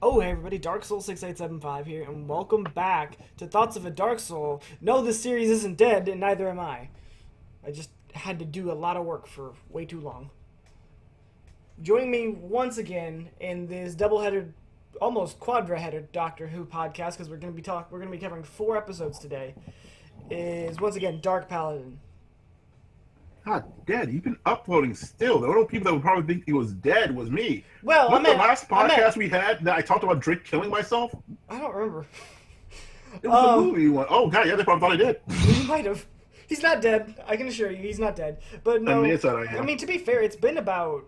Oh, hey everybody, Darksoul6875 here, and welcome back to Thoughts of a Dark Soul. No, this series isn't dead, and neither am I. I just had to do a lot of work for way too long. Joining me once again in this double-headed, almost quadra-headed Doctor Who podcast, because we're gonna be covering 4 episodes today, is once again DarkPaladin. God, dead. You've been uploading still. The only people that would probably think he was dead was me. Well, What the last podcast we had that I talked about Drake killing myself? I don't remember. It was a movie one. Oh, God, yeah, they probably thought I did. He might have. He's not dead. I can assure you, he's not dead. But no, On the inside, I am. I mean, to be fair, it's been about,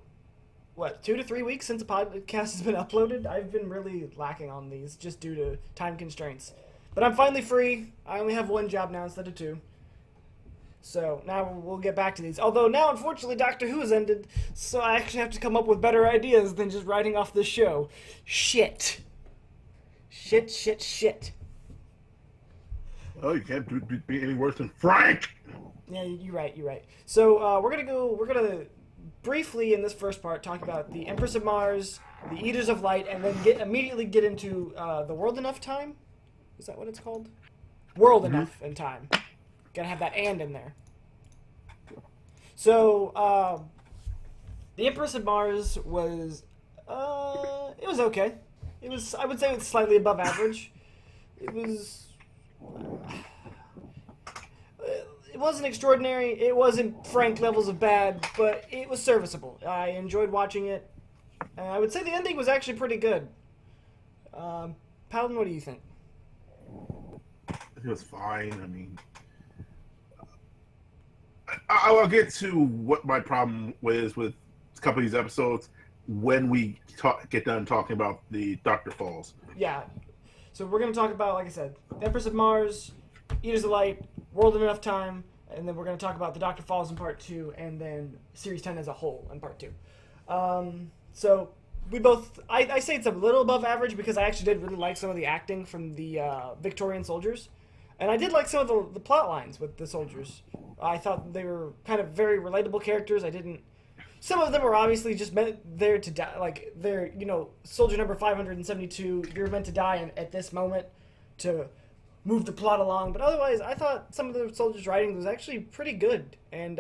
2 to 3 weeks since the podcast has been uploaded. I've been really lacking on these just due to time constraints. But I'm finally free. I only have 1 job now instead of 2. So now we'll get back to these. Although now, unfortunately, Doctor Who has ended, so I actually have to come up with better ideas than just writing off this show. Shit. Shit. Oh, you can't be any worse than Frank. Yeah, you're right. So we're gonna briefly in this first part talk about the Empress of Mars, the Eaters of Light, and then immediately get into the World Enough Time. Is that what it's called? World Enough and Time. Gotta have that "and" in there. So the Empress of Mars was it was okay. I would say it was slightly above average. It wasn't extraordinary. It wasn't Frank levels of bad, but it was serviceable. I enjoyed watching it. And I would say the ending was actually pretty good. Paladin, what do you think? It was fine. I mean, I'll get to what my problem is with a couple of these episodes when we get done talking about the Doctor Falls. Yeah. So we're going to talk about, like I said, Empress of Mars, Eaters of Light, World in Enough Time, and then we're going to talk about the Doctor Falls in Part 2, and then Series 10 as a whole in Part 2. So we both, I say it's a little above average because I actually did really like some of the acting from the Victorian soldiers. And I did like some of the plot lines with the soldiers. I thought they were kind of very relatable characters. Some of them were obviously just meant there to die. Like, they're, soldier number 572, you're meant to die at this moment to move the plot along. But otherwise, I thought some of the soldiers' writing was actually pretty good. And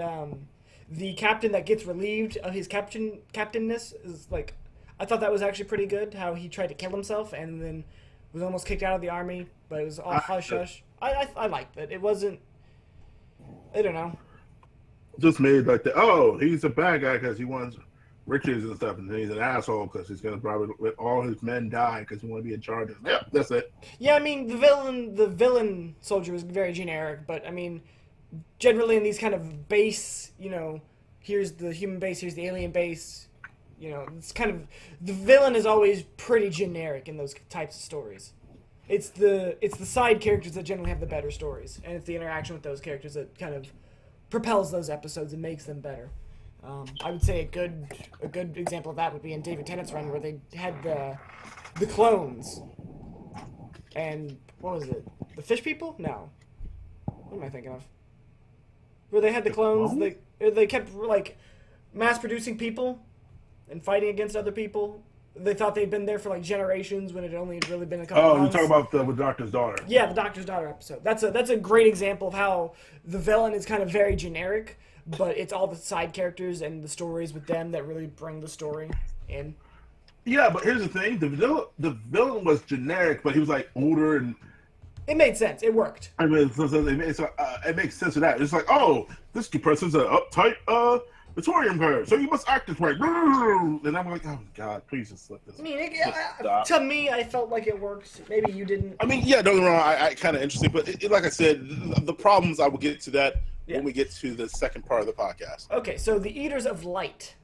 the captain that gets relieved of his captainness is, like, I thought that was actually pretty good, how he tried to kill himself and then was almost kicked out of the army, but it was all hush-hush. I liked it. It wasn't, I don't know. Just made like he's a bad guy because he wants riches and stuff, and then he's an asshole because he's gonna probably let all his men die because he want to be in charge. Yep, that's it. Yeah, I mean the villain soldier was very generic, but I mean, generally in these kind of base, here's the human base, here's the alien base, it's kind of, the villain is always pretty generic in those types of stories. It's the side characters that generally have the better stories, and it's the interaction with those characters that kind of propels those episodes and makes them better. I would say a good example of that would be in David Tennant's run, where they had the clones, and what was it? The fish people? No, what am I thinking of? Where they had the clones, they kept like mass producing people and fighting against other people. They thought they'd been there for like generations when it only had really been a couple months. Oh, you're talking about the Doctor's Daughter. Yeah, the Doctor's Daughter episode. That's a great example of how the villain is kind of very generic, but it's all the side characters and the stories with them that really bring the story in. Yeah, but here's the thing: the villain was generic, but he was like older and. It made sense. It worked. I mean, it makes sense of that. It's like, this person's an uptight Victorian person, so you must act this way. And I'm like, oh God, please just let this. I mean, to me, I felt like it worked. Maybe you didn't. I mean, yeah, don't get me wrong. I kind of interesting, but like I said, the problems I will get to that when we get to the second part of the podcast. Okay, so the Eaters of Light.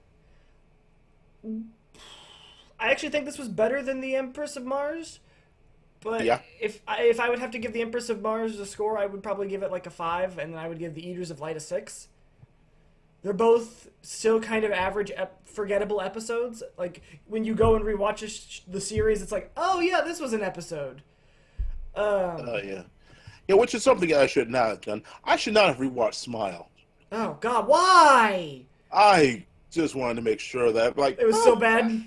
I actually think this was better than the Empress of Mars. But yeah. if I would have to give the Empress of Mars a score, I would probably give it like a 5, and then I would give the Eaters of Light a 6. They're both still kind of average, forgettable episodes. Like, when you go and rewatch the series, it's like, oh yeah, this was an episode. Yeah, which is something I should not have done. I should not have rewatched Smile. Oh God, why? I just wanted to make sure that, like, it was so bad.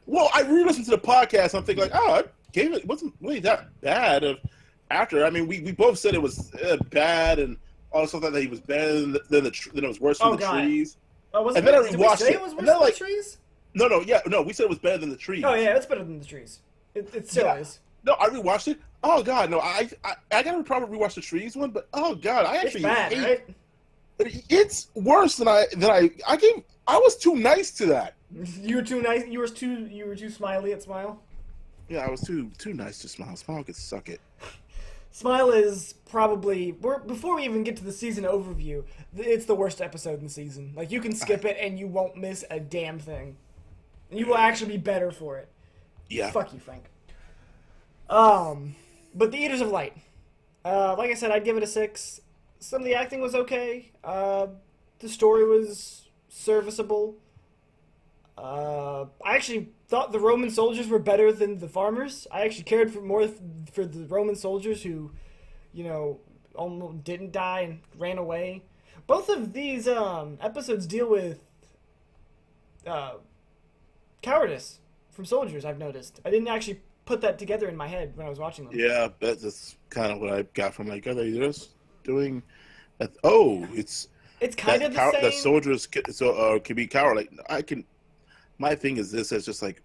Well, I re-listened to the podcast. I'm thinking like, oh, it wasn't really that bad. After, I mean, we both said it was bad, and also thought that he was better than it was worse than the trees. Oh, was it? And then I Did we rewatched say it. it was worse And than then, like, the trees? No, we said it was better than the trees. Oh yeah, it's better than the trees. It still is. No, I rewatched it. Oh god, no, I gotta probably rewatch the trees one, but oh god, I actually It's bad, hate. right? It's worse than I gave. I was too nice to that. You were too nice. You were too smiley at Smile. Yeah, I was too nice to Smile. Smile could suck it. Smile is probably before we even get to the season overview. It's the worst episode in the season. Like you can skip it and you won't miss a damn thing. You will actually be better for it. Yeah. Fuck you, Frank. But the Eaters of Light. Like I said, I'd give it a 6. Some of the acting was okay. The story was serviceable. I actually thought the Roman soldiers were better than the farmers. I actually cared more for the Roman soldiers who, almost didn't die and ran away. Both of these episodes deal with cowardice from soldiers, I've noticed. I didn't actually put that together in my head when I was watching them. Yeah, that's kind of what I got from like, are they just doing that? Oh, it's kind of the same. That soldiers can be coward. Like my thing is this: it's just like,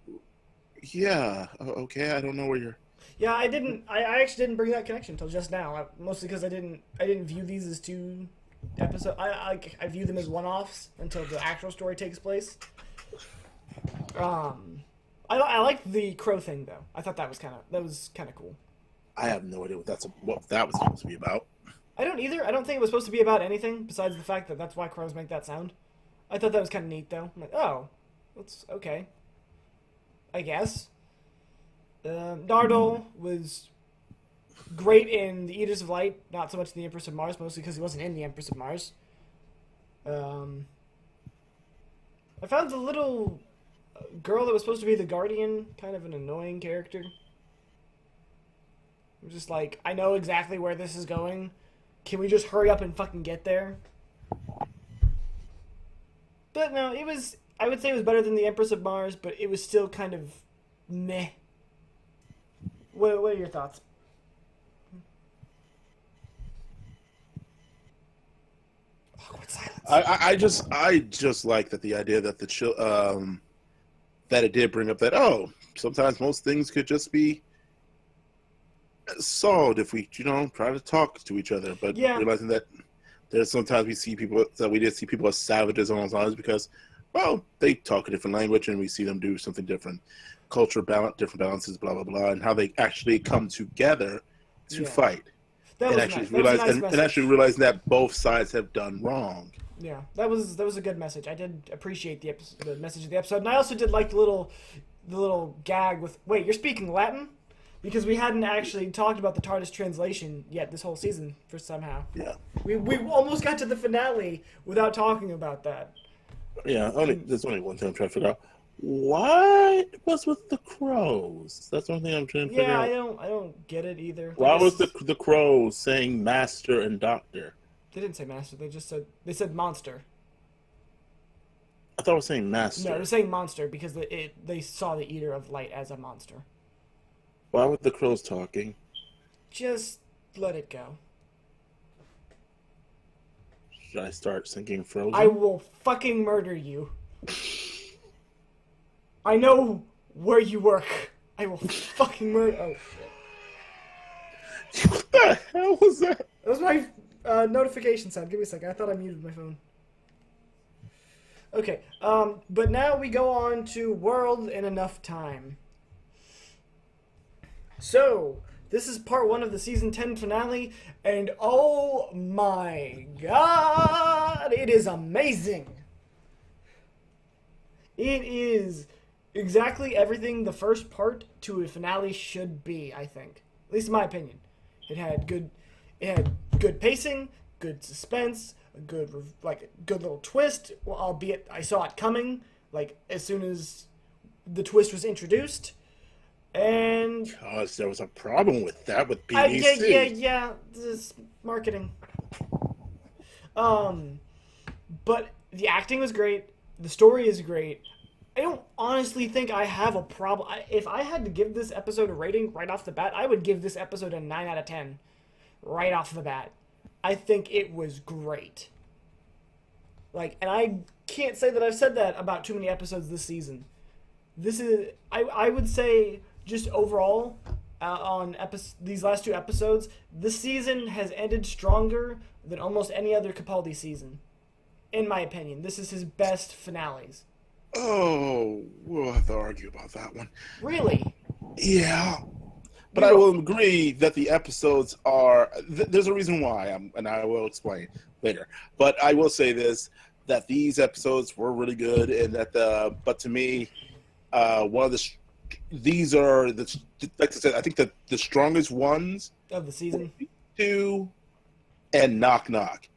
yeah, okay, I don't know where you're. Yeah, I actually didn't bring that connection until just now. Mostly because I didn't view these as 2 episodes. I view them as one-offs until the actual story takes place. I liked the crow thing though. I thought that was kind of cool. I have no idea what that was supposed to be about. I don't either. I don't think it was supposed to be about anything besides the fact that that's why crows make that sound. I thought that was kind of neat though. I'm like, oh, that's okay. I guess. Nardole was great in the Eaters of Light, not so much in the Empress of Mars, mostly because he wasn't in the Empress of Mars. I found the little girl that was supposed to be the Guardian kind of an annoying character. I'm just like, I know exactly where this is going. Can we just hurry up and fucking get there? But no, I would say it was better than the Empress of Mars, but it was still kind of meh. What are your thoughts? Awkward silence. I just like that the idea that that it did bring up that sometimes most things could just be solved if we try to talk to each other, but realizing that there's sometimes we did see people as savages on those lines because they talk a different language and we see them do something different, different balances, blah blah blah, and how they actually come together to fight. And actually realizing that both sides have done wrong. Yeah, that was a good message. I did appreciate the message of the episode, and I also did like the little gag with, wait, you're speaking Latin? Because we hadn't actually talked about the TARDIS translation yet this whole season for somehow. Yeah. We almost got to the finale without talking about that. Yeah, there's only one thing I'm trying to figure out. What's with the crows? That's one thing I'm trying to figure out. Yeah, I don't get it either. Why was the crows saying master and doctor? They didn't say master, they said monster. I thought it was saying master. No, it was saying monster because they saw the Eater of Light as a monster. Why were the crows talking? Just let it go. Should I start singing Frozen? I will fucking murder you. I know where you work. I will fucking murder. Oh shit! What the hell was that? That was my notification sound. Give me a second. I thought I muted my phone. Okay. But now we go on to World in Enough Time. So, this is part 1 of the season 10 finale, and oh my god, it is amazing. It is exactly everything the first part to a finale should be, I think. At least in my opinion. It had good pacing, good suspense, a good little twist, albeit I saw it coming, as soon as the twist was introduced. And because there was a problem with that with BBC. Yeah, this is marketing. But the acting was great. The story is great. I don't honestly think I have a problem. If I had to give this episode a rating right off the bat, I would give this episode a 9 out of 10 right off the bat. I think it was great. Like, and I can't say that I've said that about too many episodes this season. This is, I would say, just overall, on these last 2 episodes, this season has ended stronger than almost any other Capaldi season. In my opinion, this is his best finales. Oh, we'll have to argue about that one. Really? Yeah. But I will agree that the episodes are... there's a reason why, and I will explain later. But I will say this, that these episodes were really good, and that but to me, one of the... these are, like I said, I think the strongest ones... of the season? 2 and Knock Knock.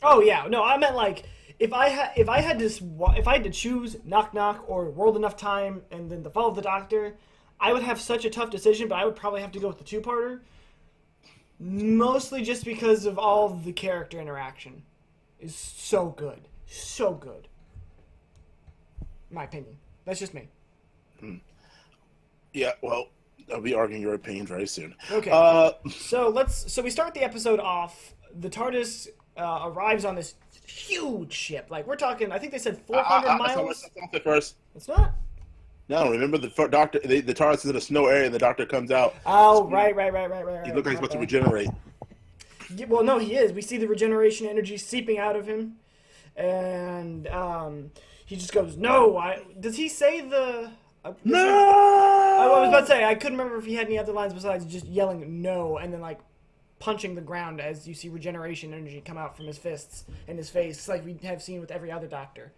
Oh, yeah. No, I meant like... If I had to choose Knock Knock or World Enough Time and then The Fall of the Doctor, I would have such a tough decision, but I would probably have to go with the 2-parter. Mostly just because of all the character interaction. Is so good. So good. In my opinion. That's just me. Yeah, well, I'll be arguing your opinion very soon. Okay. So we start the episode off. The TARDIS arrives on this huge ship. Like, we're talking, I think they said 400 miles. Let's stop it first. It's not? No, remember the doctor, the TARDIS is in a snow area and the doctor comes out. Oh, right. He looks like he's supposed to regenerate. Yeah, well, no, he is. We see the regeneration energy seeping out of him. And he just goes, no. Does he say the... no! I was about to say, I couldn't remember if he had any other lines besides just yelling no and then, like, punching the ground as you see regeneration energy come out from his fists and his face, like we have seen with every other Doctor.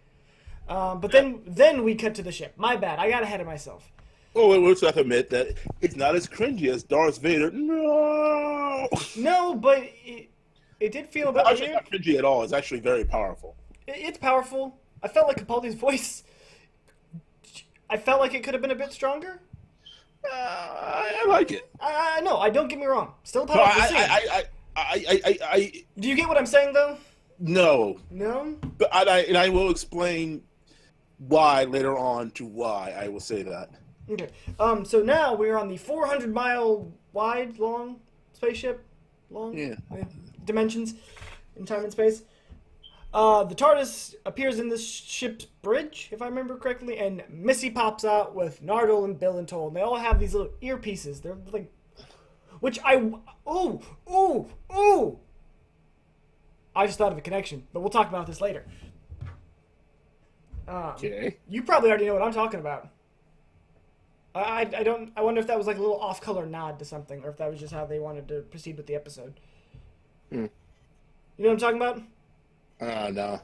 But then we cut to the ship. My bad. I got ahead of myself. Oh, we'll just have to admit that it's not as cringy as Darth Vader. No! No, but it did feel a bit It's weird. not cringy at all. It's actually very powerful. It's powerful. I felt like Capaldi's voice. I felt like it could have been a bit stronger. I like it. No, I don't get me wrong. Still powerful. Do you get what I'm saying, though? No. No? But I will explain why later on to why I will say that. Okay. So now we're on the 400-mile wide, long spaceship. Long? Yeah. Dimensions in time and space. The TARDIS appears in this ship's bridge, if I remember correctly, and Missy pops out with Nardole and Bill and Toll, and they all have these little earpieces. They're like, which ooh! I just thought of a connection, but we'll talk about this later. Okay. You probably already know what I'm talking about. I wonder if that was like a little off-color nod to something, or if that was just how they wanted to proceed with the episode. You know what I'm talking about? No.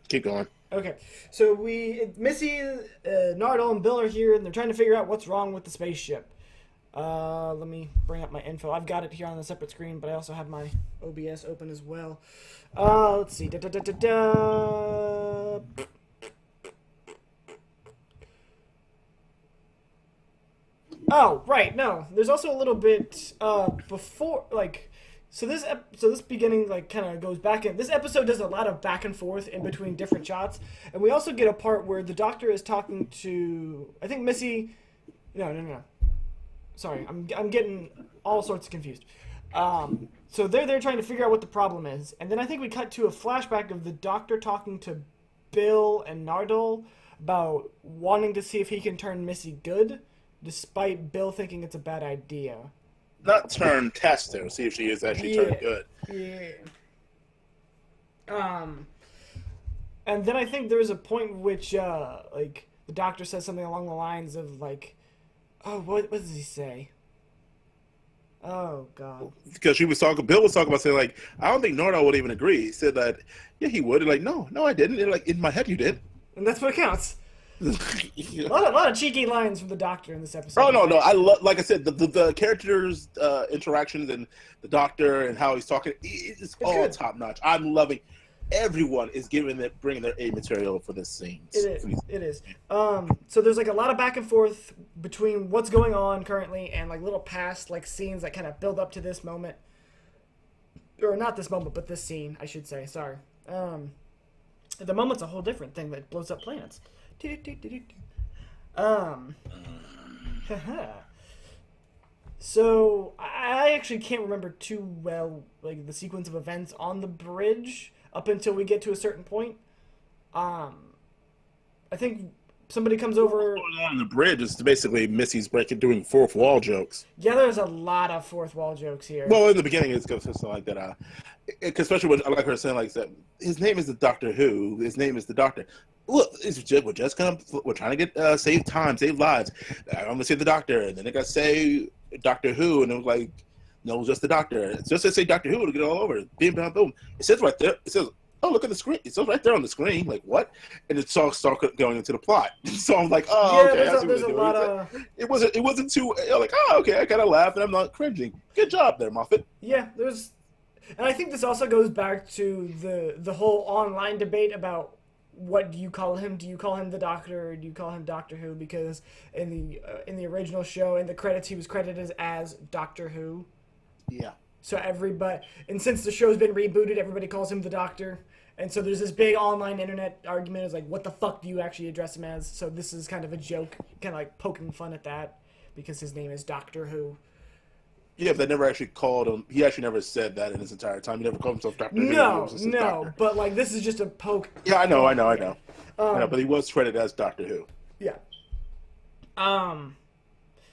Keep going. Okay, so Missy, Nardole, and Bill are here, and they're trying to figure out what's wrong with the spaceship. Let me bring up my info. I've got it here on a separate screen, but I also have my OBS open as well. Let's see. Oh, right. No, there's also a little bit before, like, so this beginning like kind of goes back in. This episode does a lot of back and forth in between different shots, and we also get a part where the Doctor is talking to, I think Missy. No. Sorry, I'm getting all sorts of confused. So they're trying to figure out what the problem is, and then I think we cut to a flashback of the Doctor talking to Bill and Nardole about wanting to see if he can turn Missy good, despite Bill thinking it's a bad idea. Not turn, test her, see if she is actually turned good. Yeah. And then I think there's a point in which, like, the Doctor says something along the lines of, like, oh, what does he say? Oh, God. Because Bill was talking about saying, like, I don't think Nardole would even agree. He said that, yeah, he would. And like, no, I didn't. And like, in my head, you did. And that's what counts. A lot of cheeky lines from the Doctor in this episode. Oh, no. I love, like I said, the characters' interactions and the Doctor and how he's talking, it's all good. top notch. I'm loving. Everyone is bringing their A material for this scene. It is. So there's like a lot of back and forth between what's going on currently and like little past like scenes that kind of build up to this moment, or not this moment, but this scene, I should say. Sorry. The moment's a whole different thing that blows up planets. Um, so I actually can't remember too well like the sequence of events on the bridge up until we get to a certain point. I think somebody comes over. What's going on the bridge is basically Missy's doing fourth wall jokes. Yeah, there's a lot of fourth wall jokes here. Well, in the beginning, it's something like that. Especially when I like her saying like that. His name is the Doctor Who. His name is the Doctor. Look, we're trying to get save time, save lives. I'm gonna say the Doctor, and then it got say Doctor Who, and it was like, no, just the Doctor. It's just to say Doctor Who to get it all over. Boom, boom, boom. It says right there. It says, oh, look at the screen. It says right there on the screen. Like what? And it's all start going into the plot. So I'm like, oh, yeah, okay. there's a lot of. It wasn't too like, oh, okay. I kind of laugh and I'm not cringing. Good job there, Moffat. Yeah, there's, and I think this also goes back to the whole online debate about what do you call him? Do you call him the Doctor or do you call him Doctor Who? Because in the original show, in the credits, he was credited as Doctor Who. Yeah. So and since the show's been rebooted, everybody calls him the Doctor. And so there's this big online internet argument. It's like, what the fuck do you actually address him as? So this is kind of a joke, kind of like poking fun at that, because his name is Doctor Who. Yeah, but they never actually called him. He actually never said that in his entire time. He never called himself Doctor Who. No, Doctor. but like this is just a poke. Yeah, I know. I know, but he was credited as Doctor Who. Yeah.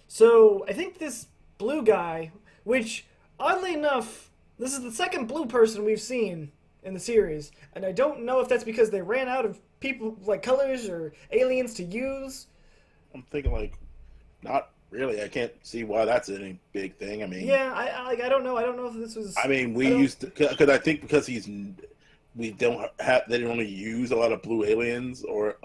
So I think this blue guy, which oddly enough, this is the second blue person we've seen in the series, and I don't know if that's because they ran out of people like colors or aliens to use. I'm thinking like, not really. I can't see why that's any big thing. I mean, yeah, I don't know. I don't know if this was. I mean, we used to because I think because we don't have they didn't really use a lot of blue aliens or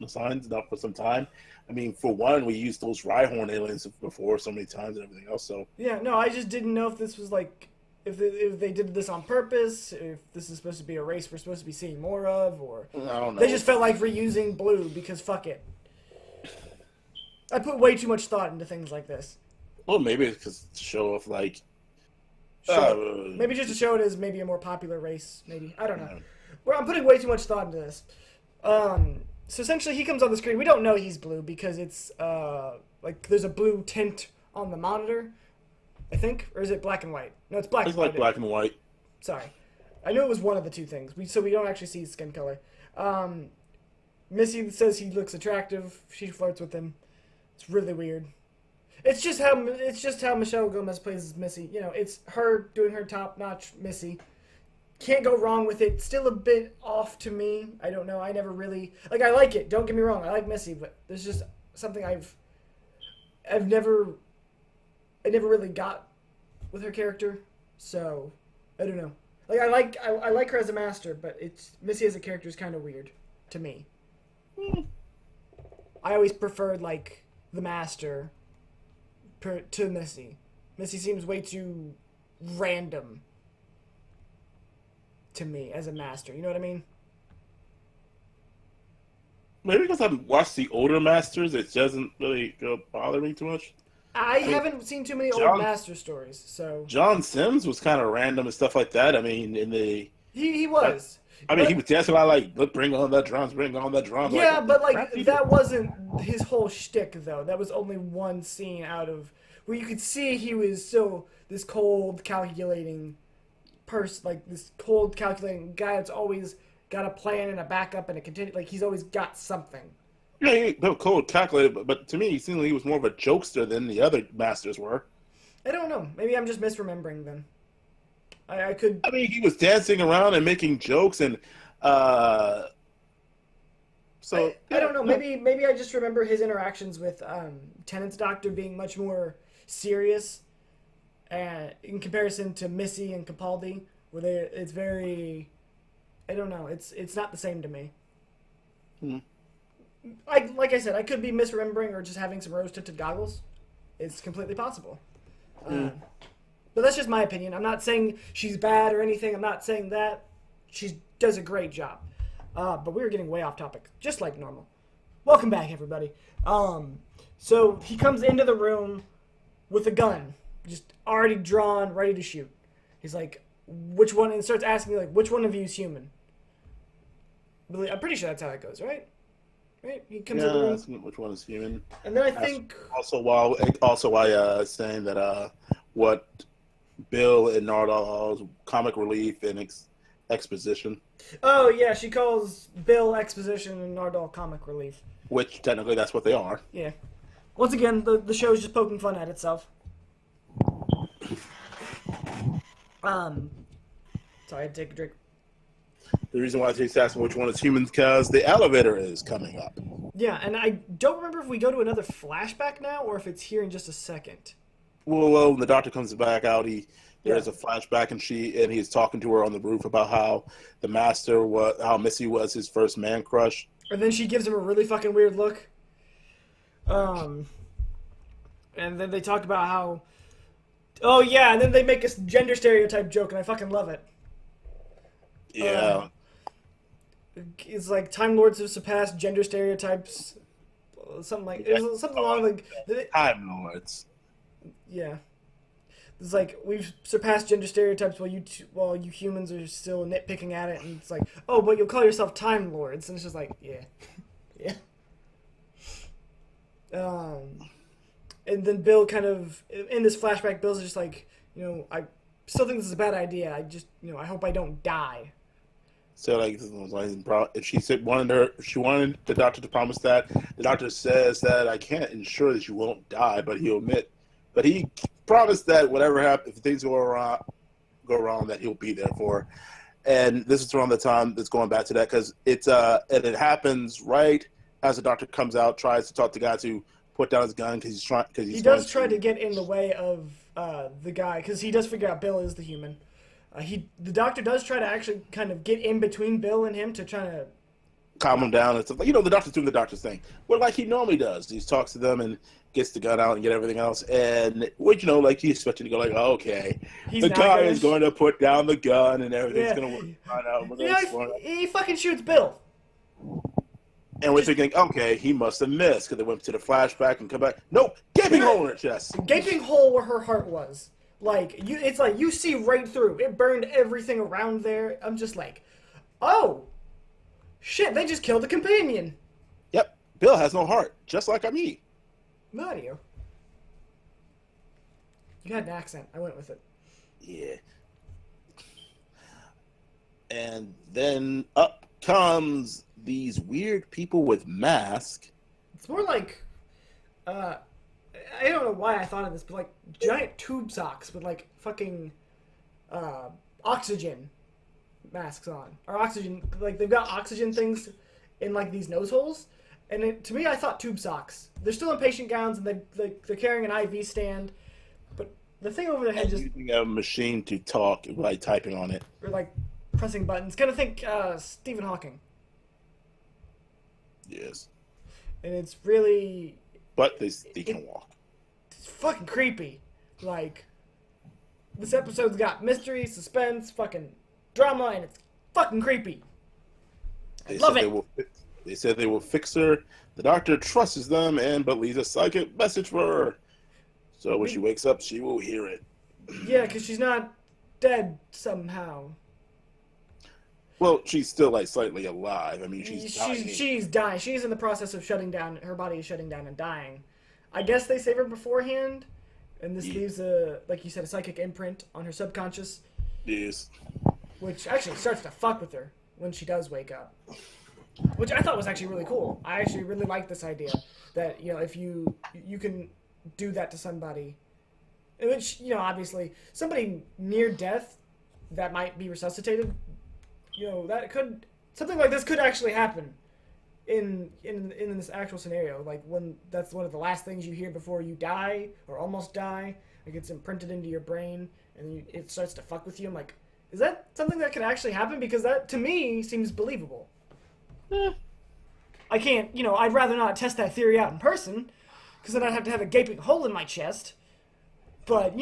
signs not for some time. I mean, for one, we used those Rhyhorn aliens before so many times and everything else. So yeah, no, I just didn't know if this was like. If they did this on purpose, if this is supposed to be a race we're supposed to be seeing more of, or I don't know. They just felt like reusing blue because fuck it. I put way too much thought into things like this. Well, maybe it's because to show off, like, maybe just to show it as maybe a more popular race. Maybe I don't know. Well, I'm putting way too much thought into this. So essentially, he comes on the screen. We don't know he's blue because it's like there's a blue tint on the monitor. I think, or is it black and white? No, it's black. It's like black and white. Sorry, I knew it was one of the two things. So we don't actually see his skin color. Missy says he looks attractive. She flirts with him. It's really weird. It's just how Michelle Gomez plays Missy. You know, it's her doing her top-notch Missy. Can't go wrong with it. Still a bit off to me. I don't know. I never really like. I like it. Don't get me wrong. I like Missy, but there's just something I never really got with her character, so I don't know. Like I like her as a master, but Missy as a character is kind of weird to me. I always preferred like the master to Missy. Missy seems way too random to me as a master. You know what I mean? Maybe because I've watched the older masters, it doesn't really bother me too much. I haven't seen too many old master stories, so John Sims was kind of random and stuff like that. I mean, he was. He was dancing a lot like, bring on that drums, bring on that drums. Yeah, but that wasn't his whole shtick, though. That was only one scene out of where you could see he was still this cold, calculating person, like this cold, calculating guy that's always got a plan and a backup and a continue. Like he's always got something. Yeah, he cold, calculated, but to me, he seemed like he was more of a jokester than the other masters were. I don't know. Maybe I'm just misremembering then. I could. I mean, he was dancing around and making jokes, and I don't know. Maybe I just remember his interactions with Tennant's doctor being much more serious, in comparison to Missy and Capaldi, where it's very. I don't know. It's not the same to me. Like I said, I could be misremembering or just having some rose-tinted goggles. It's completely possible. But that's just my opinion. I'm not saying she's bad or anything. I'm not saying that. She does a great job. But we were getting way off topic, just like normal. Welcome back, everybody. So he comes into the room with a gun, just already drawn, ready to shoot. He's like, which one? And starts asking me, like, which one of you is human? I'm pretty sure that's how it goes, right? right? He comes in the room. Which one is human? And then I think also why saying that what Bill and Nardal's comic relief and exposition. Oh yeah, she calls Bill exposition and Nardal comic relief. Which technically that's what they are. Yeah. Once again, the show is just poking fun at itself. Sorry, I had to take a drink. The reason why she's asking which one is human because the elevator is coming up. Yeah, and I don't remember if we go to another flashback now or if it's here in just a second. Well, when the doctor comes back out, there's a flashback, and he's talking to her on the roof about how the master how Missy was his first man crush. And then she gives him a really fucking weird look. And then they talk about how, oh yeah, and then they make a gender stereotype joke, and I fucking love it. Yeah. It's like Time Lords have surpassed gender stereotypes. Something like something along like Time Lords. Yeah. It's like we've surpassed gender stereotypes while you humans are still nitpicking at it, and it's like, oh, but you'll call yourself Time Lords, and it's just like, yeah, yeah. And then Bill kind of in this flashback, Bill's just like, I still think this is a bad idea. I just, I hope I don't die. So like, she wanted the doctor to promise that. The doctor says that I can't ensure that you won't die, but he promised that whatever happens, if things go wrong, that he'll be there for. And this is around the time that's going back to that because and it happens right as the doctor comes out, tries to talk the guy to put down his gun because he does try to get in the way of the guy because he does figure out Bill is the human. The doctor does try to actually kind of get in between Bill and him to try to calm him down and stuff. The doctor's doing the doctor's thing. Well, like he normally does. He talks to them and gets the gun out and get everything else. And, like he expected to go like, oh, okay. The guy is going to put down the gun and everything's going to work out. He fucking shoots Bill. And we're thinking, okay, he must have missed because they went to the flashback and come back. Nope, gaping hole in her chest. Gaping hole where her heart was. It's like you see right through. It burned everything around there. I'm just like, oh, shit, they just killed the companion. Yep, Bill has no heart, just like me. Mario. You had an accent. I went with it. Yeah. And then up comes these weird people with masks. It's more like, I don't know why I thought of this, but like giant tube socks with like fucking oxygen masks on. Or oxygen, like they've got oxygen things in like these nose holes. And to me, I thought tube socks. They're still in patient gowns and they're carrying an IV stand. But the thing over their head just... using a machine to talk by typing on it. Or like pressing buttons. Kind of think Stephen Hawking. Yes. And it's really... But they can walk. It's fucking creepy. Like, this episode's got mystery, suspense, fucking drama, and it's fucking creepy. I love it. They said they will fix her. The doctor trusts them, but leaves a psychic message for her. So when she wakes up, she will hear it. Yeah, because she's not dead somehow. Well, she's still like slightly alive. I mean, she's dying. She's dying. She's in the process of shutting down. Her body is shutting down and dying. I guess they save her beforehand, and this leaves like you said, a psychic imprint on her subconscious. Yes. Which actually starts to fuck with her when she does wake up. Which I thought was actually really cool. I actually really like this idea that, if you can do that to somebody, which, obviously, somebody near death that might be resuscitated, something like this could actually happen in this actual scenario. Like, when that's one of the last things you hear before you die or almost die, it gets imprinted into your brain and it starts to fuck with you. I'm like, is that something that could actually happen? Because that, to me, seems believable. I can't, I'd rather not test that theory out in person, because then I'd have to have a gaping hole in my chest. But,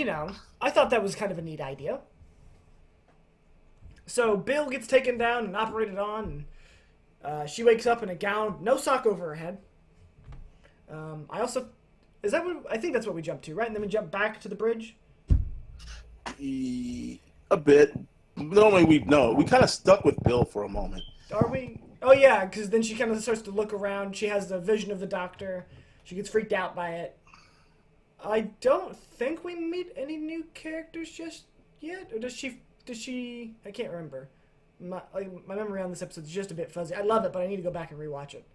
I thought that was kind of a neat idea. So Bill gets taken down and operated on, and she wakes up in a gown, no sock over her head. I think that's what we jumped to, right? And then we jump back to the bridge? A bit. Normally we kind of stuck with Bill for a moment. Are we? Oh yeah, because then she kind of starts to look around. She has the vision of the doctor. She gets freaked out by it. I don't think we meet any new characters just yet, or does she? Does she? I can't remember. My memory on this episode is just a bit fuzzy. I love it, but I need to go back and rewatch it.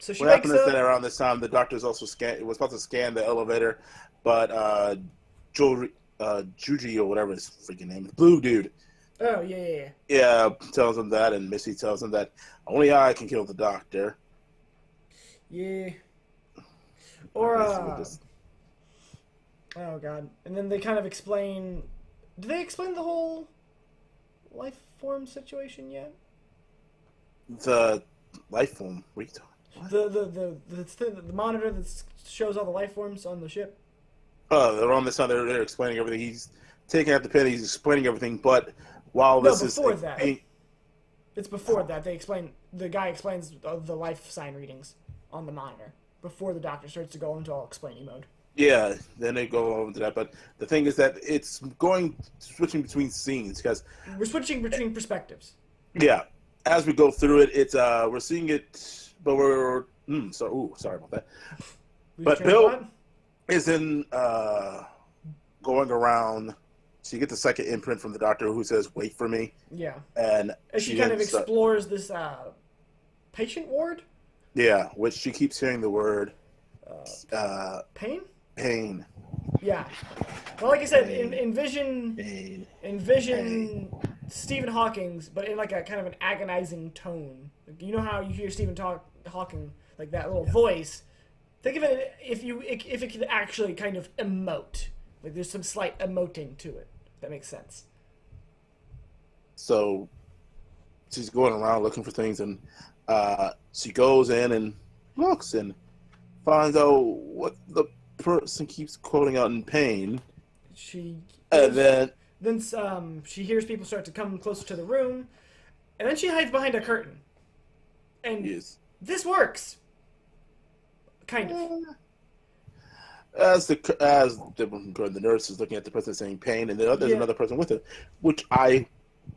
So she what happened wakes is up. that around this time, the doctor's also was supposed to scan the elevator, but Juji or whatever his freaking name is, Blue Dude. Oh yeah. Yeah, tells him that, and Missy tells him that only I can kill the doctor. Yeah. Or oh god, and then they kind of explain. Do they explain the whole life form situation yet? The life form. What are you talking? The monitor that shows all the life forms on the ship. Oh, they're on this time. They're explaining everything. He's taking out the pen. He's explaining everything. But while No, this before is that. It's before that. They explain. The guy explains the life sign readings on the monitor before the doctor starts to go into all explaining mode. yeah, then they go over to that. But the thing is that it's switching between scenes because We're switching between perspectives. yeah, as we go through it, it's we're seeing it, but we're sorry about that. But Bill is in going around. So you get the second imprint from the doctor who says, "Wait for me." Yeah. And she kind of explores this patient ward. Yeah, which she keeps hearing the word Pain. pain. Yeah. Well, like I said, Pain. envision Stephen Hawking's, but in like a kind of an agonizing tone. Like, you know how you hear Stephen Hawking, like that little voice. Think of it if it could actually kind of emote. Like there's some slight emoting to it. If that makes sense. So she's going around looking for things, and she goes in and looks and finds out what the person keeps quoting out in pain. And then she hears people start to come closer to the room, and then she hides behind a curtain. And this works, kind of. As the nurse is looking at the person saying pain, and there's another person with it, which I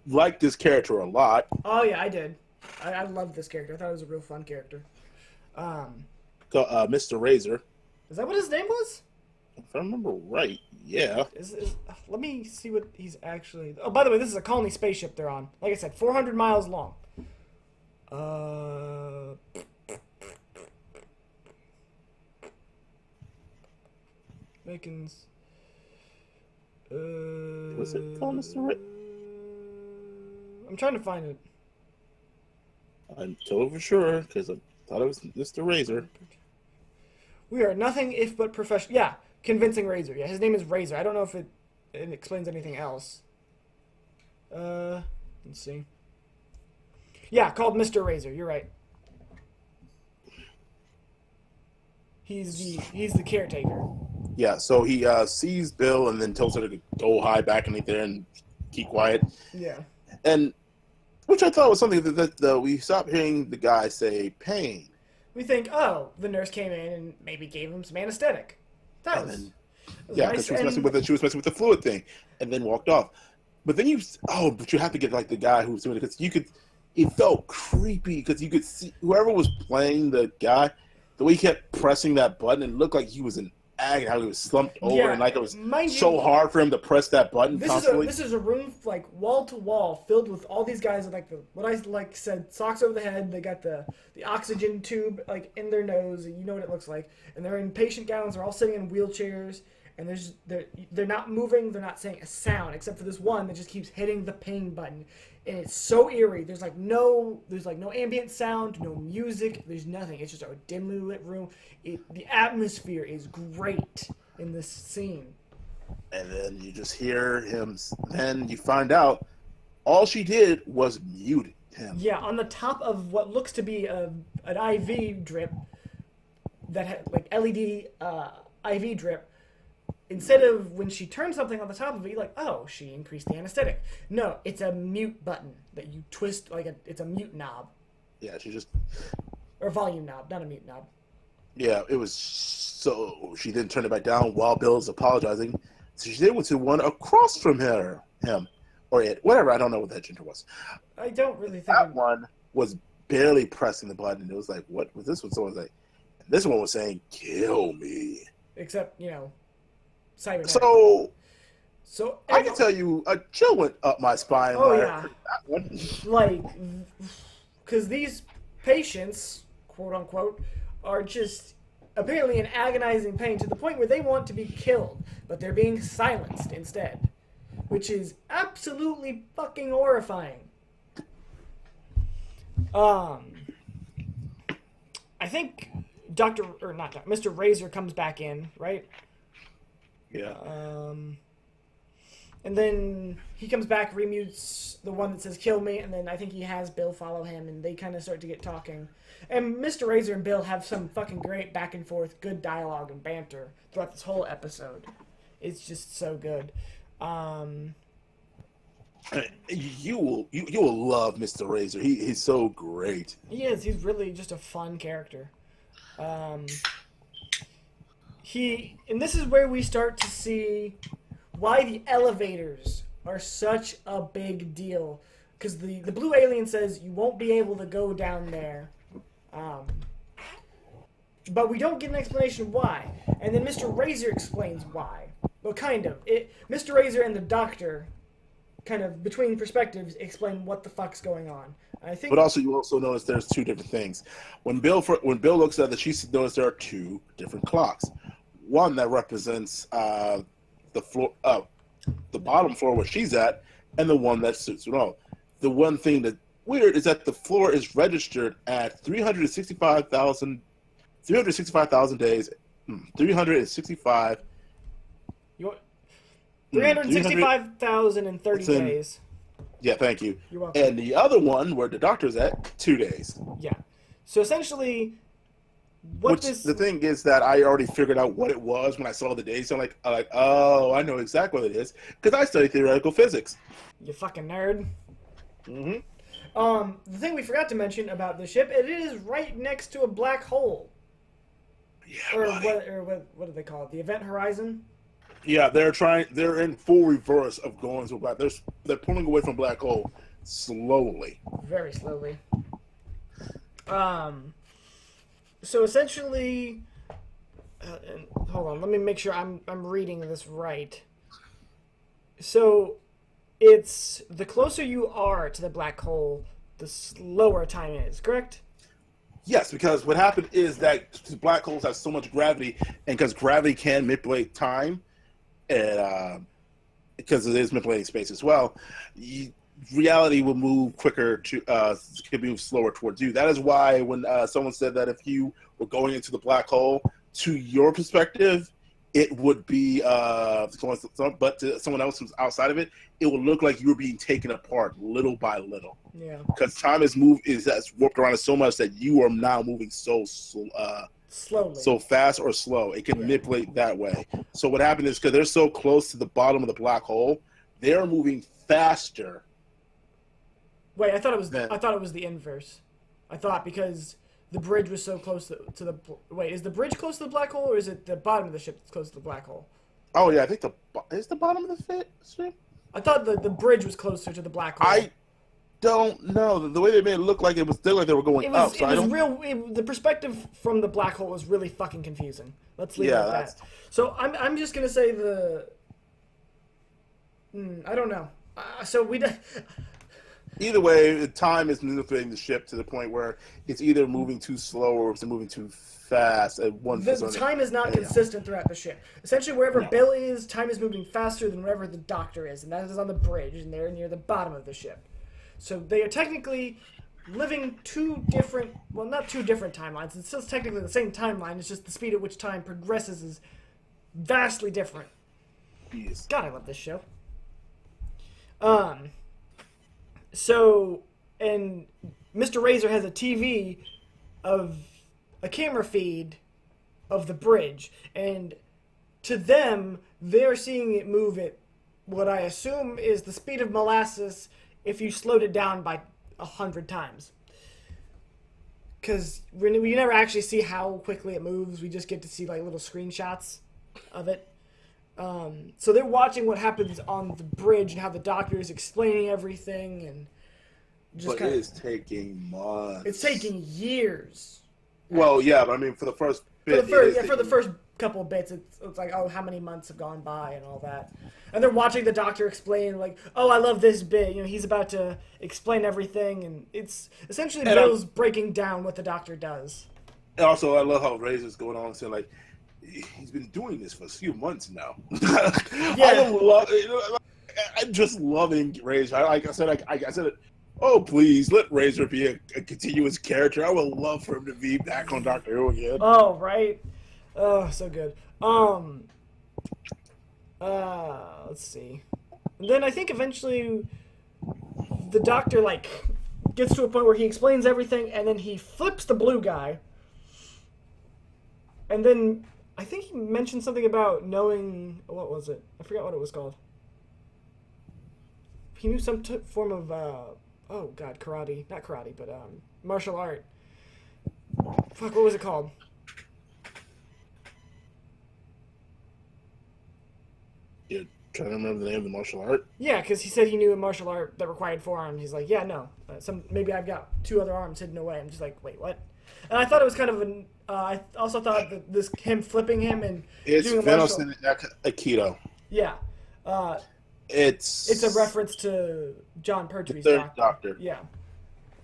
like this character a lot. Oh yeah, I did. I loved this character. I thought it was a real fun character. Mr. Razor. Is that what his name was? If I remember right, yeah. Let me see what he's actually... Oh, by the way, this is a colony spaceship they're on. Like I said, 400 miles long. Bacon's... Was it called Mr. Razor? I'm trying to find it. I'm told for sure, because I thought it was Mr. Razor. We are nothing if but professional. Yeah, convincing Razor. Yeah, his name is Razor. I don't know if it explains anything else. Let's see. Yeah, called Mr. Razor. You're right. He's the caretaker. Yeah, so he sees Bill and then tells her to go hide back in there and keep quiet. Yeah. And which I thought was something that we stopped hearing the guy say pain. We think, oh, the nurse came in and maybe gave him some anesthetic. Because nice. She was messing with it. She was messing with the fluid thing, and then walked off. But then but you have to get like the guy who was doing it because it felt creepy because you could see whoever was playing the guy, the way he kept pressing that button, it looked like he was in agony, how he was slumped over, and like it was hard for him to press that button constantly. This is a room like wall to wall filled with all these guys with like said socks over the head. They got the oxygen tube like in their nose, and you know what it looks like. And they're in patient gowns. They're all sitting in wheelchairs, and they're not moving. They're not saying a sound except for this one that just keeps hitting the pain button. And it's so eerie. There's no ambient sound, no music. There's nothing. It's just a dimly lit room. The atmosphere is great in this scene. And then you just hear him. Then you find out all she did was mute him. Yeah, on the top of what looks to be an IV drip that had like LED IV drip. Instead of when she turns something on the top of it, you're like, oh, she increased the anesthetic. No, it's a mute button that you twist it's a mute knob. Yeah, or volume knob, not a mute knob. Yeah, it was so she didn't turn it back down while Bill's apologizing. So she did went to one across from him, or it, whatever. I don't know what that gender was. I don't really think that one was barely pressing the button. It was like, what was this one? Someone was like, and this one was saying, "Kill me." Except, cybernetic. So I can tell you, a chill went up my spine. Oh, when I yeah. heard that one. Like, because these patients, quote unquote, are just apparently in agonizing pain to the point where they want to be killed, but they're being silenced instead, which is absolutely fucking horrifying. I think Mr. Razor comes back in, right? Yeah. And then he comes back, remutes the one that says "kill me," and then I think he has Bill follow him, and they kind of start to get talking. And Mr. Razor and Bill have some fucking great back and forth, good dialogue and banter throughout this whole episode. It's just so good. You will love Mr. Razor. He's so great. He is. He's really just a fun character. And this is where we start to see why the elevators are such a big deal. Because the blue alien says you won't be able to go down there. But we don't get an explanation why. And then Mr. Razor explains why. Well, kind of. Mr. Razor and the doctor, kind of between perspectives, explain what the fuck's going on. I think. But also, you also notice there's two different things. When Bill looks at it, she notices there are two different clocks. One that represents the floor, the bottom floor where she's at, and the one that suits it all. The one thing that's weird is that the floor is registered at 365,000 days, 365. 365,030 days. Yeah, thank you. You're welcome. And the other one, where the doctor's at, 2 days. Yeah. So essentially, the thing is that I already figured out what it was when I saw the days. So I'm like, oh, I know exactly what it is because I study theoretical physics. You fucking nerd. Mm-hmm. The thing we forgot to mention about the ship, it is right next to a black hole. Yeah, what do they call it? The event horizon? Yeah, they're in full reverse of going to black. They're pulling away from black hole slowly. Very slowly. So essentially, hold on, let me make sure I'm reading this right. So, it's the closer you are to the black hole, the slower time is, correct? Yes, because what happened is that black holes have so much gravity, and because gravity can manipulate time, and because it is manipulating space as well, reality will move quicker can move slower towards you. That is why when someone said that if you were going into the black hole, to your perspective, it would be but to someone else who's outside of it, it will look like you were being taken apart little by little. Yeah. Because time is warped around so much that you are now moving so slowly, so fast or slow. It can manipulate that way. So what happened is because they're so close to the bottom of the black hole, they're moving faster. Wait, I thought it was the inverse. I thought because the bridge was so close to the... Wait, is the bridge close to the black hole, or is it the bottom of the ship that's close to the black hole? Oh, yeah, I think is the bottom of the ship? I thought the bridge was closer to the black hole. I don't know. The way they made it look like it was still like they were going up. So the perspective from the black hole was really fucking confusing. Let's leave it at that. So I'm just going to say I don't know. So we... Either way, time is manipulating the ship to the point where it's either moving too slow or it's moving too fast. The time is not consistent throughout the ship. Essentially, wherever Bill is, time is moving faster than wherever the doctor is, and that is on the bridge, and they're near the bottom of the ship. So they are technically living not two different timelines. It's still technically the same timeline. It's just the speed at which time progresses is vastly different. Yes. God, I love this show. So, and Mr. Razor has a TV of a camera feed of the bridge, and to them, they're seeing it move at what I assume is the speed of molasses if you slowed it down by 100 times. Because we never actually see how quickly it moves. We just get to see like little screenshots of it. So they're watching what happens on the bridge and how the doctor is explaining everything, and just but it is taking months. It's taking years. Well, yeah, but I mean, for the first bit, for the first couple of bits, it's like, oh, how many months have gone by and all that, and they're watching the doctor explain, like, oh, I love this bit. He's about to explain everything, and it's essentially Bill's breaking down what the doctor does. And also, I love how Razor's going on and saying, like, he's been doing this for a few months now. Yeah. I'm just loving Razor. Like I said, oh, please, let Razor be a continuous character. I would love for him to be back on Doctor Who again. Oh, right. Oh, so good. Let's see. And then I think eventually the Doctor, like, gets to a point where he explains everything, and then he flips the blue guy. And then I think he mentioned something about knowing... What was it? I forgot what it was called. He knew some form of... oh, God, karate. Not karate, but martial art. Fuck, what was it called? You're trying to remember the name of the martial art? Yeah, because he said he knew a martial art that required 4 arms. He's like, yeah, no. Maybe I've got 2 other arms hidden away. I'm just like, wait, what? And I thought it was kind of an... I also thought that him flipping him and doing a martial... It's Aikido. Yeah. It's a reference to John Pertwee's Third Doctor. Yeah.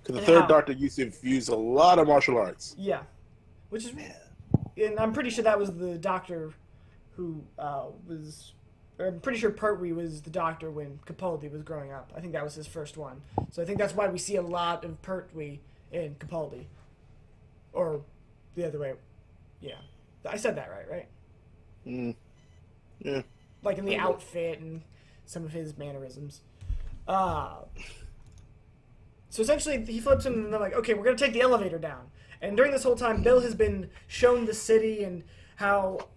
Because the Third Doctor used to use a lot of martial arts. Yeah. Which is... And I'm pretty sure that was the Doctor who was... I'm pretty sure Pertwee was the Doctor when Capaldi was growing up. I think that was his first one. So I think that's why we see a lot of Pertwee in Capaldi. Or the other way. Yeah. I said that right? Yeah. Like in the outfit and some of his mannerisms. So essentially, he flips him and they're like, okay, we're going to take the elevator down. And during this whole time, Bill has been shown the city and how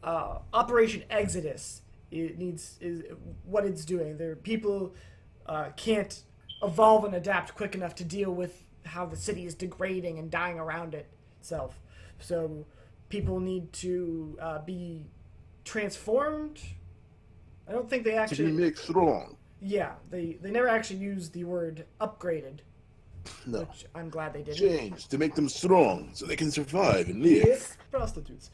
Operation Exodus is what it's doing. People can't evolve and adapt quick enough to deal with how the city is degrading and dying around itself. So people need to be transformed. I don't think they actually... To be made strong. Yeah, they never actually used the word upgraded. No. Which I'm glad they didn't. Change to make them strong so they can survive and live. Yes, prostitutes.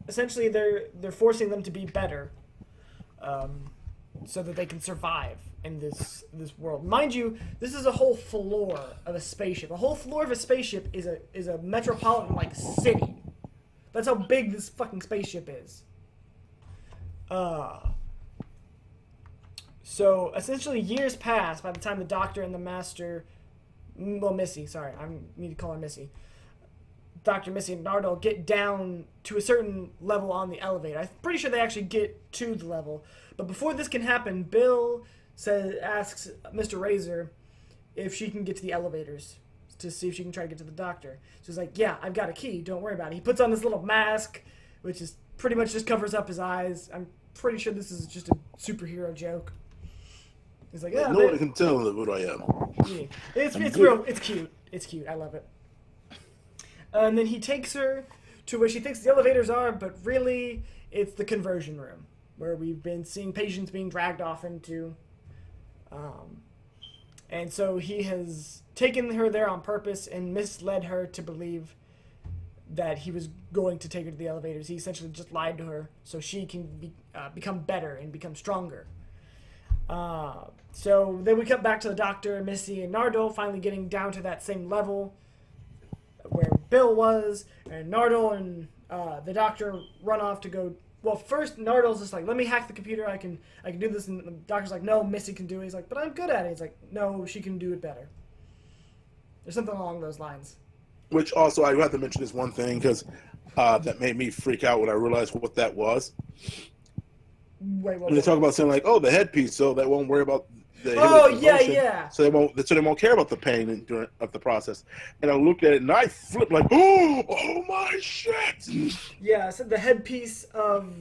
Essentially, they're forcing them to be better, so that they can survive in this world. Mind you, this is a whole floor of a spaceship. A whole floor of a spaceship is a metropolitan like city. That's how big this fucking spaceship is. So essentially, years pass by the time the Doctor and the Master, well, Missy, sorry, I need to call her Missy. Dr. Missy and Nardole get down to a certain level on the elevator. I'm pretty sure they actually get to the level. But before this can happen, Bill asks Mr. Razor if she can get to the elevators to see if she can try to get to the Doctor. She's like, yeah, I've got a key. Don't worry about it. He puts on this little mask, which is pretty much just covers up his eyes. I'm pretty sure this is just a superhero joke. He's like, yeah, no one can tell what I am. Yeah. It's real. It's cute. It's cute. I love it. And then he takes her to where she thinks the elevators are, but really it's the conversion room where we've been seeing patients being dragged off into. And so he has taken her there on purpose and misled her to believe that he was going to take her to the elevators. He essentially just lied to her so she can become better and become stronger. So then we cut back to the Doctor, Missy, and Nardole finally getting down to that same level where Bill was, and Nardole and the Doctor run off to go. Well, first Nardole's just like, let me hack the computer. I can do this, and the Doctor's like, no, Missy can do it. He's like, but I'm good at it. He's like, no, she can do it better. There's something along those lines. Which also I have to mention this one thing because that made me freak out when I realized what that was. Wait, when they talk about saying like, oh, the headpiece, so they won't worry about the yeah. So they won't care about the pain during of the process. And I looked at it and I flipped like, oh my shit. Yeah, so the headpiece of.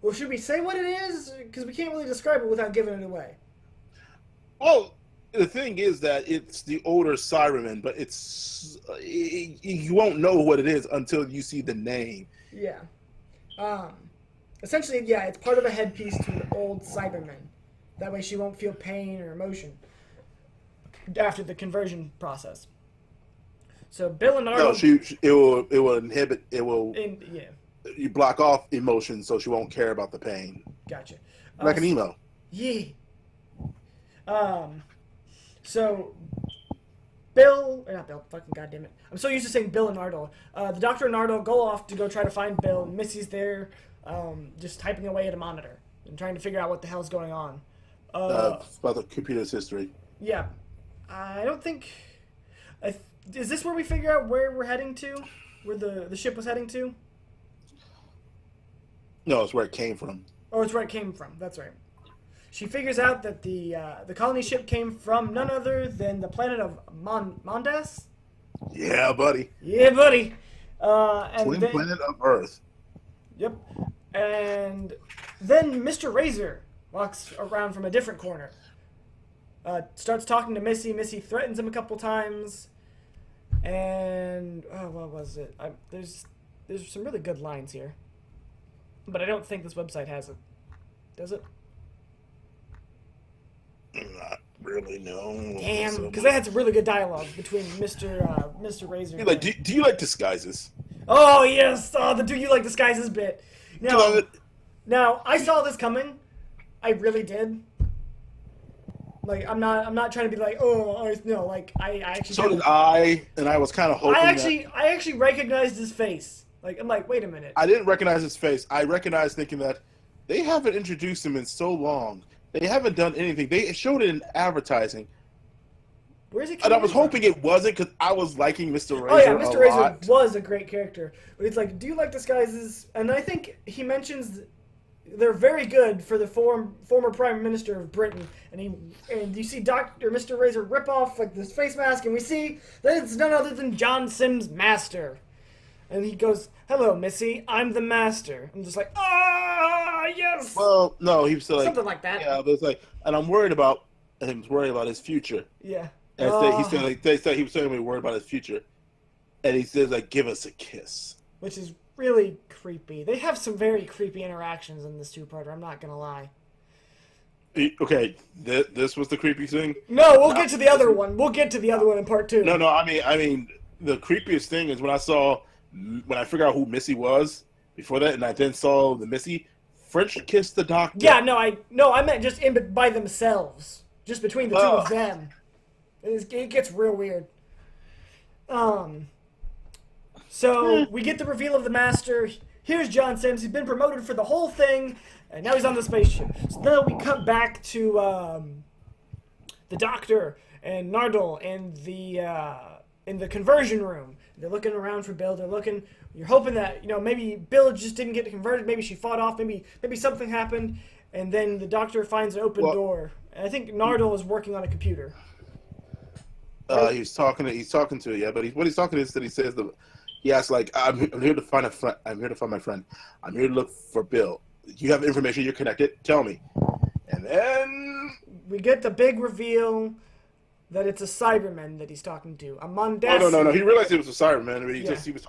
Well, should we say what it is? Because we can't really describe it without giving it away. Well, the thing is that it's the older Cyberman, but you won't know what it is until you see the name. Yeah. Essentially, yeah, it's part of a headpiece to an old Cyberman. That way she won't feel pain or emotion after the conversion process. So Bill and Arnold... No, it will inhibit, yeah. You block off emotions so she won't care about the pain. Gotcha. Like an emo. Yeah. So Bill, or not Bill, fucking goddamn it. I'm so used to saying Bill and Arnold. The Doctor and Arnold go off to go try to find Bill, and Missy's there, just typing away at a monitor and trying to figure out what the hell's going on. It's about the computer's history. Yeah. I don't think... is this where we figure out where we're heading to? Where the ship was heading to? No, it's where it came from. Oh, it's where it came from. That's right. She figures out that the colony ship came from none other than the planet of Mondas. Yeah, buddy. Yeah, buddy. And Twin planet of Earth. Yep. And then Mr. Razor walks around from a different corner. Starts talking to Missy. Missy threatens him a couple times. And what was it? There's some really good lines here, but I don't think this website has it. Does it? Not really, no. Damn, because they had some really good dialogue between Mr. Razor. Like, do you like disguises? Oh yes, the "Do you like disguises" bit. Now I saw this coming. I really did. Like I'm not trying to be like, I actually. So did I, and I was kind of hoping. I actually recognized his face. Like I'm like, wait a minute. I didn't recognize his face. I recognized thinking that they haven't introduced him in so long. They haven't done anything. They showed it in advertising. Where's it? And I was hoping it wasn't because I was liking Mr. Razor. Oh yeah, Mr. Razor was a great character. But it's like, do you like disguises? And I think he mentions they're very good for the former Prime Minister of Britain. And you see Mr. Razor rip off like this face mask, and we see that it's none other than John Sims' master. And he goes, "Hello, Missy. I'm the master." I'm just like, "Ah, yes." Well, no, he was like something like that. Yeah, but it's like, and I'm worried about him. Worried about his future. Yeah. And he said he was saying he was worried about his future, and he says like, "Give us a kiss," which is really creepy. They have some very creepy interactions in this two-parter. I'm not gonna lie. Okay, this was the creepy thing. No, we'll get to the other one. We'll get to the other one in part 2. No. I mean, the creepiest thing is when I figured out who Missy was before that, and I then saw the Missy French kiss the Doctor. Yeah, I meant just by themselves, just between the two of them. It gets real weird. So we get the reveal of the Master. Here's John Sims. He's been promoted for the whole thing, and now he's on the spaceship. So then we cut back to the Doctor and Nardole in the conversion room. They're looking around for Bill. You're hoping that maybe Bill just didn't get converted. Maybe she fought off. Maybe something happened, and then the Doctor finds an open door. And I think Nardole is working on a computer. He's talking to yeah, but what he's talking is that he says he asks like, I'm here to find a friend. I'm here to find my friend. I'm here to look for Bill. You have information. You're connected. Tell me. And then we get the big reveal that it's a Cyberman that he's talking to. A Mondasian. Oh, no. He realized it was a Cyberman. I mean, he was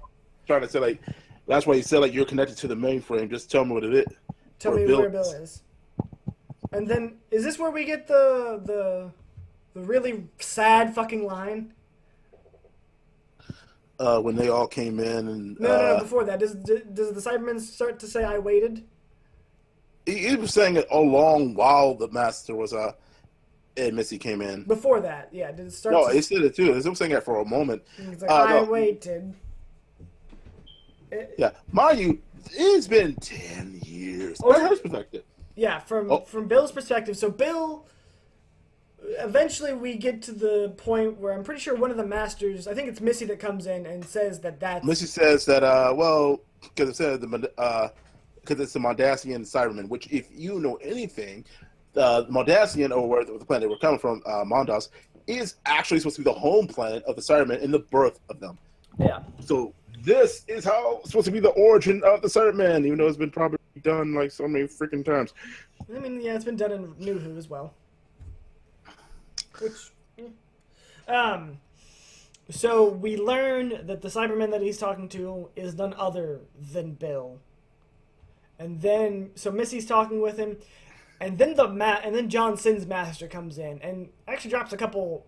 trying to say like, that's why he said like, you're connected to the mainframe. Just tell me what it is. Tell me where Bill is. And then is this where we get the really sad fucking line? When they all came in and no, before that, does the Cyberman start to say "I waited"? He was saying it all along while the Master was and Missy came in. Before that, yeah. Did it start? No, he said it too. He was saying that for a moment. He's like, I waited. Yeah, mind you, it's been 10 years. From her perspective. Yeah, from Bill's perspective. So Bill. Eventually, we get to the point where I'm pretty sure one of the Masters, I think it's Missy, that comes in and says that's... Missy says that, because it says because it's the Mondasian Cyberman, which, if you know anything, the Mondasian, or where the planet we're coming from, Mondas, is actually supposed to be the home planet of the Cybermen and the birth of them. Yeah. So this is how it's supposed to be the origin of the Cybermen, even though it's been probably done like so many freaking times. I mean, yeah, it's been done in New Who as well. So we learn that the Cyberman that he's talking to is none other than Bill. And then so Missy's talking with him, and then John Sin's master comes in and actually drops a couple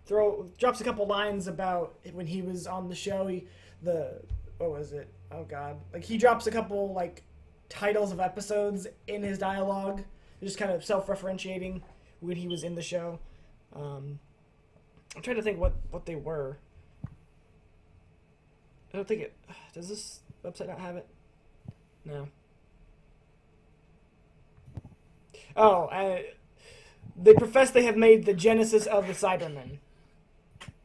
drops a couple lines about when he was on the show. What was it? Oh God! Like he drops a couple like titles of episodes in his dialogue, just kind of self-referentiating when he was in the show. I'm trying to think what they were. I don't think it. Does this website not have it? No. Oh, they profess they have made the genesis of the Cybermen.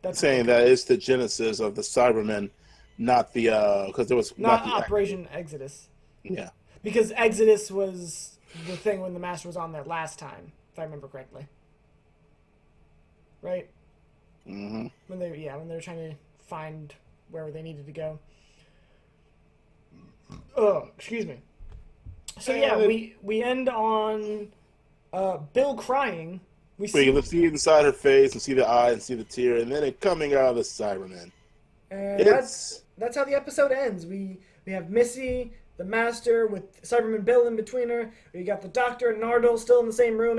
That's saying that it's the genesis of the Cybermen, not the because there was not the Operation Exodus. Yeah. Because Exodus was the thing when the Master was on there last time, if I remember correctly. Right? Mm-hmm. When they were trying to find where they needed to go. Oh, excuse me. So yeah, we end on Bill crying. We see inside her face and see the eye and see the tear, and then it coming out of the Cybermen. And that's how the episode ends. We have Missy, the Master, with Cyberman Bill in between her. We got the Doctor and Nardole still in the same room.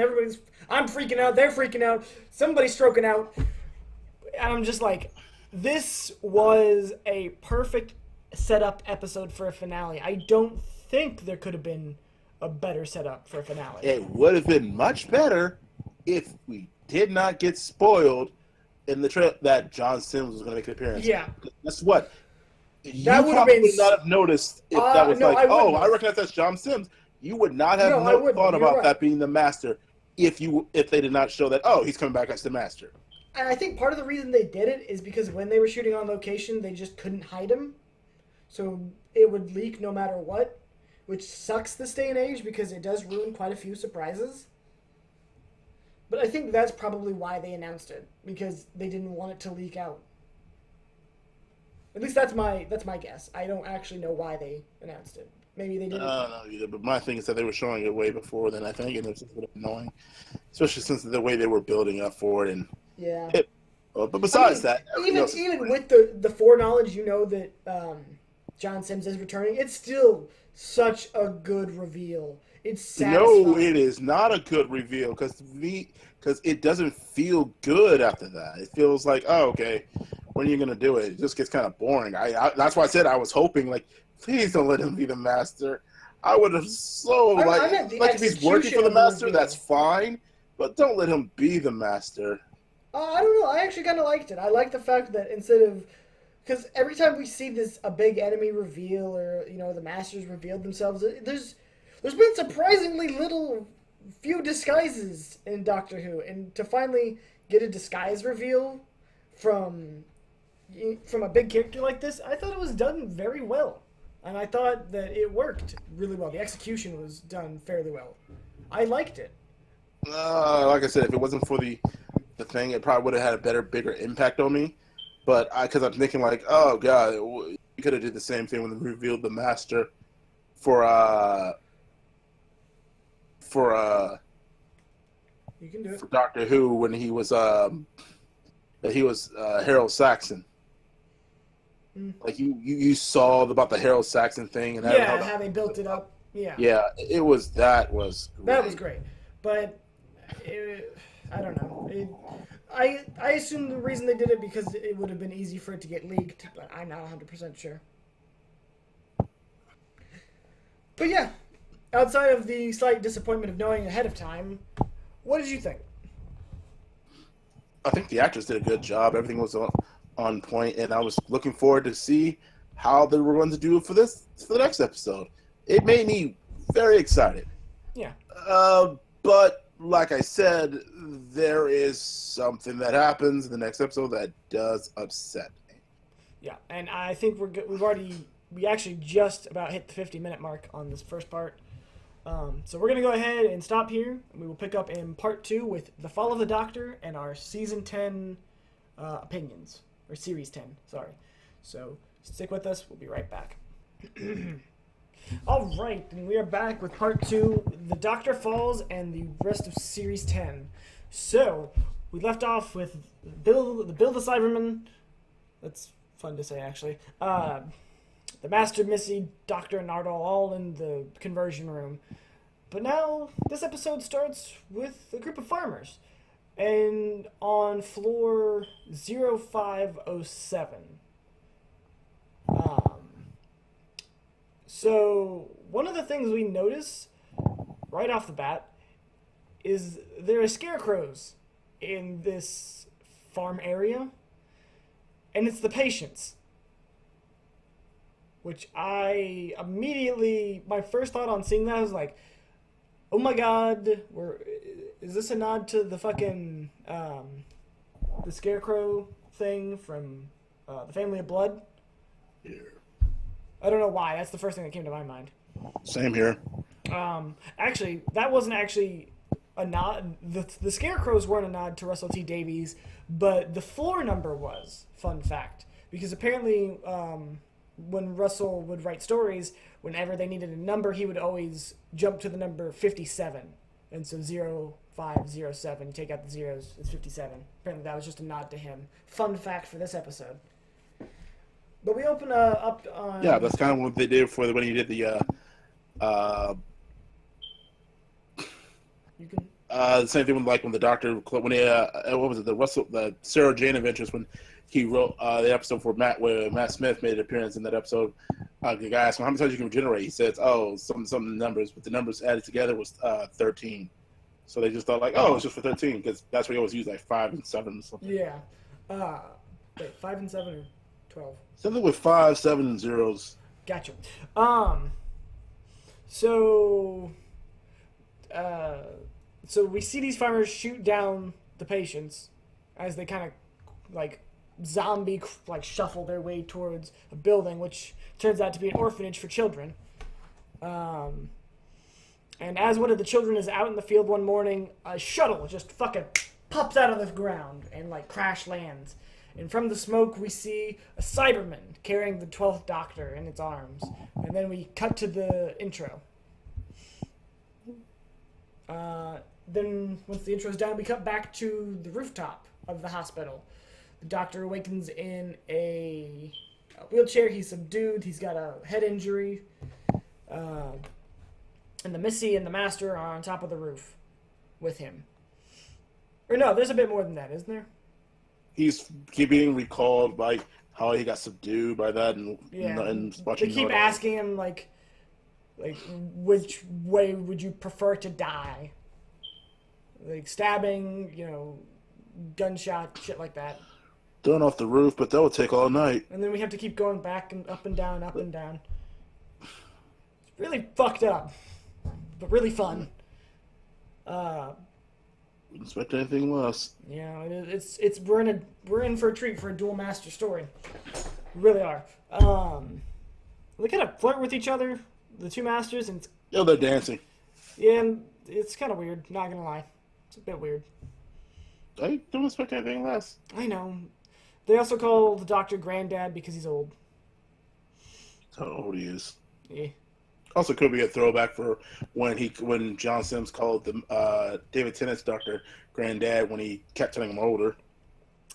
I'm freaking out. They're freaking out. Somebody's stroking out. And I'm just like, this was a perfect setup episode for a finale. I don't think there could have been a better setup for a finale. It would have been much better if we did not get spoiled in the trip that John Sims was going to make an appearance. Yeah. That's what. That would have been... not have noticed if that was I recognize that's John Sims. You would not have thought about that being the Master if they did not show that, he's coming back as the Master. And I think part of the reason they did it is because when they were shooting on location, they just couldn't hide him. So it would leak no matter what, which sucks this day and age because it does ruin quite a few surprises. But I think that's probably why they announced it, because they didn't want it to leak out. At least that's my guess. I don't actually know why they announced it. Maybe they didn't. I don't know either, but my thing is that they were showing it way before then, I think, and it was a little annoying, especially since the way they were building up for it. And yeah. But besides that, even with the foreknowledge, that John Sims is returning, it's still such a good reveal. It's satisfying. No, it is not a good reveal because it doesn't feel good after that. It feels like, okay, when are you going to do it? It just gets kind of boring. That's why I said I was hoping, please don't let him be the Master. I would have if he's working for the Master, that's fine, but don't let him be the Master. I don't know. I actually kind of liked it. I like the fact that instead of... Because every time we see a big enemy reveal or, the Masters revealed themselves, there's been surprisingly few disguises in Doctor Who. And to finally get a disguise reveal from a big character like this, I thought it was done very well. And I thought that it worked really well. The execution was done fairly well. I liked it. Like I said, if it wasn't for the thing, it probably would have had a bigger impact on me. But because I'm thinking oh god, you could have did the same thing when they revealed the Master for you can do it. For Doctor Who when he was Harold Saxon. Like you saw about the Harold Saxon thing and how they built it up. Yeah. Yeah, that was great. That was great, but I don't know. I assume the reason they did it because it would have been easy for it to get leaked, but I'm not 100% sure. But yeah, outside of the slight disappointment of knowing ahead of time, what did you think? I think the actors did a good job. Everything was on point, and I was looking forward to see how they were going to do it for the next episode. It made me very excited. Yeah. But like I said, there is something that happens in the next episode that does upset me. Yeah, and I think we actually just about hit the 50-minute mark on this first part. So we're going to go ahead and stop here. And we will pick up in part 2 with The Fall of the Doctor and our Season 10 opinions. Or Series 10, sorry. So stick with us. We'll be right back. All right, and we are back with part 2, The Doctor Falls, and the rest of Series 10. So, we left off with Bill the Cyberman. That's fun to say, actually. the Master, Missy, Doctor, and Nardole all in the conversion room. But now, this episode starts with a group of farmers. And on floor 0507. So, one of the things we notice right off the bat is there are scarecrows in this farm area. And it's the patients. Which I immediately, my first thought on seeing that was like, oh my god, is this a nod to the fucking, the scarecrow thing from the Family of Blood? Yeah. I don't know why, that's the first thing that came to my mind. Same here. Actually, that wasn't actually a nod. The scarecrows weren't a nod to Russell T Davies, but the floor number was, fun fact. Because apparently, when Russell would write stories, whenever they needed a number, he would always jump to the number 57. And so 0507, take out the zeros, it's 57. Apparently that was just a nod to him. Fun fact for this episode. But we open up on... Yeah, that's kind of what they did when he did the... You can... the same thing with when the Doctor... When he, what was it? The Sarah Jane Adventures, when he wrote the episode for where Matt Smith made an appearance in that episode. The guy asked him how many times you can regenerate. He says, some numbers, but the numbers added together was 13. So they just thought it's just for 13, because that's what he always used, 5 and 7 or something. Yeah. Wait, 5 and 7 or 12? Something with 5, 7, and zeros. Gotcha. So we see these farmers shoot down the patients as they kind of zombie shuffle their way towards a building, which turns out to be an orphanage for children. And as one of the children is out in the field one morning, a shuttle just fucking pops out of the ground and crash lands. And from the smoke, we see a Cyberman carrying the 12th Doctor in its arms. And then we cut to the intro. Then, once the intro's done, we cut back to the rooftop of the hospital. The Doctor awakens in a wheelchair. He's subdued. He's got a head injury. And the Missy and the Master are on top of the roof with him. Or no, there's a bit more than that, isn't there? He's being recalled by how he got subdued by that, and watching. They keep asking him which way would you prefer to die? Stabbing, gunshot, shit like that. Thrown off the roof, but that would take all night. And then we have to keep going back and up and down, up and down. It's really fucked up, but really fun. Wouldn't expect anything less. Yeah, it's we're in for a treat for a dual master story. We really are. They kind of flirt with each other, the two masters, and They're dancing. Yeah, and it's kind of weird. Not gonna lie, it's a bit weird. I don't expect anything less. I know. They also call the Doctor Granddad because he's old. I don't know who he is. Yeah. Also, could be a throwback for when John Sims called the David Tennant's Doctor Granddad when he kept telling him older.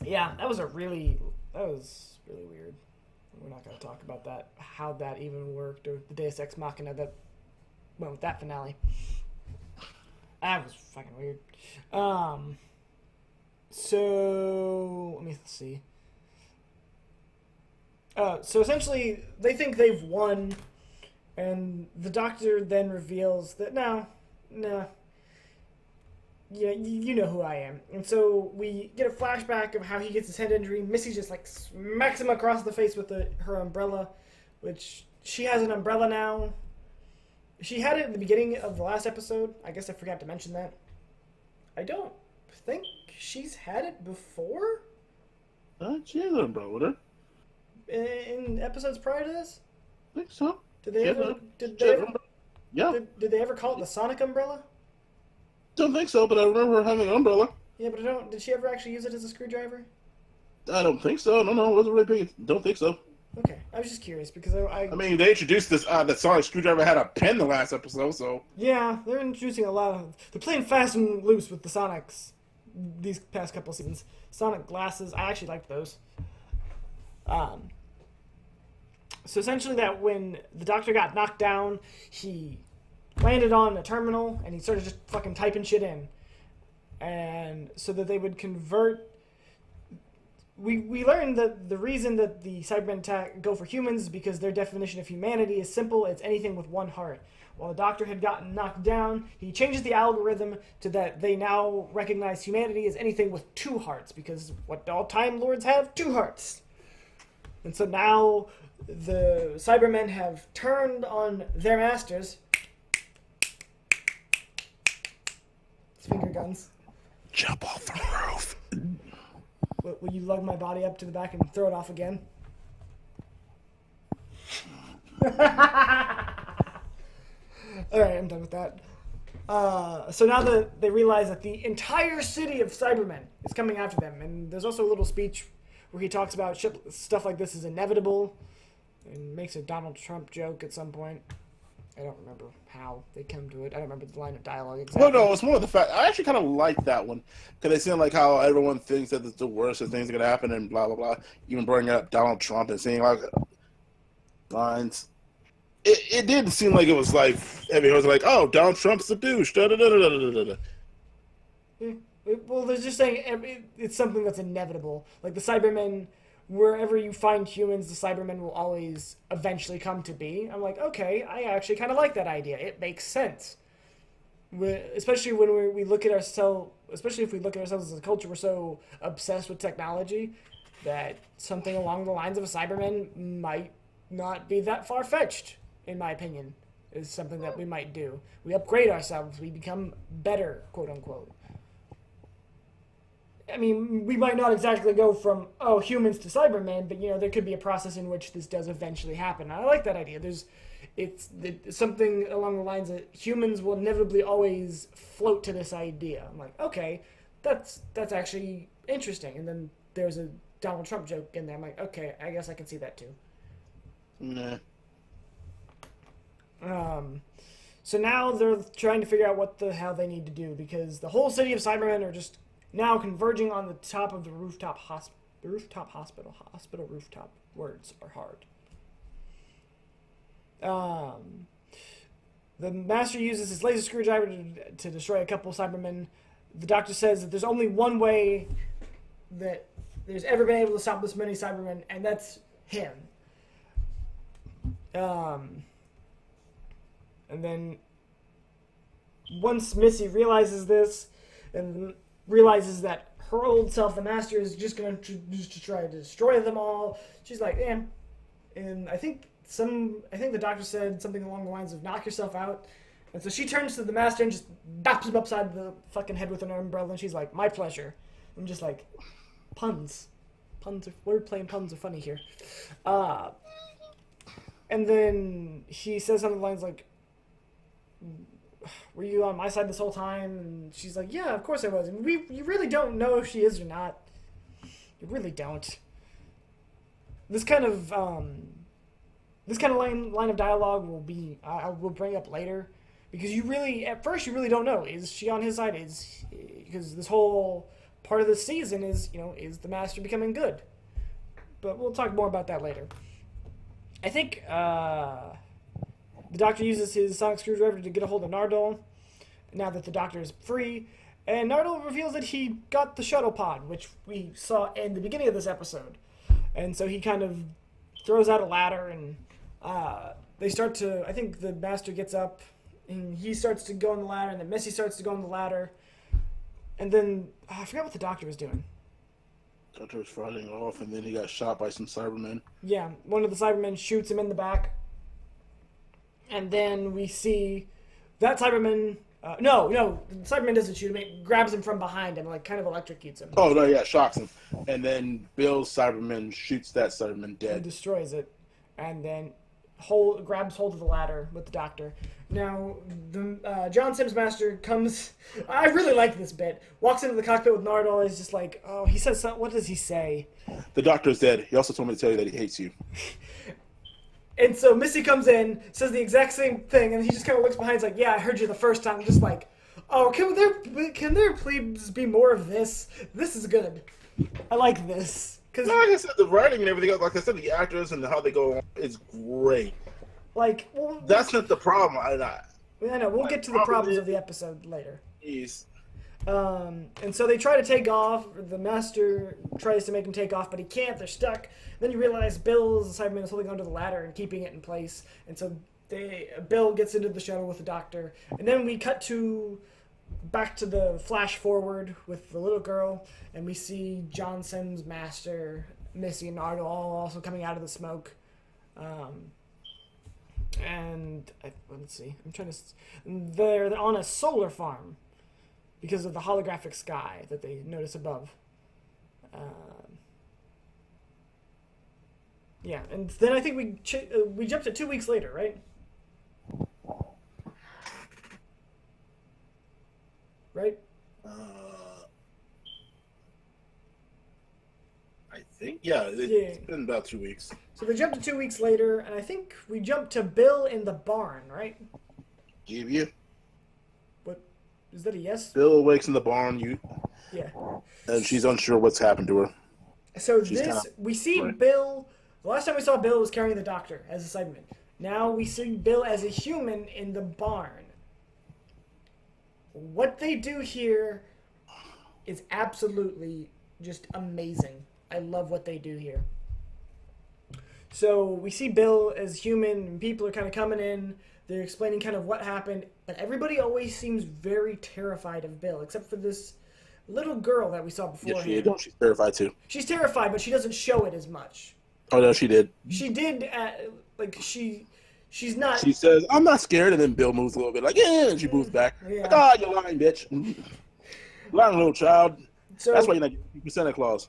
Yeah, that was really weird. We're not going to talk about that, how that even worked, or the Deus Ex Machina that went with that finale. That was fucking weird. So let me see. So essentially, they think they've won. And the Doctor then reveals that, no, yeah, you know who I am. And so we get a flashback of how he gets his head injury. Missy just smacks him across the face with her umbrella, which she has an umbrella now. She had it at the beginning of the last episode. I guess I forgot to mention that. I don't think she's had it before. She has an umbrella with her. In episodes prior to this? I think so. Did they ever? Did they ever call it the Sonic umbrella? Don't think so, but I remember her having an umbrella. Yeah, but did she ever actually use it as a screwdriver? I don't think so. No, it wasn't really big. Don't think so. Okay, I was just curious because I mean, they introduced this. The Sonic screwdriver had a pen the last episode, so. Yeah, they're introducing a lot of. They're playing fast and loose with the Sonics these past couple seasons. Sonic glasses, I actually liked those. So essentially that when the Doctor got knocked down, he landed on a terminal and he started just fucking typing shit in. And so that they would convert... We learned that the reason that the Cybermen go for humans is because their definition of humanity is simple. It's anything with one heart. While the Doctor had gotten knocked down, he changes the algorithm to that they now recognize humanity as anything with two hearts, because what all Time Lords have? Two hearts. And so now the Cybermen have turned on their masters. It's finger guns. Jump off the roof. Will you lug my body up to the back and throw it off again? Alright, I'm done with that. So now that they realize that the entire city of Cybermen is coming after them, and there's also a little speech where he talks about stuff like this is inevitable, and makes a Donald Trump joke at some point. I don't remember how they come to it. I don't remember the line of dialogue exactly. Well, no, it's more the fact. I actually kind of like that one because they seem like how everyone thinks that it's the worst of things are going to happen and blah, blah, blah. Even bringing up Donald Trump and seeing like lines. It did seem like it was like, it was like, oh, Donald Trump's a douche. Da, da, da, da, da, da, da. Yeah. Well, they're just saying it's something that's inevitable. Like the Cybermen, wherever you find humans, the Cybermen will always eventually come to be. I'm like, okay, I actually kind of like that idea. It makes sense. Especially when we look at ourselves, especially if we look at ourselves as a culture, we're so obsessed with technology that something along the lines of a Cyberman might not be that far-fetched, in my opinion, is something that we might do. We upgrade ourselves. We become better, quote-unquote. I mean, we might not exactly go from, humans to Cybermen, but, there could be a process in which this does eventually happen. I like that idea. It's something along the lines that humans will inevitably always float to this idea. I'm like, okay, that's actually interesting. And then there's a Donald Trump joke in there. I'm like, okay, I guess I can see that too. Nah. So now they're trying to figure out what the hell they need to do, because the whole city of Cybermen are just now converging on the top of the rooftop hospital. The rooftop hospital. Hospital rooftop. Words are hard. The Master uses his laser screwdriver to destroy a couple Cybermen. The Doctor says that there's only one way that there's ever been able to stop this many Cybermen, and that's him. And then once Missy realizes this and realizes that her old self, the Master, is just going to try to destroy them all, she's like, and I think the Doctor said something along the lines of knock yourself out. And so she turns to the Master and just bops him upside the fucking head with an umbrella, and she's like, my pleasure. I'm just like, puns. Wordplay and puns are funny here. And then he says something along the lines like, were you on my side this whole time? And she's like, yeah, of course I was. And you really don't know if she is or not. You really don't. This kind of line of dialogue I will bring up later, because at first you really don't know, is she on his side? Because this whole part of the season is the Master becoming good? But we'll talk more about that later. I think the Doctor uses his sonic screwdriver to get a hold of Nardole, now that the Doctor is free, and Nardole reveals that he got the shuttle pod, which we saw in the beginning of this episode. And so he kind of throws out a ladder, and they start to, I think the Master gets up, and he starts to go on the ladder, and then Missy starts to go on the ladder, and then, I forgot what the Doctor was doing. Doctor was fighting off, and then he got shot by some Cybermen. Yeah, one of the Cybermen shoots him in the back. And then we see that Cyberman... No, the Cyberman doesn't shoot him. It grabs him from behind and kind of electrocutes him. Oh, no, yeah, shocks him. And then Cyberman shoots that Cyberman dead. He destroys it. And then grabs hold of the ladder with the Doctor. Now, the John Sims Master comes... I really like this bit. Walks into the cockpit with Nardole. Is just like, he says something. What does he say? The Doctor's dead. He also told me to tell you that he hates you. And so Missy comes in, says the exact same thing, and he just kind of looks behind. He's like, "Yeah, I heard you the first time." I'm just like, "Oh, can there please be more of this? This is good. I like this." Because like I said, the writing and everything else, like I said, the actors and how they go on is great. Like, well, that's not the problem. I know. We'll get to the problems of the episode later. Jeez. And so they try to take off. The master tries to make them take off, but he can't. They're stuck. Then you realize Bill's the Cyberman is holding onto the ladder and keeping it in place. And so Bill gets into the shuttle with the doctor. And then we cut back to the flash forward with the little girl, and we see Johnson's master, Missy, and Ardo all also coming out of the smoke. Let's see. They're on a solar farm because of the holographic sky that they notice above. Yeah, and then I think we jumped to 2 weeks later, right? Right? I think, it's been about 2 weeks. So they jumped to 2 weeks later, and I think we jumped to Bill in the barn, right? Give you. What? Is that a yes? Bill awakes in the barn, Yeah. And she's unsure what's happened to her. So we see Bill, the last time we saw Bill was carrying the doctor as a Cyberman. Now we see Bill as a human in the barn. What they do here is absolutely just amazing. I love what they do here. So we see Bill as human, and people are kind of coming in. They're explaining kind of what happened. But everybody always seems very terrified of Bill, except for this little girl that we saw before. Yeah, she's terrified too. She's terrified, but she doesn't show it as much. Oh, no, she did. She did, she's not... She says, I'm not scared, and then Bill moves a little bit, like, yeah, and she moves back. Yeah. Like, oh, you're lying, bitch. Lying, little child. So, that's why you're not getting Santa Claus.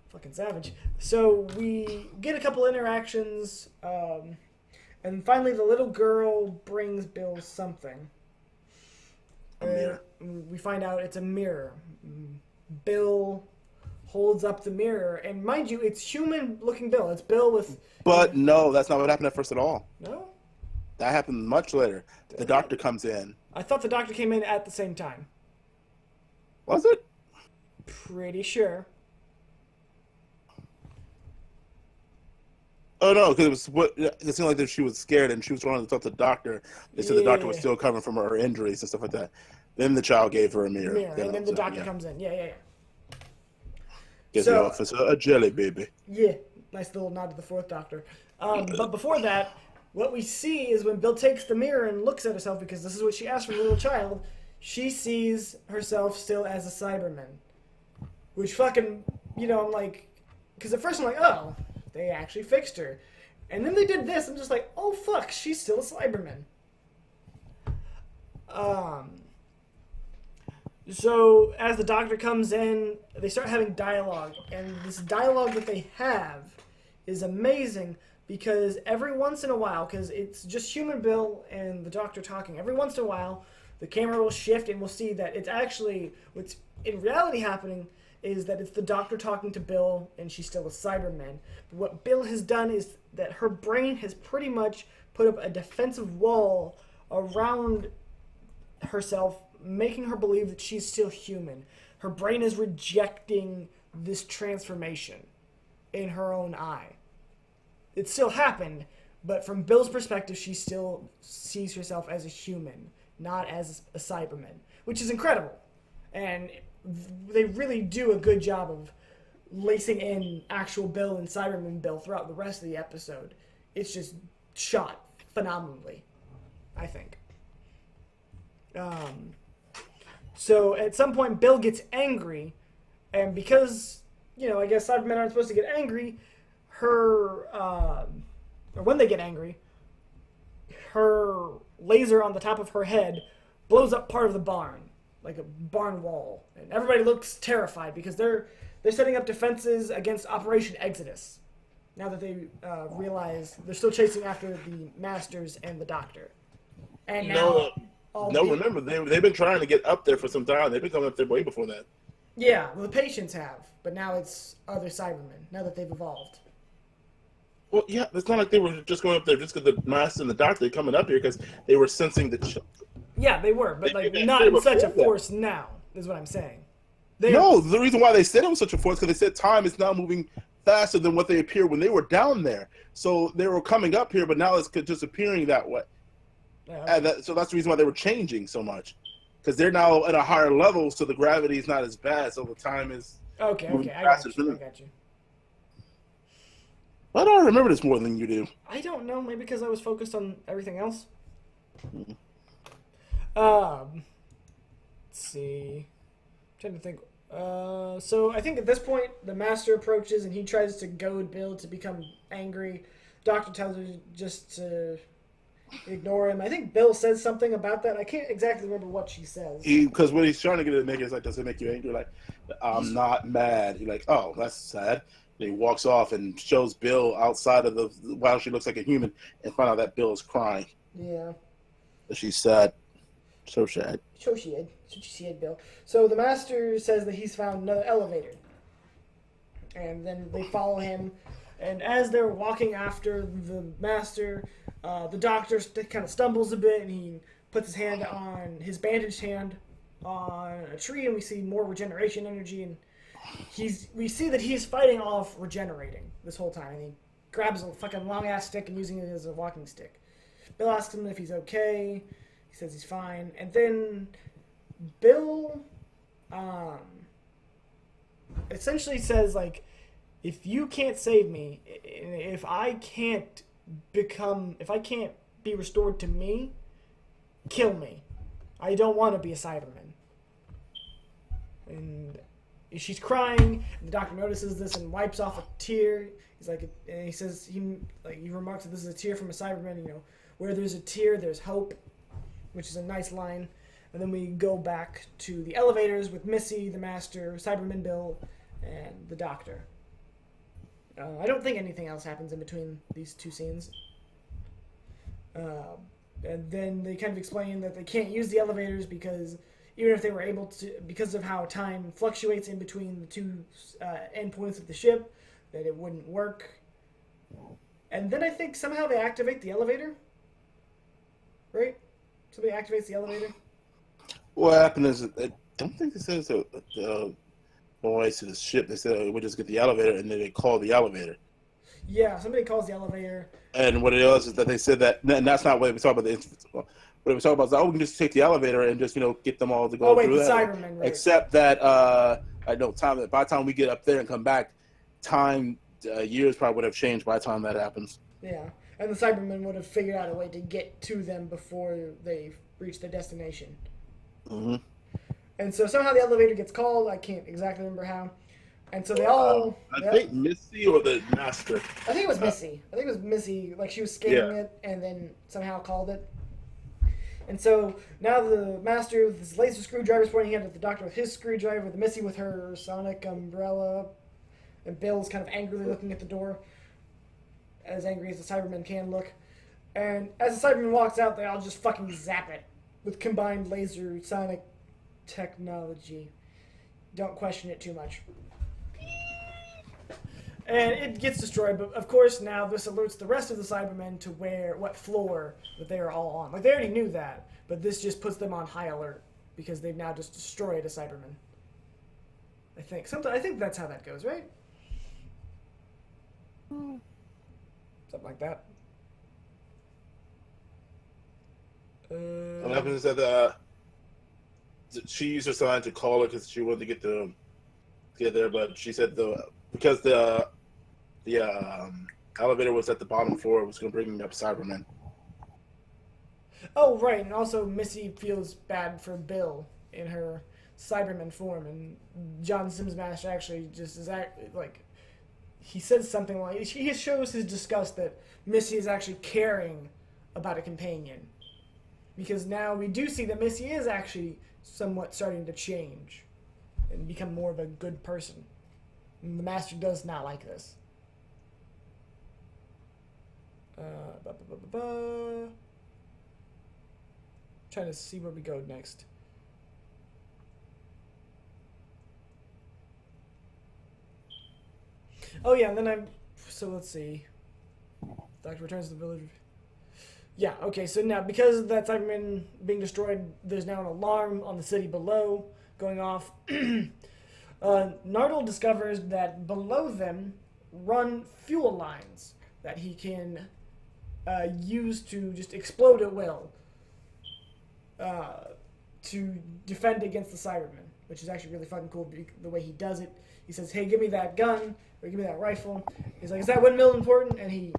Fucking savage. So we get a couple interactions, and finally the little girl brings Bill something. A mirror. We find out it's a mirror. Bill holds up the mirror, and mind you, it's human-looking Bill. It's Bill with... But no, that's not what happened at first at all. No? That happened much later. The doctor comes in. I thought the doctor came in at the same time. Was it? Pretty sure. Oh no, because it seemed like that she was scared and she was trying to talk to the doctor. They said the doctor was still recovering from her injuries and stuff like that. Then the child gave her a mirror. And then the doctor comes in. Yeah. Gives the officer a jelly baby. Yeah, nice little nod to the fourth doctor. But before that, what we see is when Bill takes the mirror and looks at herself, because this is what she asked from a little child, she sees herself still as a Cyberman. Which fucking, I'm like... Because at first I'm like, oh, they actually fixed her. And then they did this, I'm just like, oh fuck, she's still a Cyberman. So, as the doctor comes in, they start having dialogue. And this dialogue that they have is amazing because every once in a while, because it's just human Bill and the doctor talking, every once in a while, the camera will shift and we'll see that it's actually, what's in reality happening is that it's the doctor talking to Bill and she's still a Cyberman. But what Bill has done is that her brain has pretty much put up a defensive wall around herself, making her believe that she's still human. Her brain is rejecting this transformation in her own eye. It still happened, but from Bill's perspective, she still sees herself as a human, not as a Cyberman, which is incredible. And they really do a good job of lacing in actual Bill and Cyberman Bill throughout the rest of the episode. It's just shot phenomenally, I think. So at some point, Bill gets angry, and because, I guess Cybermen aren't supposed to get angry, or when they get angry, her laser on the top of her head blows up part of the barn, like a barn wall. And everybody looks terrified because they're setting up defenses against Operation Exodus, now that they realize they're still chasing after the Masters and the Doctor. And now... remember, they've been trying to get up there for some time. They've been coming up there way before that. Yeah, well, the patients have, but now it's other Cybermen, now that they've evolved. Well, yeah, it's not like they were just going up there just because the Master and the Doctor are coming up here because they were sensing the... Yeah, they were, but not in such a force now, is what I'm saying. No, the reason why they said it was such a force because they said time is now moving faster than what they appeared when they were down there. So they were coming up here, but now it's just appearing that way. Yeah, okay. So that's the reason why they were changing so much, because they're now at a higher level, so the gravity is not as bad. So the time is Okay, moving I got faster. you. I got you. Why do I remember this more than you do? I don't know. Maybe because I was focused on everything else. Mhm. Let's see. I'm trying to think. So I think at this point the master approaches and he tries to goad Bill to become angry. Doctor tells her just to ignore him. I think Bill says something about that. I can't exactly remember what she says. Because when he's trying to get it naked, it's like, does it make you angry? Like, I'm not mad. He's like, oh, that's sad. And he walks off and shows Bill outside of while she looks like a human, and find out that Bill is crying. Yeah. She's sad. So sad. So she had Bill. So the master says that he's found another elevator. And then they follow him. And as they're walking after the master, the doctor kind of stumbles a bit and he puts his hand on his bandaged hand on a tree, and we see more regeneration energy. And we see that he's fighting off regenerating this whole time. And he grabs a fucking long ass stick and using it as a walking stick. Bill asks him if he's okay. He says he's fine. And then Bill essentially says, like, if you can't save me, if I can't be restored to me, kill me. I don't want to be a Cyberman. And she's crying, and the doctor notices this and wipes off a tear. He's like, and he says, he remarks that this is a tear from a Cyberman, you know, where there's a tear, there's hope, which is a nice line. And then we go back to the elevators with Missy, the master, Cyberman Bill, and the doctor. I don't think anything else happens in between these two scenes. And then they kind of explain that they can't use the elevators because even if they were able to, because of how time fluctuates in between the two endpoints of the ship, that it wouldn't work. And then I think somehow they activate the elevator. Right? Somebody activates the elevator. What happened is, I don't think they said the noise to the ship. They said we just get the elevator, and then they call the elevator. Yeah, somebody calls the elevator. And what it is that they said that, and that's not what we talk about. What we talk about is, oh, we can just take the elevator and just, get them all to go through the that. Cybermen, right. Except that, I know time. By the time we get up there and come back, time years probably would have changed by the time that happens. Yeah, and the Cybermen would have figured out a way to get to them before they reach their destination. Mm-hmm. And so somehow the elevator gets called. I can't exactly remember how. And so they all... I think Missy or the master. I think it was Missy. Like she was scanning it and then somehow called it. And so now the master with his laser screwdriver is pointing at the doctor with his screwdriver, with Missy with her sonic umbrella, and Bill's kind of angrily looking at the door, as angry as the Cybermen can look. And as the Cyberman walks out, they all just fucking zap it with combined laser sonic technology. Don't question it too much. And it gets destroyed, but of course now this alerts the rest of the Cybermen to what floor that they are all on. Like, they already knew that, but this just puts them on high alert because they've now just destroyed a Cyberman. I think that's how that goes, right? Something like that. What happens is that she used her sign to call it because she wanted to get there, but she said because the elevator was at the bottom floor, it was going to bring up Cybermen. Oh, right, and also Missy feels bad for Bill in her Cyberman form, and John Sims Master actually just is he says something like, he shows his disgust that Missy is actually caring about a companion. Because now we do see that Missy is actually somewhat starting to change and become more of a good person. And the Master does not like this. Trying to see where we go next. Oh yeah, and then so let's see. Doctor returns to the village. Yeah, okay, so now because of that Cyberman being destroyed, there's now an alarm on the city below going off. Nardole discovers that below them run fuel lines that he can use to just explode at will to defend against the Cybermen, which is actually really fucking cool the way he does it. He says, hey, give me that gun, or give me that rifle. He's like, is that windmill important? And he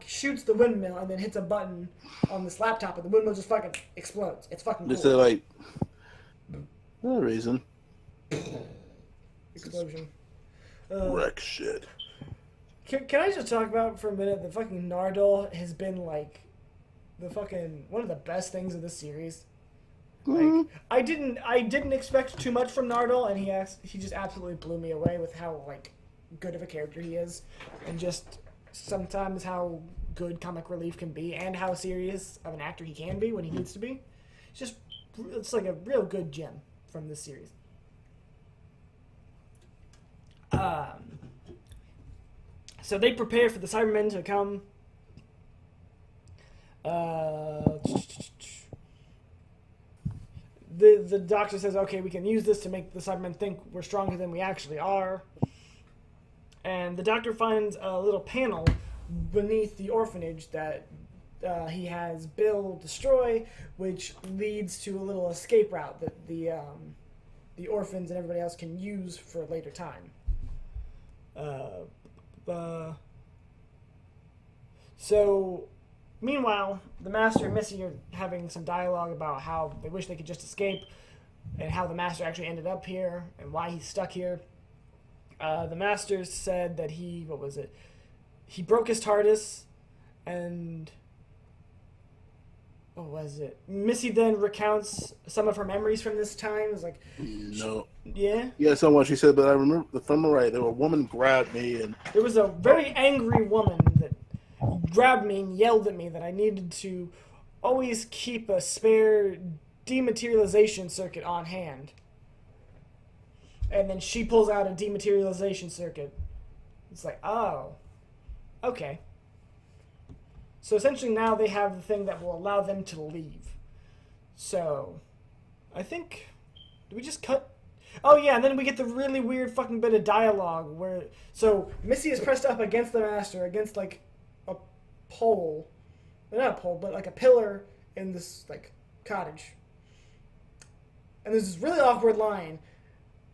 shoots the windmill and then hits a button on this laptop, and the windmill just fucking explodes. It's fucking cool. Is there, like, no reason. Explosion. Wreck shit. Can I just talk about for a minute the fucking Nardole has been like the fucking one of the best things of this series. Like I didn't expect too much from Nardole, and he just absolutely blew me away with how like good of a character he is, and just sometimes how good comic relief can be, and how serious of an actor he can be when he needs to be. It's like a real good gem from this series. So they prepare for the Cybermen to come. The doctor says, okay, we can use this to make the Cybermen think we're stronger than we actually are. And the doctor finds a little panel beneath the orphanage that he has Bill destroy, which leads to a little escape route that the orphans and everybody else can use for a later time. So, meanwhile, the Master and Missy are having some dialogue about how they wish they could just escape, and how the Master actually ended up here, and why he's stuck here. The Master said that he broke his TARDIS, and what was it? Missy then recounts some of her memories from this time. It was like, no. Yeah? Yeah, somewhat she said, but I remember, if I'm right, there was a woman grabbed me and... There was a very angry woman that grabbed me and yelled at me that I needed to always keep a spare dematerialization circuit on hand. And then she pulls out a dematerialization circuit. It's like, oh, okay. So essentially now they have the thing that will allow them to leave. So, I think... Did we just cut... Oh yeah, and then we get the really weird fucking bit of dialogue where... So, Missy is pressed up against the Master, against like a pole. Not a pole, but like a pillar in this like cottage. And there's this really awkward line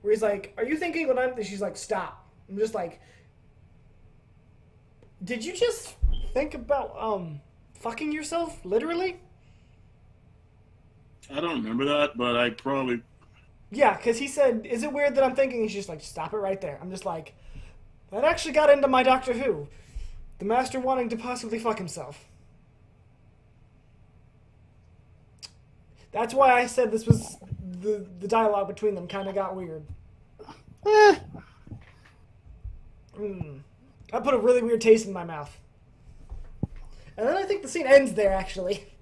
where he's like, are you thinking what I'm... She's like, stop. I'm just like... Did you just think about, fucking yourself? Literally? I don't remember that, but I probably... Yeah, because he said, is it weird that I'm thinking? He's just like, stop it right there. I'm just like, that actually got into my Doctor Who. The Master wanting to possibly fuck himself. That's why I said this was... The dialogue between them kind of got weird. That put a really weird taste in my mouth. And then I think the scene ends there, actually.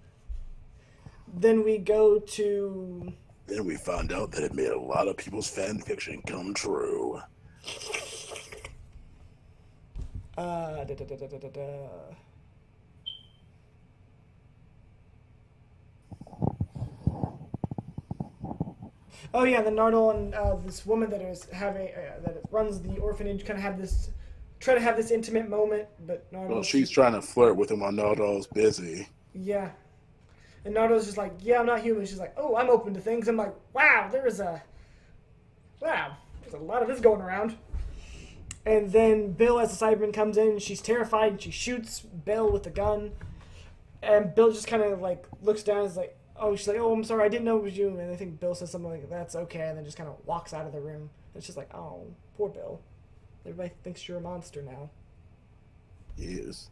Then we go to... Then we found out that it made a lot of people's fan fiction come true. Oh yeah, the Nardole and this woman that is having that runs the orphanage kind of try to have this intimate moment, but Nardole... Well, she's trying to flirt with him while Nardole's busy. Yeah. And Nardole's just like, yeah, I'm not human. She's like, oh, I'm open to things. I'm like, wow, there's a lot of this going around. And then Bill, as the Cyberman, comes in, and she's terrified, and she shoots Bill with the gun. And Bill just kind of, like, looks down and is like, oh, she's like, oh, I'm sorry, I didn't know it was you. And I think Bill says something like, that's okay, and then just kind of walks out of the room. And it's just like, oh, poor Bill. Everybody thinks you're a monster now. He is.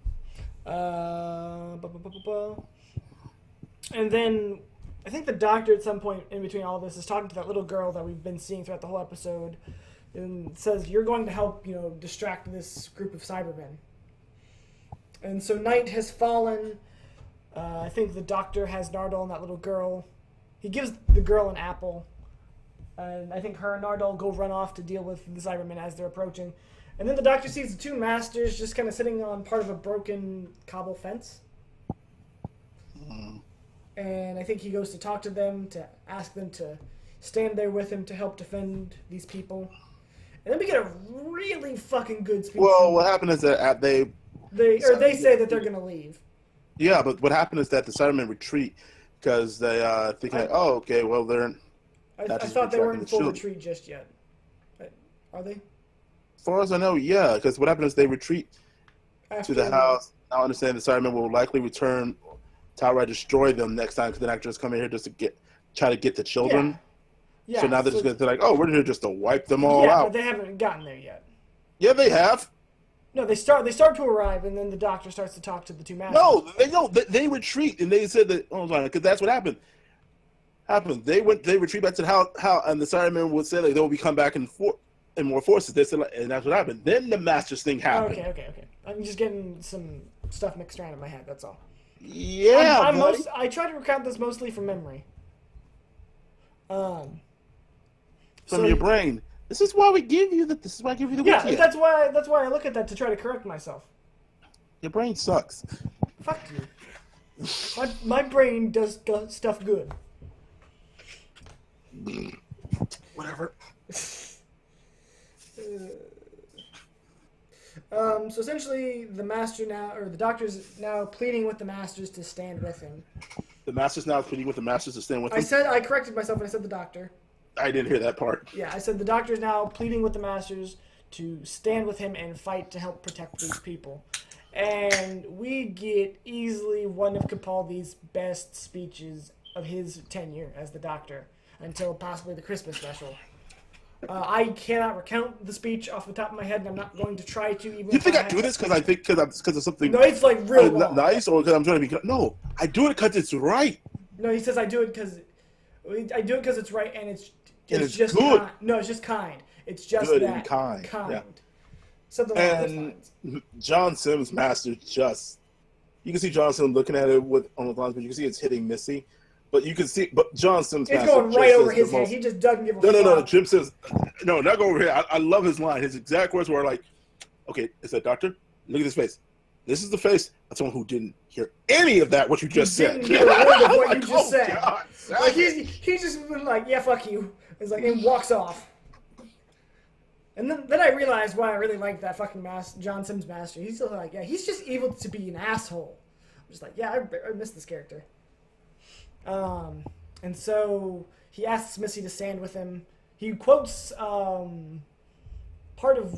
And then I think the Doctor at some point in between all this is talking to that little girl that we've been seeing throughout the whole episode, and says, you're going to help, distract this group of Cybermen. And so night has fallen. I think the Doctor has Nardole and that little girl. He gives the girl an apple. And I think her and Nardole go run off to deal with the Cybermen as they're approaching. And then the Doctor sees the two Masters just kind of sitting on part of a broken cobble fence. And I think he goes to talk to them, to ask them to stand there with him to help defend these people. And then we get a really fucking good speech. Well, what happened is that they say that they're gonna leave. Yeah, but what happened is that the Cybermen retreat because they thinking, oh, okay, well they're. I thought they weren't in full retreat just yet. Are they? As far as I know, yeah. Because what happened is they retreat to the house. I understand the Cybermen will likely return to outright destroy them next time because they're not just coming here just to try to get the children. Yeah. So now they're just going to be like, oh, we're here just to wipe them all out. Yeah, but they haven't gotten there yet. Yeah, they have. No, they start to arrive, and then the doctor starts to talk to the two masters. No, they retreat, and they said that because that's what happened. They retreat back to the house, and the Cybermen would say like they will be come back in more forces. They said, and that's what happened. Then the masters thing happened. Okay. I'm just getting some stuff mixed around in my head. That's all. Yeah, I try to recount this mostly from memory. From your brain. This is why we give you the. This is why I give you the. Yeah, that's why I look at that to try to correct myself. Your brain sucks. Fuck you. My brain does stuff good. Whatever. So essentially, the doctor's now pleading with the masters to stand with him. The master's now pleading with the masters to stand with him? I corrected myself and I said the doctor. I didn't hear that part. Yeah, I said the doctor's now pleading with the masters to stand with him and fight to help protect these people. And we get easily one of Capaldi's best speeches of his tenure as the doctor until possibly the Christmas special. I cannot recount the speech off the top of my head, and I'm not going to try to. Even you think I do this because of something? No, it's like real nice, or because I'm trying to be. No, I do it because it's right. No, he says I do it because it's right, and it's just good. No, it's just kind. It's just good that and kind. Yeah. Something like those lines. John Sims' master you can see John Sims looking at it on the lines, but you can see it's hitting Missy. But you can see, John Sims' it's master going right over his head. He just doesn't give a fuck. No. Jim says, no, not go over here. I love his line. His exact words were like, okay, it said, doctor, look at this face. This is the face of someone who didn't hear any of that, what you just said. Didn't hear a word of what you just said. God, like he's just been like, yeah, fuck you. It's like, and walks off. And then I realized why I really liked that fucking John Sims master. He's still like, yeah, he's just evil to be an asshole. I'm just like, yeah, I miss this character. And so he asks Missy to stand with him. He quotes part of.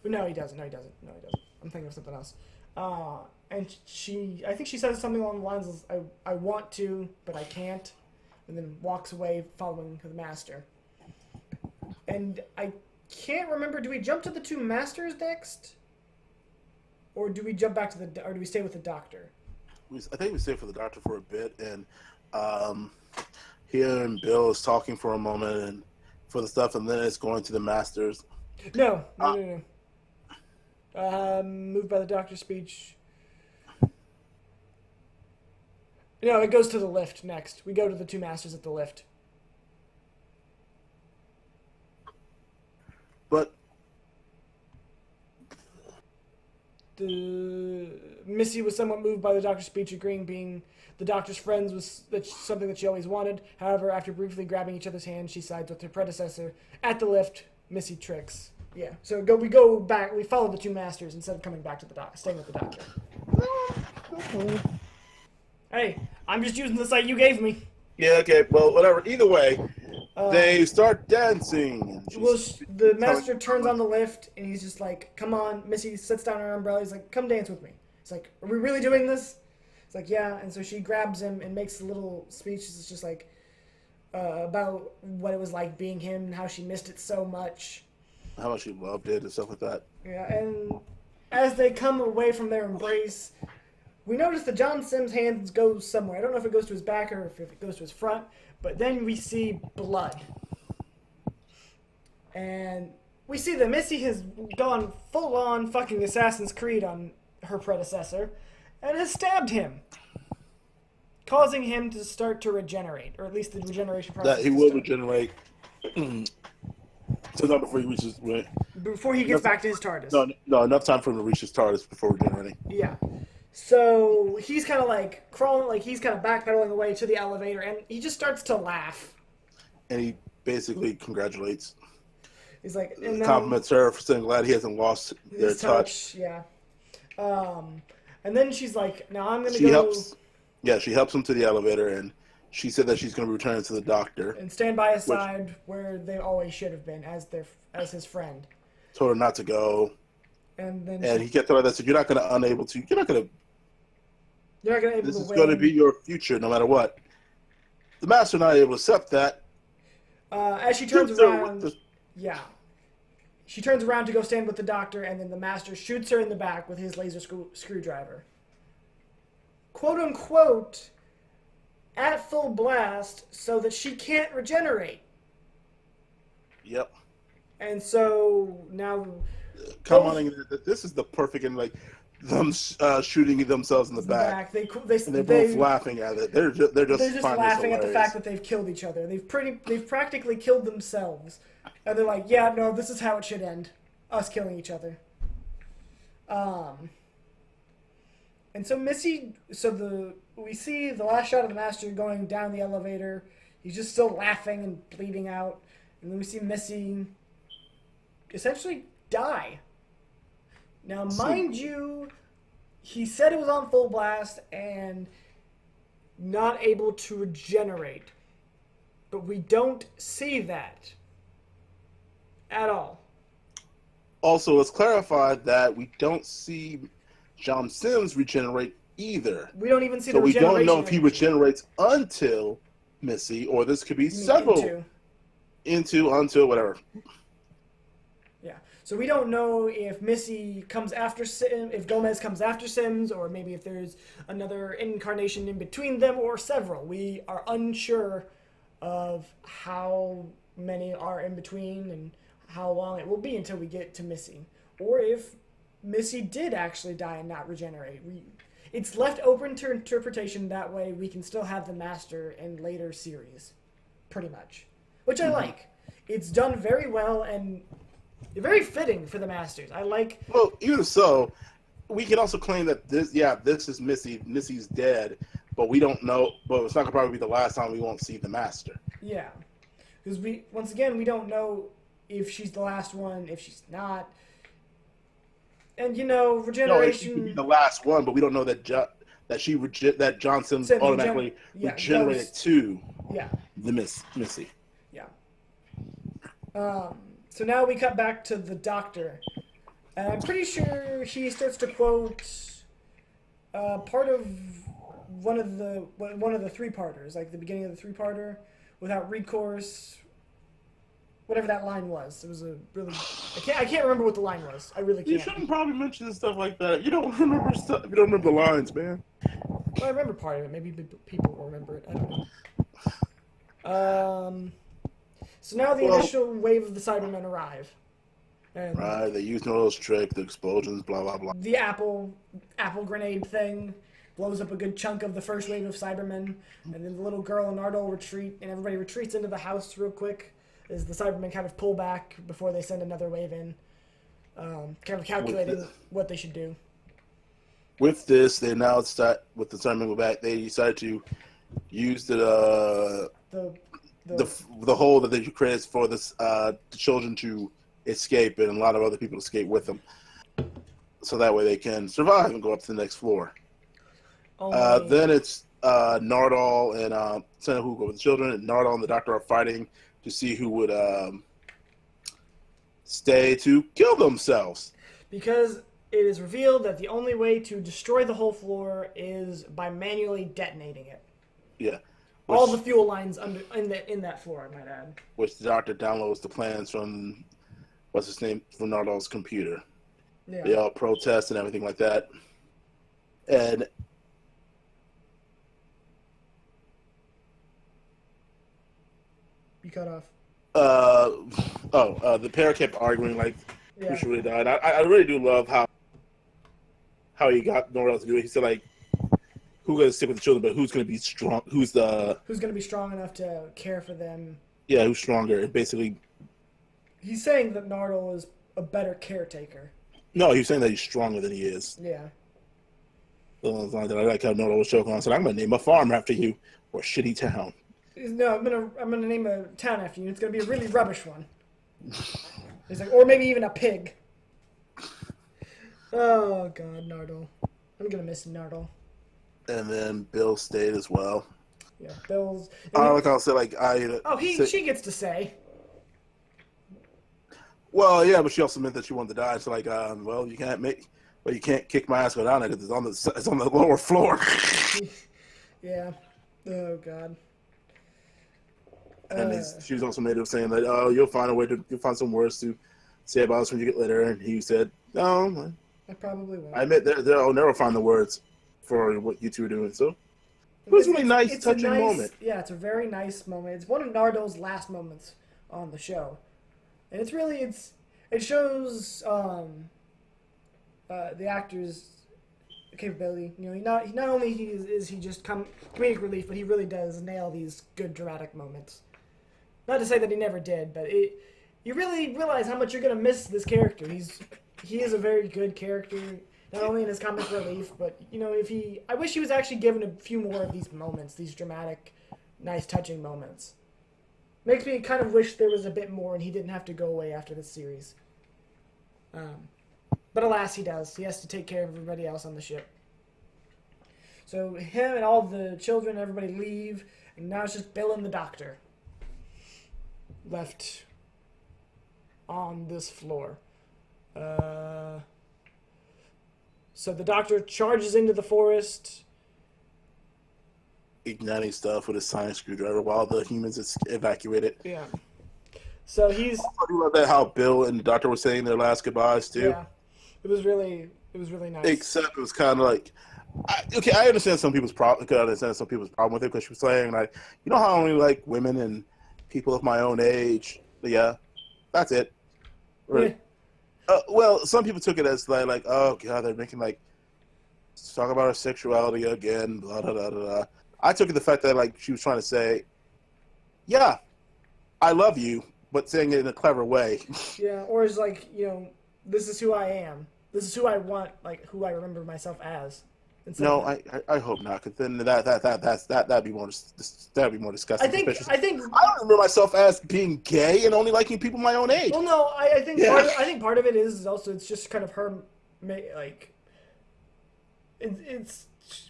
No, he doesn't. I'm thinking of something else. And I think she says something along the lines of, I want to, but I can't. And then walks away following the master. And I can't remember, do we jump to the two masters next? Or do we jump back to or do we stay with the doctor? I think we stay for the doctor for a bit, and here and Bill is talking for a moment and for the stuff, and then it's going to the masters. No. Moved by the doctor's speech. No, it goes to the lift next. We go to the two masters at the lift. But Missy was somewhat moved by the doctor's speech, agreeing being the doctor's friends was something that she always wanted. However, after briefly grabbing each other's hands, she sides with her predecessor. At the lift, Missy tricks. Yeah, so we go back. We follow the two masters instead of coming back to the staying with the doctor. Hey, I'm just using the site you gave me. Yeah, okay, well, whatever. Either way, they start dancing. Well, the master turns on the lift, and he's just like, come on. Missy sits down her umbrella. He's like, come dance with me. He's like, are we really doing this? It's like, yeah. And so she grabs him and makes a little speech. It's just like about what it was like being him and how she missed it so much. How much she loved it and stuff like that. Yeah, and as they come away from their embrace, we notice that John Sims' hands go somewhere. I don't know if it goes to his back or if it goes to his front, but then we see blood. And we see that Missy has gone full-on fucking Assassin's Creed on her predecessor and has stabbed him, causing him to start to regenerate, or at least the regeneration process. That he will regenerate. So not before he reaches. Before he gets back to his TARDIS. No, enough time for him to reach his TARDIS before regenerating. Yeah. So he's kind of like crawling, like he's kind of backpedaling away to the elevator, and he just starts to laugh. And he basically congratulates. He's like, and now, compliments her for saying glad he hasn't lost their touch. Yeah. And then she's like, now I'm going to go. She helps him to the elevator, and she said that she's going to return to the doctor. And stand by his side where they always should have been as his friend. Told her not to go. And then he kept telling her that said, you're not going to be able to win. This is going to be your future no matter what. The master not able to accept that. As she turns around, she turns around to go stand with the doctor, and then the master shoots her in the back with his laser screwdriver. Quote unquote, at full blast, so that she can't regenerate. Yep. And so now, commenting that this is the perfect and like them shooting themselves in the back. They're both laughing at it. They're just laughing at the fact that they've killed each other. They've practically killed themselves, and they're like, yeah, no, this is how it should end, us killing each other. And so we see the last shot of the master going down the elevator. He's just still laughing and bleeding out, and then we see Missy essentially die. Now, mind you, he said it was on full blast and not able to regenerate. But we don't see that at all. Also, let's clarify that we don't see John Sims regenerate either. We don't even see the regeneration. So we don't know if he regenerates until Missy, or this could be several. Until, whatever. Yeah. So we don't know if Missy comes after Sims, if Gomez comes after Sims, or maybe if there's another incarnation in between them, or several. We are unsure of how many are in between and how long it will be until we get to Missy. Or if Missy did actually die and not regenerate. It's left open to interpretation. That way we can still have the Master in later series. Pretty much. Which I like. It's done very well and very fitting for the Masters. I like... Well, even so, we can also claim that this is Missy. Missy's dead, but we don't know. But it's not going to probably be the last time we won't see the Master. Yeah. Because once again, we don't know if she's the last one, if she's not. And, regeneration... No, she could be the last one, but we don't know that John Sims automatically regenerated to the Missy. Yeah. So now we cut back to the Doctor. And I'm pretty sure he starts to quote part of one of the three-parters, like the beginning of the three-parter, without recourse... Whatever that line was. It was a really... I can't remember what the line was. I really can't. You shouldn't probably mention stuff like that. You don't remember stuff. You don't remember the lines, man. Well, I remember part of it. Maybe people will remember it. I don't know. So now the initial wave of the Cybermen arrive. And right, they use Nordo's trick, the explosions, blah, blah, blah. The apple grenade thing blows up a good chunk of the first wave of Cybermen. And then the little girl and Nardo retreat, and everybody retreats into the house real quick. As the Cybermen kind of pull back before they send another wave in, kind of calculating what they should do. With this, they now start with the Cybermen back. They decided to use the hole that they created for the children to escape, and a lot of other people escape with them, so that way they can survive and go up to the next floor. Then it's Nardal and Senna who go with the children, and Nardal and the Doctor are fighting to see who would stay to kill themselves. Because it is revealed that the only way to destroy the whole floor is by manually detonating it. Yeah. All the fuel lines in that floor, I might add. Which the Doctor downloads the plans from, from Nardal's computer. Yeah. They all protest and everything like that. And... You cut off. The pair kept arguing like who should have died. I really do love how he got Nordal to do it. He said like, who's gonna stick with the children, but who's gonna be strong? Who's gonna be strong enough to care for them? Yeah, who's stronger? Basically, he's saying that Nardal is a better caretaker. No, he's saying that he's stronger than he is. Yeah. I like how Nordal was choking on. Said, "I'm gonna name a farm after you, or a shitty town." No, I'm gonna name a town after you. It's gonna be a really rubbish one. He's like, or maybe even a pig. Oh God, Nardole. I'm gonna miss Nardole. And then Bill stayed as well. Yeah, Bill's. I'll say She gets to say. Well, yeah, but she also meant that she wanted to die. So you can't kick my ass go down there because it's on the lower floor. Yeah. Oh God. And she was also made of saying that, you'll find some words to say about us when you get later. And he said, no, I probably won't. I admit I'll never find the words for what you two are doing. So it was a really nice, touching moment. Yeah, it's a very nice moment. It's one of Nardole's last moments on the show, and it shows the actor's capability. You know, he not only is he just comedic relief, but he really does nail these good dramatic moments. Not to say that he never did, but you really realize how much you're gonna miss this character. He is a very good character, not only in his comic relief, but I wish he was actually given a few more of these moments, these dramatic, nice, touching moments. Makes me kind of wish there was a bit more and he didn't have to go away after this series. But alas, he does. He has to take care of everybody else on the ship. So him and all the children, everybody leave, and now it's just Bill and the Doctor left on this floor. So the Doctor charges into the forest, igniting stuff with a science screwdriver while the humans evacuated. Yeah. So he's. I do love that how Bill and the Doctor were saying their last goodbyes too. Yeah, it was really nice. Except it was kind of like, I understand some people's problem. I understand some people's problem with it because she was saying like, you know how only like women and people of my own age. Yeah, that's it. Right. Yeah. Well, some people took it as like, oh God, they're making like talk about her sexuality again. Blah blah blah blah. I took it the fact that like she was trying to say, yeah, I love you, but saying it in a clever way. Yeah, or it's like, this is who I am. This is who I want, like who I remember myself as. No, I hope not, because then that'd be more disgusting. I think I don't remember myself as being gay and only liking people my own age. Well, no, I think part of it is also it's just kind of her, like it's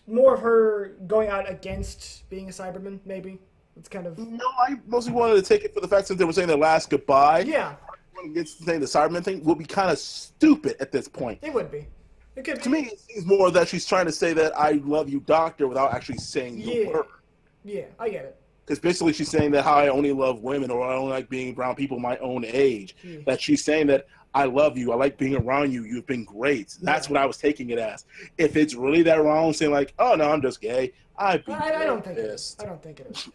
more of her going out against being a Cyberman. Maybe it's kind of. No, I mostly wanted to take it for the fact that they were saying their last goodbye. Yeah. Against saying the Cyberman thing would be kind of stupid at this point. It would be. To me, it seems more that she's trying to say that I love you, Doctor, without actually saying the word. Yeah, I get it. Because basically she's saying that how I only love women or I only like being around people my own age. Yeah. That she's saying that I love you, I like being around you, you've been great. That's what I was taking it as. If it's really that wrong, saying like, oh no, I'm just gay, I don't think it is. I don't think it is.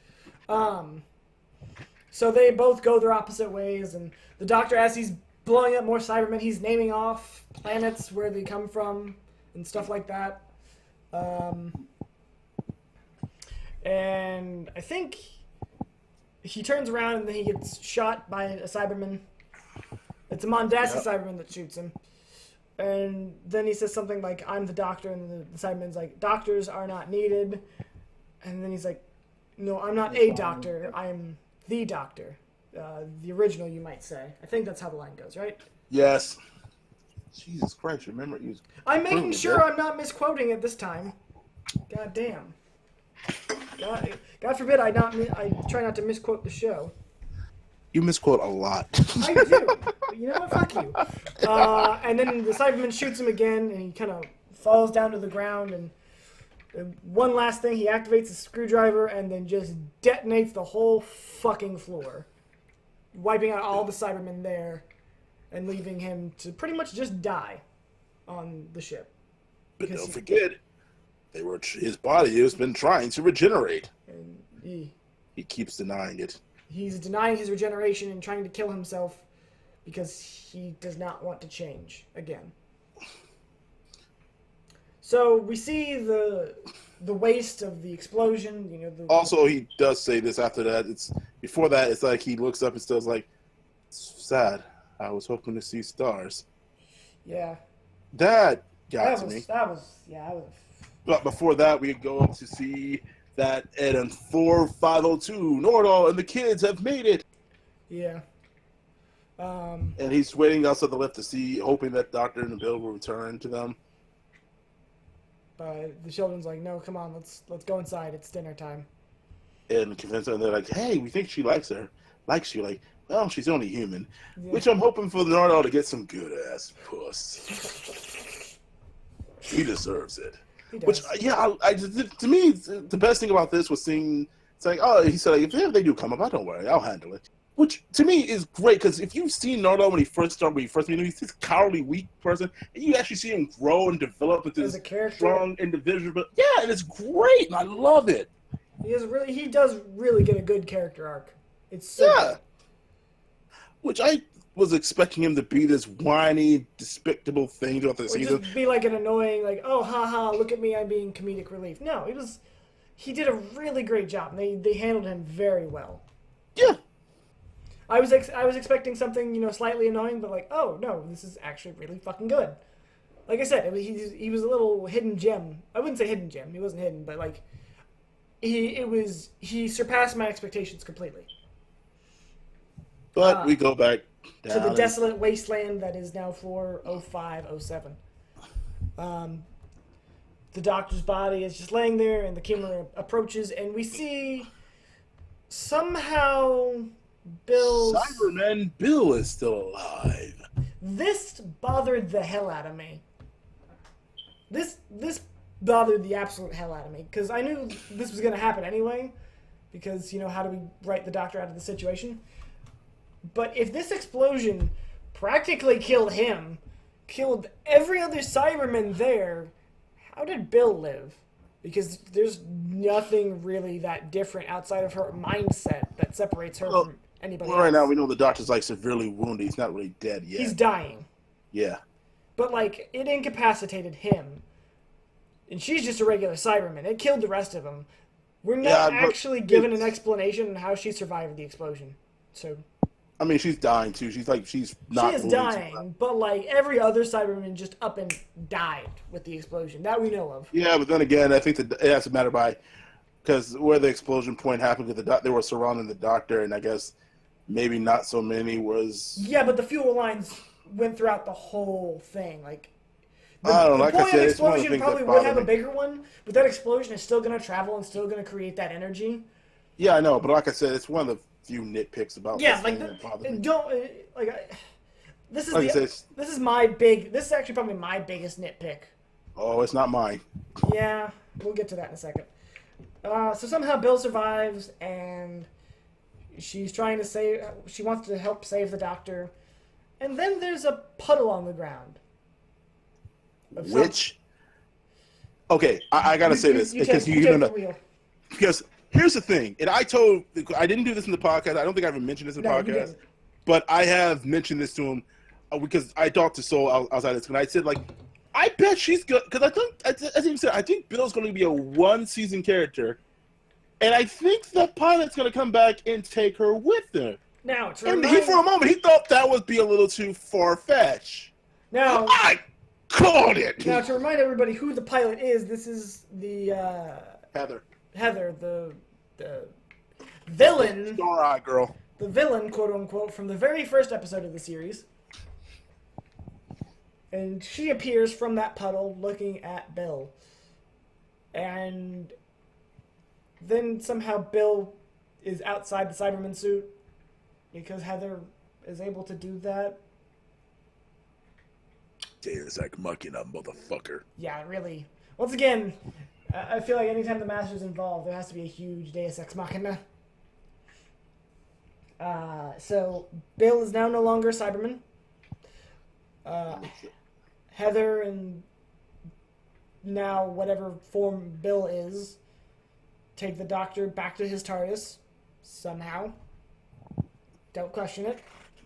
So they both go their opposite ways, and the Doctor, as he's blowing up more Cybermen, he's naming off planets where they come from and stuff like that. And I think he turns around and then he gets shot by a Cyberman. It's a Mondasi Cyberman that shoots him. And then he says something like, I'm the Doctor, and the Cyberman's like, doctors are not needed. And then he's like, no, I'm not a doctor, I'm the Doctor. The original, you might say. I think that's how the line goes, right? Yes. Jesus Christ, remember you. I'm making sure I'm not misquoting it this time. God damn. God forbid I try not to misquote the show. You misquote a lot. I do. You know what? Fuck you. And then the Cyberman shoots him again, and he kind of falls down to the ground, and one last thing, he activates a screwdriver and then just detonates the whole fucking floor, wiping out all the Cybermen there and leaving him to pretty much just die on the ship. But don't forget, his body has been trying to regenerate. And he keeps denying it. He's denying his regeneration and trying to kill himself because he does not want to change again. So we see the waste of the explosion. Also, he does say this after that. Before that, it's like he looks up and still is like, sad. I was hoping to see stars. Yeah. That got to me. That was. But before that, we go up to see that Ed and 4502, Nordal, and the kids have made it. Yeah. And he's waiting outside the lift to see, hoping that Doctor and Bill will return to them. But the children's like, no, come on, let's go inside. It's dinner time. And convince her, and they're like, hey, we think she likes you. Like, well, she's only human. Yeah. Which I'm hoping for Nardo to get some good-ass puss. He deserves it. He does. Which, to me, the best thing about this was seeing, it's like, oh, he said, like, if they do come up, don't worry, I'll handle it. Which, to me, is great, because if you've seen Nardo when he first meet him, he's this cowardly, weak person, and you actually see him grow and develop into this strong individual. But yeah, and it's great, and I love it. He does really get a good character arc. It's so good. Which I was expecting him to be this whiny, despicable thing throughout the season. Just be like an annoying, like, oh, haha, look at me, I'm being comedic relief. No, he did a really great job. They handled him very well. Yeah. I was expecting something, slightly annoying, but like, oh, no, this is actually really fucking good. Like I said, he was a little hidden gem. I wouldn't say hidden gem. He wasn't hidden, but like, he surpassed my expectations completely. But we go back down to the desolate wasteland that is now floor 0507. The Doctor's body is just laying there, and the camera approaches, and we see somehow Cyberman Bill is still alive. This bothered the hell out of me. This bothered the absolute hell out of me, because I knew this was going to happen anyway, because, how do we write the Doctor out of the situation? But if this explosion practically killed him, killed every other Cyberman there, how did Bill live? Because there's nothing really that different outside of her mindset that separates her from anybody else. Right now, we know the Doctor's like severely wounded. He's not really dead yet. He's dying. Yeah. But like, it incapacitated him. And she's just a regular Cyberman. It killed the rest of them. We're not actually given an explanation on how she survived the explosion. So... I mean, she's dying too. She's not. She is dying, but like every other Cyberman just up and died with the explosion that we know of. Yeah, but then again, I think that it has to matter because where the explosion point happened, they were surrounding the Doctor, and I guess maybe not so many was. Yeah, but the fuel lines went throughout the whole thing. Like, I don't know. Like I said, the it's one of the explosion things probably that would have bother a bigger one, but that explosion is still going to travel and still going to create that energy. Yeah, I know, but like I said, it's one of the few nitpicks about this is actually probably my biggest nitpick. Oh, it's not mine. Yeah, we'll get to that in a second. So somehow Bill survives, and she's trying to she wants to help save the Doctor, and then there's a puddle on the ground. Okay, I gotta say this because you don't know. Because here's the thing, and I didn't do this in the podcast. I don't think I ever mentioned this in the podcast, but I have mentioned this to him because I talked to Soul outside this, and I said, like, I bet she's good, because I think Bill's going to be a one-season character, and I think the pilot's going to come back and take her with her. Now, for a moment, he thought that would be a little too far-fetched. Now, I called it! Now, to remind everybody who the pilot is, this is the, Heather, the villain, Star-Eye girl, the villain, quote unquote, from the very first episode of the series, and she appears from that puddle looking at Bill, and then somehow Bill is outside the Cyberman suit because Heather is able to do that. Deus Ex Machina, motherfucker. Yeah, really. Once again, I feel like anytime the Master's involved, there has to be a huge Deus Ex Machina. So, Bill is now no longer a Cyberman. Heather and now whatever form Bill is take the Doctor back to his TARDIS somehow. Don't question it.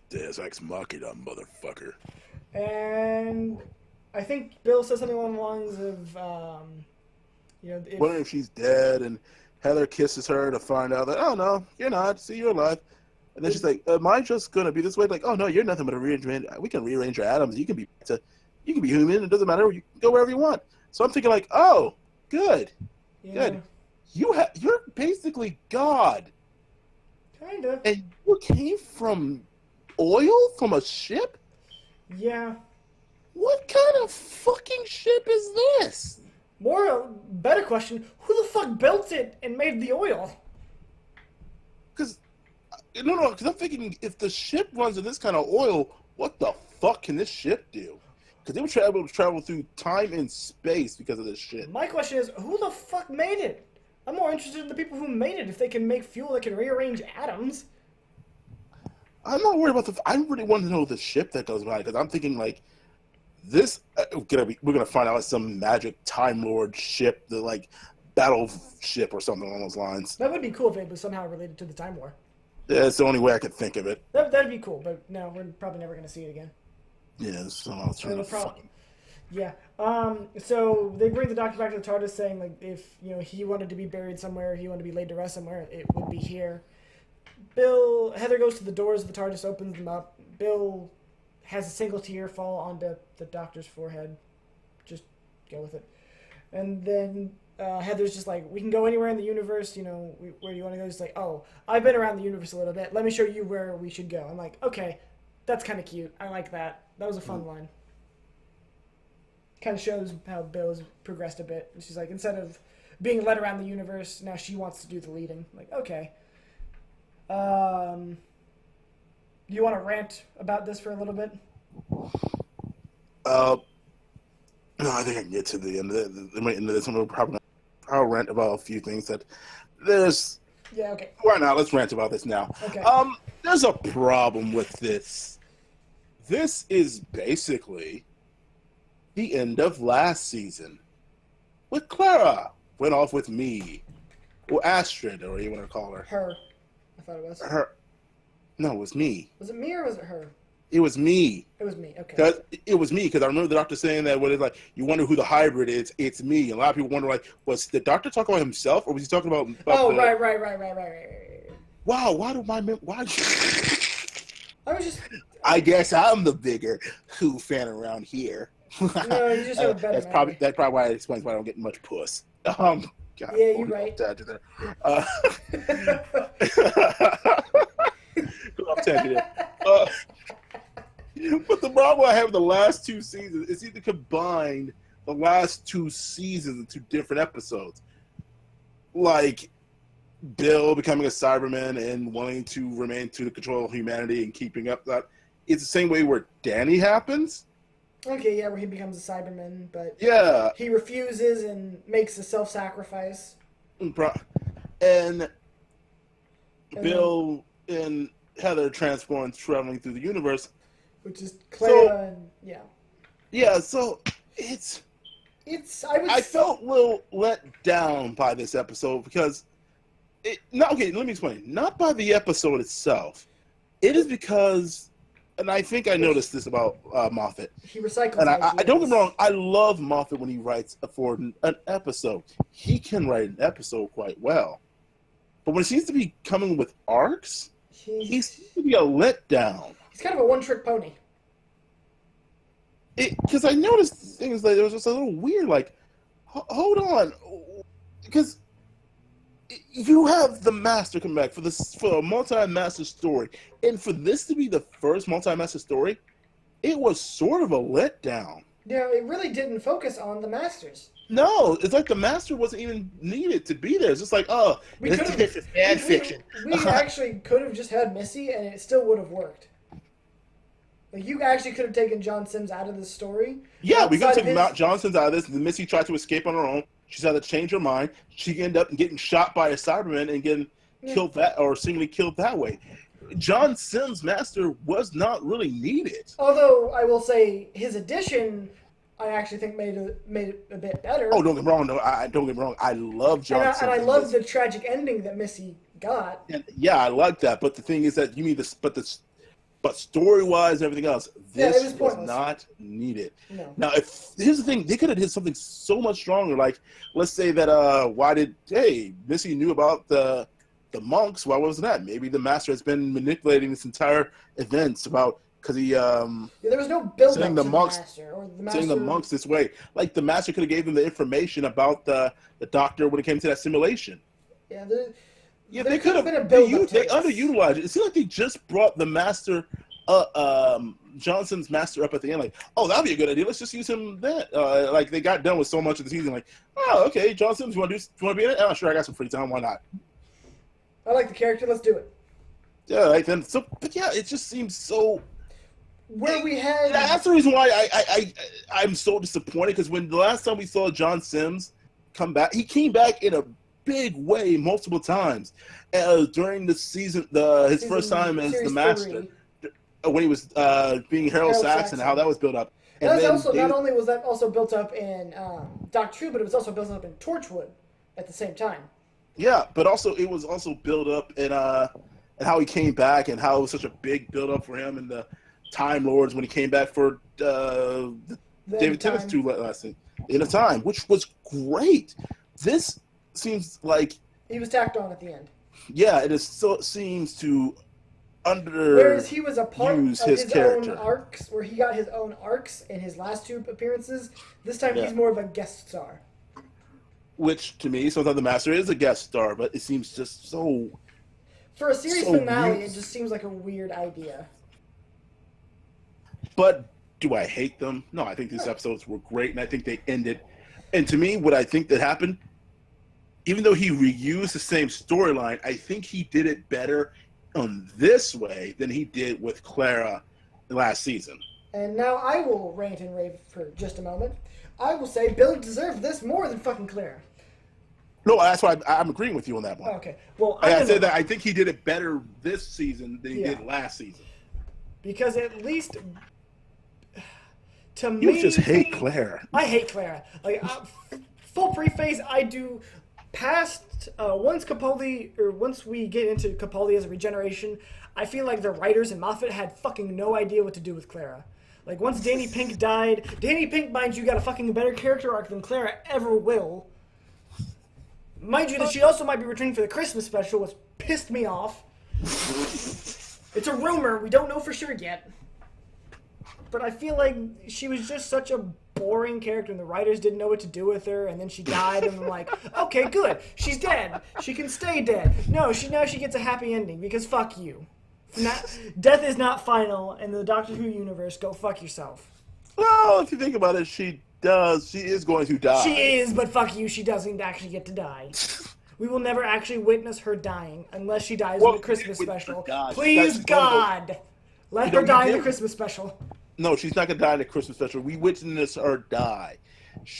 Deus Ex Machina, motherfucker. And I think Bill says something along the lines of, wondering if she's dead, and Heather kisses her to find out that, oh no, you're not. See, you're alive. And then she's like, am I just gonna be this way? Like, oh no, you're nothing but a rearrangement. We can rearrange your atoms. You can be human. It doesn't matter. You can go wherever you want. So I'm thinking like, oh, good, good. You're basically God. Kinda. And you came from oil from a ship? Yeah. What kind of fucking ship is this? Better question, who the fuck built it and made the oil? Because I'm thinking if the ship runs in this kind of oil, what the fuck can this ship do? Because they would able to travel through time and space because of this shit. My question is, who the fuck made it? I'm more interested in the people who made it. If they can make fuel that can rearrange atoms. I'm not worried about I really want to know the ship that goes by, because I'm thinking like this. We're gonna find out it's some magic Time Lord ship, the like battleship or something along those lines. That would be cool if it was somehow related to the Time War. Yeah, it's the only way I could think of it. That'd be cool, but no, we're probably never gonna see it again. Yeah, Yeah. So they bring the Doctor back to the TARDIS, saying like if he wanted to be buried somewhere, he wanted to be laid to rest somewhere, it would be here. Heather goes to the doors of the TARDIS, opens them up. Bill has a single tear fall onto the Doctor's forehead. Just go with it. And then Heather's just like, we can go anywhere in the universe, where do you want to go? He's like, oh, I've been around the universe a little bit. Let me show you where we should go. I'm like, okay, that's kind of cute. I like that. That was a fun line. Kind of shows how Bill's progressed a bit. She's like, instead of being led around the universe, now she wants to do the leading. I'm like, okay. Do you want to rant about this for a little bit? No, I think I can get to the end of this. I'm going to probably rant about a few things that there's... Yeah, okay. Why not? Let's rant about this now. Okay. There's a problem with this. This is basically the end of last season. With Clara. Went off with me. Or Astrid, or what you want to call her. Her. I thought it was. Her. No, it was me. Was it me or was it her? It was me. It was me, okay. It was me, because I remember the Doctor saying that when it's like, you wonder who the hybrid is, it's me. And a lot of people wonder, like, was the Doctor talking about himself, or was he talking about... Right. Wow, why? I was just... I guess I'm the bigger Who fan around here. No, you just have a better that's probably why it explains why I don't get much puss. God, yeah, you're right. I'm taking it. But the problem I have with the last two seasons is either combine the last two seasons into different episodes. Like Bill becoming a Cyberman and wanting to remain to the control of humanity and keeping up that. It's the same way where Danny happens. Okay, yeah, where he becomes a Cyberman, but yeah, he refuses and makes a self-sacrifice. And Bill and Heather transform traveling through the universe. Which is Clara and yeah. Yeah, so I felt a little let down by this episode because let me explain. Not by the episode itself. It is because, and I think I noticed this about Moffat. He recycles. And I don't get me wrong, I love Moffat when he writes for an episode. He can write an episode quite well. But when it seems to be coming with arcs, he seems to be a letdown. He's kind of a one-trick pony. Because I noticed things like it was just a little weird. Like, hold on, because you have the Master come back for a multi-master story, and for this to be the first multi-master story, it was sort of a letdown. Yeah, it really didn't focus on the Masters. No, it's like the Master wasn't even needed to be there. It's just like, this is fan fiction. We actually could have just had Missy, and it still would have worked. Like, you actually could have taken John Sims out of this story. Yeah, we could have taken John Sims out of this. Missy tried to escape on her own. She's had to change her mind. She ended up getting shot by a Cyberman and getting killed seemingly killed that way. John Sims' Master was not really needed. Although, I will say, his addition... I actually think made it a bit better. Oh, don't get me wrong. No, don't get me wrong. I love John Sims. And I love the tragic ending that Missy got. And, yeah, I like that. But the thing is that but story-wise and everything else, this was not needed. No. Now, here's the thing. They could have did something so much stronger. Like, let's say that, Missy knew about the monks. Why wasn't that? Maybe the Master has been manipulating this entire events about... Because he, there was no build up to the Master. Saying the monks this way. Like, the Master could have gave them the information about the Doctor when it came to that simulation. Yeah, they could have. been a build up. They underutilized it. It seems like they just brought the Master Johnson's master up at the end, like, oh, that'd be a good idea. Let's just use him then. Like they got done with so much of the season, like, oh, okay, Johnson, you want to be in it? Oh, sure, I got some free time. Why not? I like the character. Let's do it. Yeah, like then. So, but yeah, it just seems so. Where we had. That's the reason why I'm so disappointed, because when the last time we saw John Sims come back, he came back in a big way multiple times during the season. His first time as the Master. When he was being Harold Saxon, how that was built up. And that was also, not only was that also built up in Doctor Who, but it was also built up in Torchwood at the same time. Yeah, but also it was also built up in and how he came back, and how it was such a big build up for him in the Time Lords when he came back for David Tennant's two last thing in a time, which was great. This seems like he was tacked on at the end. Yeah, it is. So it seems to whereas he was a part of his character. own arcs, where he got his own arcs in his last two appearances. This time he's more of a guest star. Which, to me, sometimes the Master is a guest star, but it seems just so... For a series finale, it just seems like a weird idea. But do I hate them? No, I think these episodes were great, and I think they ended. And to me, what I think that happened, even though he reused the same storyline, I think he did it better on this way than he did with Clara last season. And now I will rant and rave for just a moment. I will say Bill deserved this more than fucking Clara. No, that's why I'm agreeing with you on that one. Okay. Well, I said that I think he did it better this season than he did last season. Because at least to me, you just hate Clara. I hate Clara. Like full preface, I do. Past once we get into Capaldi as a regeneration, I feel like the writers and Moffat had fucking no idea what to do with Clara. Like once Danny Pink died, Danny Pink, mind you, got a fucking better character arc than Clara ever will. Mind you, that she also might be returning for the Christmas special, which pissed me off. It's a rumor, we don't know for sure yet. But I feel like she was just such a boring character, and the writers didn't know what to do with her, and then she died, and I'm like, okay, good, she's dead. She can stay dead. No, now she gets a happy ending, because fuck you. Death is not final in the Doctor Who universe. Go fuck yourself. Well, if you think about it, she is going to die. She is, but fuck you, she doesn't actually get to die. We will never actually witness her dying, unless she dies in the Christmas special. Please, God, let her die in the Christmas special. No, she's not going to die in the Christmas special. We witnessed her die.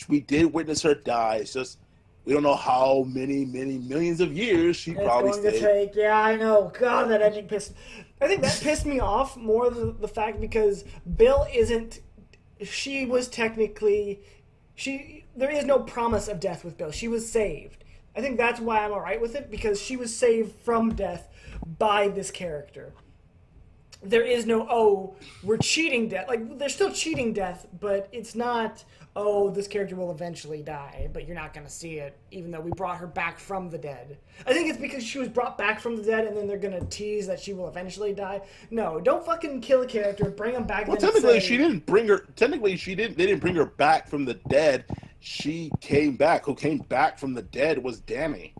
We did witness her die. It's just, we don't know how many millions of years she probably stayed. It's going to take. Yeah, I know. God, that ending pissed... I think that pissed me off more than the fact because Bill isn't... She was technically... There is no promise of death with Bill. She was saved. I think that's why I'm alright with it, because she was saved from death by this character. There is no, we're cheating death. Like, they're still cheating death, but it's not, this character will eventually die, but you're not going to see it, even though we brought her back from the dead. I think it's because she was brought back from the dead, and then they're going to tease that she will eventually die. No, don't fucking kill a character, bring them back. Well, technically, they didn't bring her back from the dead. She came back. Who came back from the dead was Danny.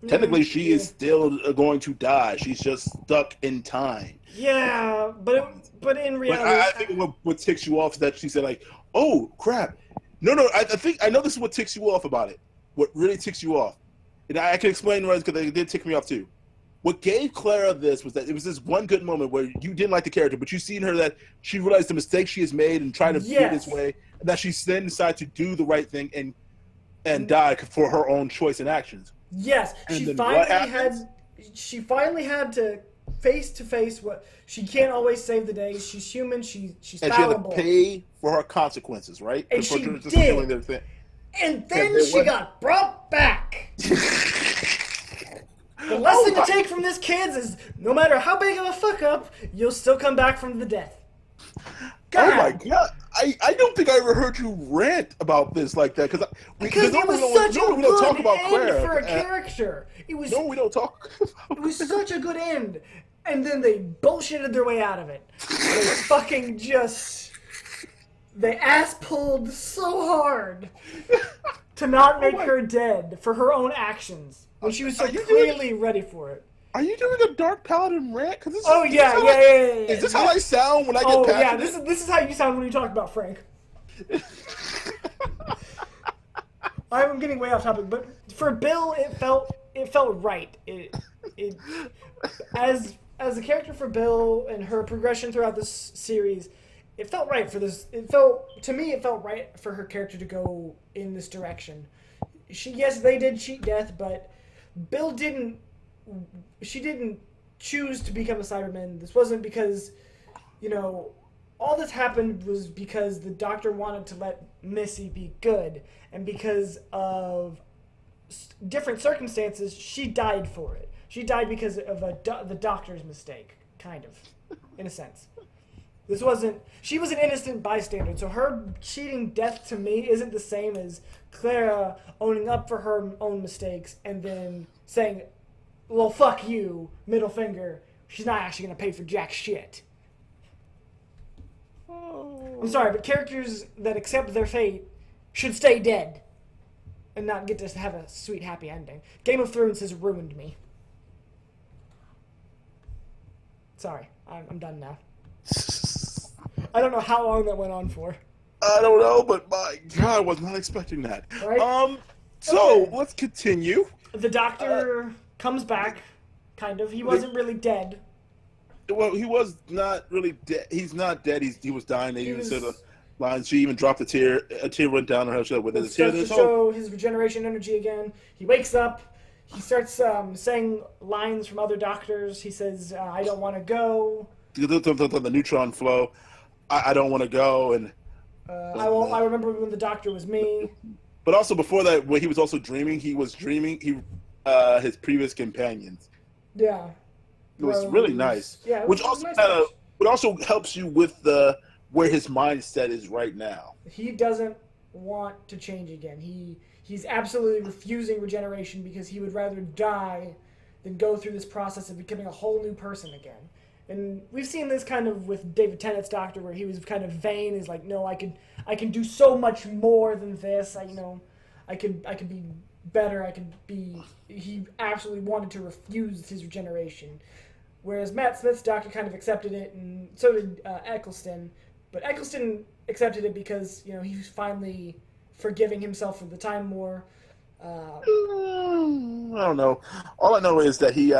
Technically, she is still going to die. She's just stuck in time. Yeah, but in reality, I think what ticks you off is that she said, like, "Oh crap, no." I know this is what ticks you off about it. What really ticks you off, and I can explain because they did tick me off too. What gave Clara this was that it was this one good moment where you didn't like the character, but you seen her that she realized the mistake she has made and trying to do this way, and that she then decided to do the right thing and die for her own choice and actions. Yes, she finally had to face to face what she can't always save the day. She's human. She's and fallible. She had to pay for her consequences, right? And she did. And then she got brought back. The lesson to take from this, kids, is no matter how big of a fuck up, you'll still come back from the death. God. Oh my God! I don't think I ever heard you rant about this like that because it was such a good end for a character. We don't talk. It was such a good end, and then they bullshitted their way out of it. They fucking they ass pulled so hard to not make her dead for her own actions when she was so clearly ready for it. Are you doing a Dark Paladin rant? Oh yeah. Is this how I sound when I get passionate? Yeah, this is how you sound when you talk about Frank. I'm getting way off topic, but for Bill, it felt right. As a character for Bill and her progression throughout this series, it felt right for this. It felt right for her character to go in this direction. Yes, they did cheat death, but Bill didn't. She didn't choose to become a Cyberman. This wasn't because, all this happened was because the Doctor wanted to let Missy be good, and because of different circumstances, she died for it. She died because of the Doctor's mistake, kind of, in a sense. She was an innocent bystander, so her cheating death to me isn't the same as Clara owning up for her own mistakes and then saying, well, fuck you, middle finger. She's not actually going to pay for jack shit. Oh. I'm sorry, but characters that accept their fate should stay dead and not get to have a sweet, happy ending. Game of Thrones has ruined me. Sorry, I'm done now. I don't know how long that went on for. I don't know, but my God, I was not expecting that. Right? So, let's continue. The Doctor comes back, kind of. He wasn't really dead. Well, he was not really dead. He's not dead. He was dying. They even said the lines. She even dropped a tear. A tear went down her shoulder. With a tear to show his regeneration energy again. He wakes up. He starts saying lines from other doctors. He says, "I don't want to go." The neutron flow. I don't want to go, and I remember when the Doctor was me. But also before that, when he was also dreaming, his previous companions. Yeah. It was really nice. Yeah, which also helps you with where his mindset is right now. He doesn't want to change again. He's absolutely refusing regeneration because he would rather die than go through this process of becoming a whole new person again. And we've seen this kind of with David Tennant's Doctor, where he was kind of vain. He's like, no, I can do so much more than this. I could be better. He absolutely wanted to refuse his regeneration. Whereas Matt Smith's Doctor kind of accepted it, and so did Eccleston. But Eccleston accepted it because, he was finally forgiving himself for the Time War. I don't know. All I know is that he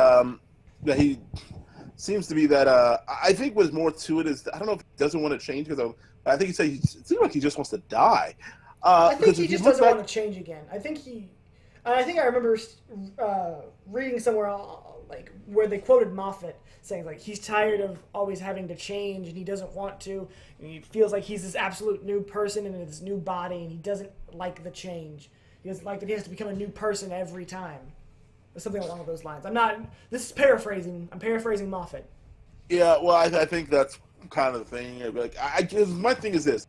seems to be that. I think what's more to it is, I don't know if he doesn't want to change, because I think it seems like he just wants to die. I think he just doesn't want to change again. I think I remember reading somewhere where they quoted Moffat saying he's tired of always having to change, and he doesn't want to. And he feels like he's this absolute new person in this new body, and he doesn't like the change. He doesn't like that he has to become a new person every time. Or something along those lines. This is paraphrasing. I'm paraphrasing Moffat. Yeah, well, I think that's kind of the thing. My thing is this.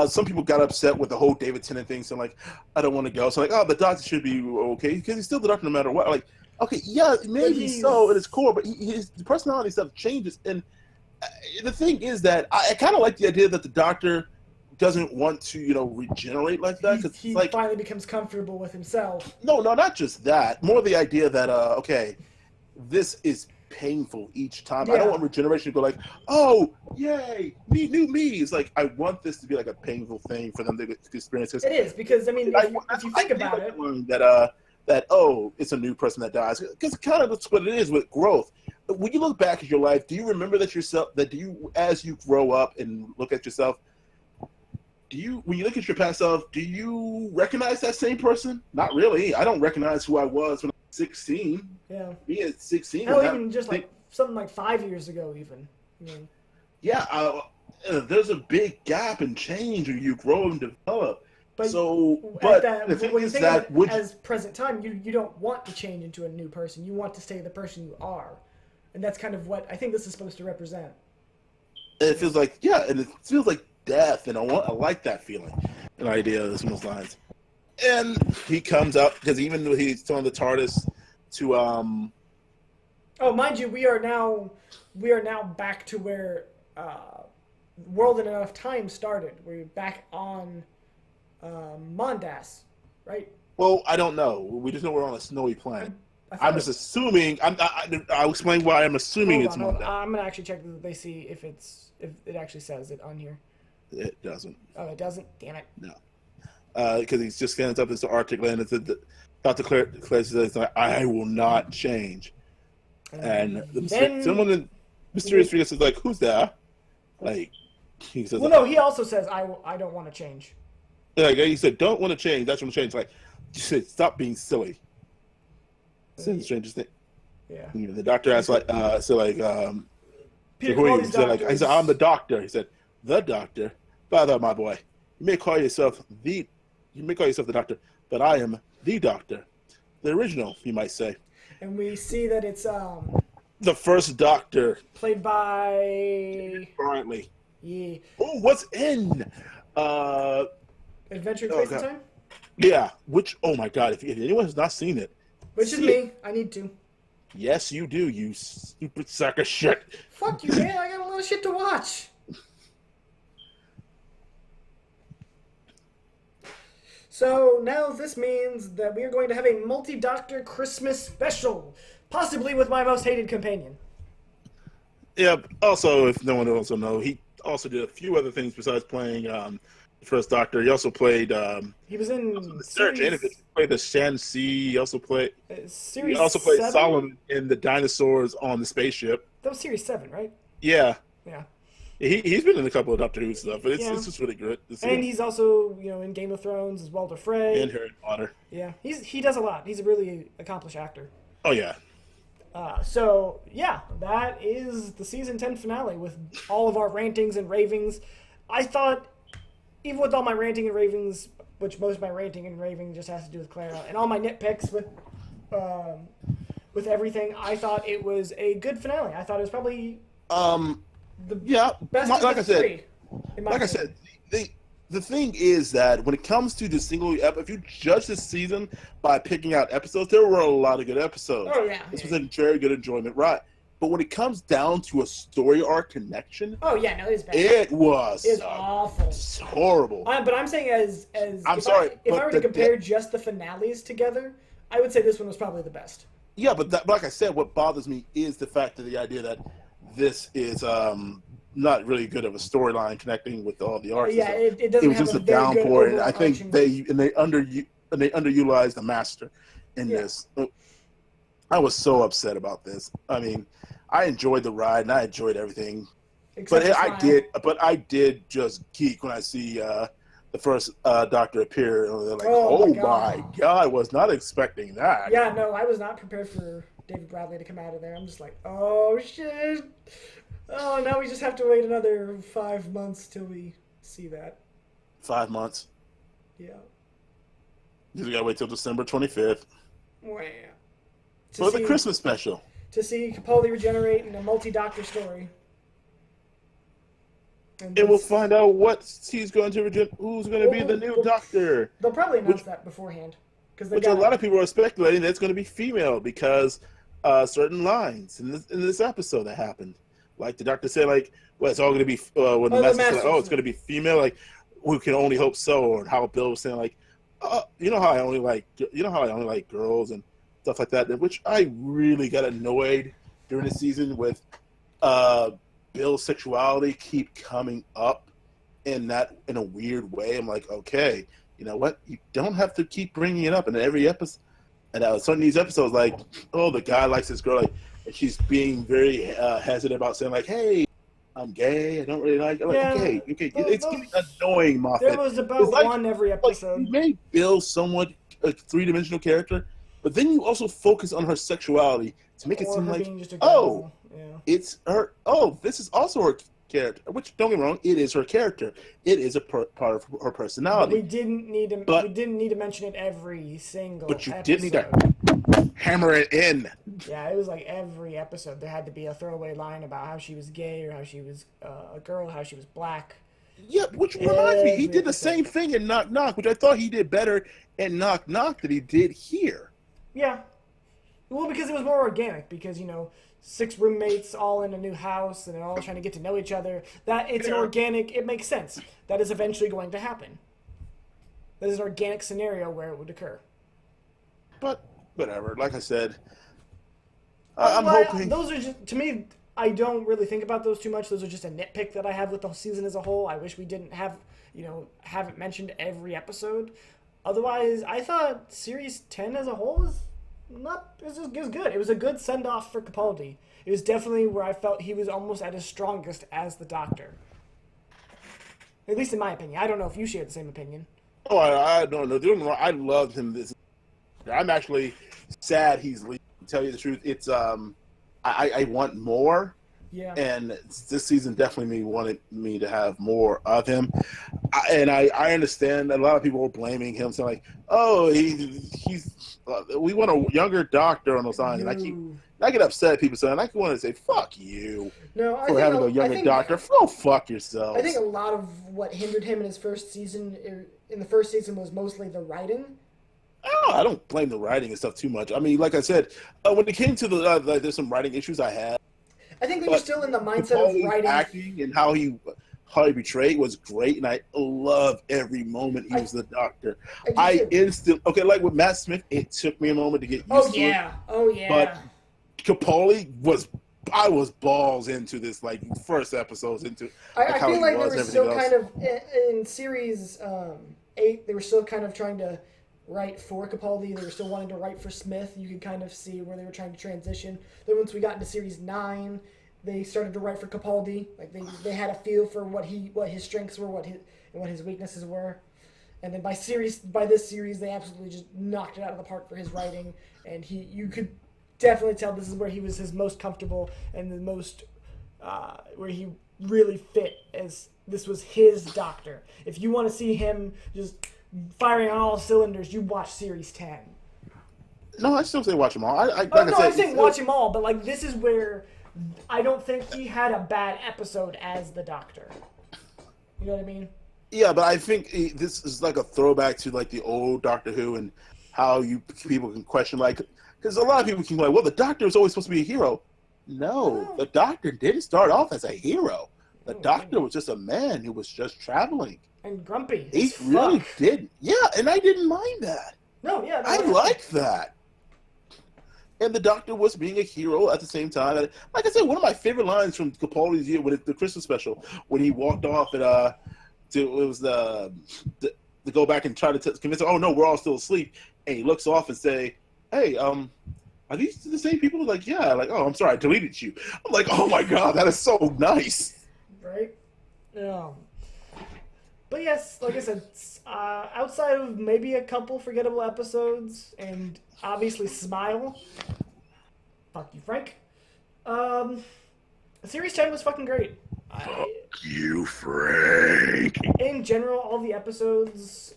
Some people got upset with the whole David Tennant thing, so I don't want to go. So the Doctor should be okay because he's still the Doctor no matter what. Okay, yeah, maybe so at its core, but his personality stuff changes. And the thing is that I kind of like the idea that the Doctor doesn't want to, regenerate like that. Cause he finally becomes comfortable with himself. No, not just that. More the idea that, okay, this is painful each time. Yeah. I don't want regeneration to go oh, yay, new me. It's I want this to be a painful thing for them to experience. It is, because, if you think about it. That it's a new person that dies, because kind of that's what it is with growth. When you look back at your life, do you remember as you grow up and look at yourself, when you look at your past self, do you recognize that same person? Not really. I don't recognize who I was when I was 16. Yeah. Me at 16. Hell, even just something 5 years ago, even. Yeah. There's a big gap in change, or you grow and develop. But the thing is that as present time, you don't want to change into a new person. You want to stay the person you are, and that's kind of what I think this is supposed to represent. And it feels and it feels like death, and I like that feeling, an idea of those lines. And he comes out because even though he's telling the TARDIS to Oh, mind you, we are now back to where World in Enough Time started. We're back on Mondas, right? Well, I don't know. We just know we're on a snowy planet. I'm just assuming. I'll explain why I'm assuming it's Monday. I'm gonna actually check that they see if it actually says it on here. It doesn't. Oh, it doesn't. Damn it. No, because he just stands up as the article and Dr. Claire says, "I will not change." And someone mysterious figure says, like, "Who's there?" Like, he says, well, no, he also says, I don't want to change. Like, he said, "Don't want to change. That's want to change." Like, you said, "Stop being silly." It's the strangest thing. Yeah. The doctor asked, like, Peter, so who are you? He said, "I'm the doctor." He said, "The doctor, father, my boy. You may call yourself the doctor, but I am the doctor, the original, you might say." And we see that it's the first doctor, played by currently. Yeah. Oh, what's in Adventure in Space and Time? Yeah. Which? Oh my God! If anyone has not seen it, which is me, I need to. Yes, you do. You stupid sack of shit. Fuck you, man! I got a lot of shit to watch. So now this means that we are going to have a multi-doctor Christmas special, possibly with my most hated companion. Yeah. Also, if no one also know, he also did a few other things besides playing the first Doctor. He also played. He was in the Search. He played the Shan-Si. He also played. Series. He also played 7? Solomon in the dinosaurs on the spaceship. That was Series 7, right? Yeah. Yeah. He's been in a couple of Doctor Who stuff, but it's just really good. And he's also, in Game of Thrones as Walder Frey. And Harry Potter. Yeah, he does a lot. He's a really accomplished actor. Oh yeah. So yeah, that is the season 10 finale with all of our rantings and ravings. I thought, even with all my ranting and ravings, which most of my ranting and raving just has to do with Clara, and all my nitpicks with everything, I thought it was a good finale. I thought it was probably best like of the three. Like I said, the thing is that when it comes to the single, if you judge this season by picking out episodes, there were a lot of good episodes. Oh yeah, this was a very good enjoyment, right? But when it comes down to a story arc connection, oh yeah, no, it's bad. It was awful. It's horrible. But I'm saying if I were to compare just the finales together, I would say this one was probably the best. Yeah, but like I said, what bothers me is the fact of the idea that this is not really good of a storyline connecting with all the arcs. Yeah, it doesn't. It was just a downpour, and I think they underutilized the master in this. I was so upset about this. I mean, I enjoyed the ride and I enjoyed everything, but I did just geek when I see the first Doctor appear. And they're like, "Oh my God, I was not expecting that." Yeah, no, I was not prepared for David Bradley to come out of there. I'm just like, "Oh shit." Oh, now we just have to wait another 5 months till we see that. 5 months? Yeah. We gotta wait till December 25th. Wow. For the Christmas special. To see Capaldi regenerate in a multi-doctor story. And we'll find out who's going to be the new Doctor. They'll probably announce that beforehand. Which a lot of people are speculating that it's going to be female because certain lines in this episode that happened. Like the Doctor said, it's all going to be when the message said, it's going to be female. Like, we can only hope so. Or how Bill was saying, you know how I only like girls and stuff like that. Which I really got annoyed during the season with Bill's sexuality keep coming up in a weird way. I'm like, okay, you know what? You don't have to keep bringing it up in every episode. And some of these episodes, the guy likes this girl, and she's being very hesitant about saying, hey, I'm gay. I don't really like it. Okay. It's getting annoying, Moffat. There was about one every episode. You may build somewhat a three-dimensional character, but then you also focus on her sexuality to make it seem like, it's her. Oh, this is also her character. Which, don't get me wrong, it is her character. It is a part of her personality. But we didn't need to mention it every single. But you episode. did need to hammer it in. Yeah, it was like every episode there had to be a throwaway line about how she was gay or how she was a girl, how she was black. Yeah, which reminds me, he did the same thing in Knock Knock, which I thought he did better in Knock Knock than he did here. Yeah. Well, because it was more organic, because, 6 roommates all in a new house and they're all trying to get to know each other. It's an organic, it makes sense. That is eventually going to happen. That is an organic scenario where it would occur. But whatever. Like I said, Well, I'm hoping. those are just, to me, I don't really think about those too much. Those are just a nitpick that I have with the season as a whole. I wish we didn't have, have it mentioned every episode. Otherwise, I thought Series 10 as a whole was good. It was a good send-off for Capaldi. It was definitely where I felt he was almost at his strongest as the Doctor. At least in my opinion. I don't know if you share the same opinion. Oh, I don't know. I loved him. I'm actually sad he's leaving. To tell you the truth, it's I want more. Yeah. And this season definitely wanted me to have more of him. I understand that a lot of people are blaming him, saying like, "Oh, he's we want a younger Doctor on those lines." And I get upset at people saying, I want to say, "Fuck you!" For having a younger Doctor. Go fuck yourself. I think a lot of what hindered him in his first season, was mostly the writing. Oh, I don't blame the writing and stuff too much. I mean, like I said, when it came to the there's some writing issues I had. I think they were still in the mindset of writing. Acting and how he betrayed was great, and I love every moment he was the Doctor. Like with Matt Smith, it took me a moment to get used to it. Oh yeah. But Capaldi I was balls into this, like first episodes into. I feel like they were still kind of in series 8. They were still kind of trying to write for Capaldi. They were still wanting to write for Smith. You could kind of see where they were trying to transition. Then once we got into series 9, they started to write for Capaldi. Like they had a feel for what his strengths were, what his weaknesses were. And then by this series, they absolutely just knocked it out of the park for his writing. And you could definitely tell this is where he was his most comfortable and the most where he really fit, as this was his Doctor. If you want to see him just firing on all cylinders, you watch series 10. No, I still say watch them all. I'm saying watch them all, but like this is where I don't think he had a bad episode as the Doctor. You know what I mean? Yeah, but I think this is like a throwback to like the old Doctor Who and how people can question, like, because a lot of people can be like, well, the Doctor was always supposed to be a hero. No, the Doctor didn't start off as a hero. The Doctor was just a man who was just traveling. And grumpy. He really did. Yeah, and I didn't mind that. No, yeah. I liked that. And the Doctor was being a hero at the same time. Like I said, one of my favorite lines from Capaldi's year, with the Christmas special, when he walked off and to go back and try to convince her, oh no, we're all still asleep. And he looks off and say, hey, are these the same people? Like, yeah. Like, oh, I'm sorry, I deleted you. I'm like, oh my God, that is so nice. Right? Yeah. But yes, like I said, outside of maybe a couple forgettable episodes and obviously Smile, fuck you, Frank. Series 10 was fucking great. Fuck you, Frank. In general, all the episodes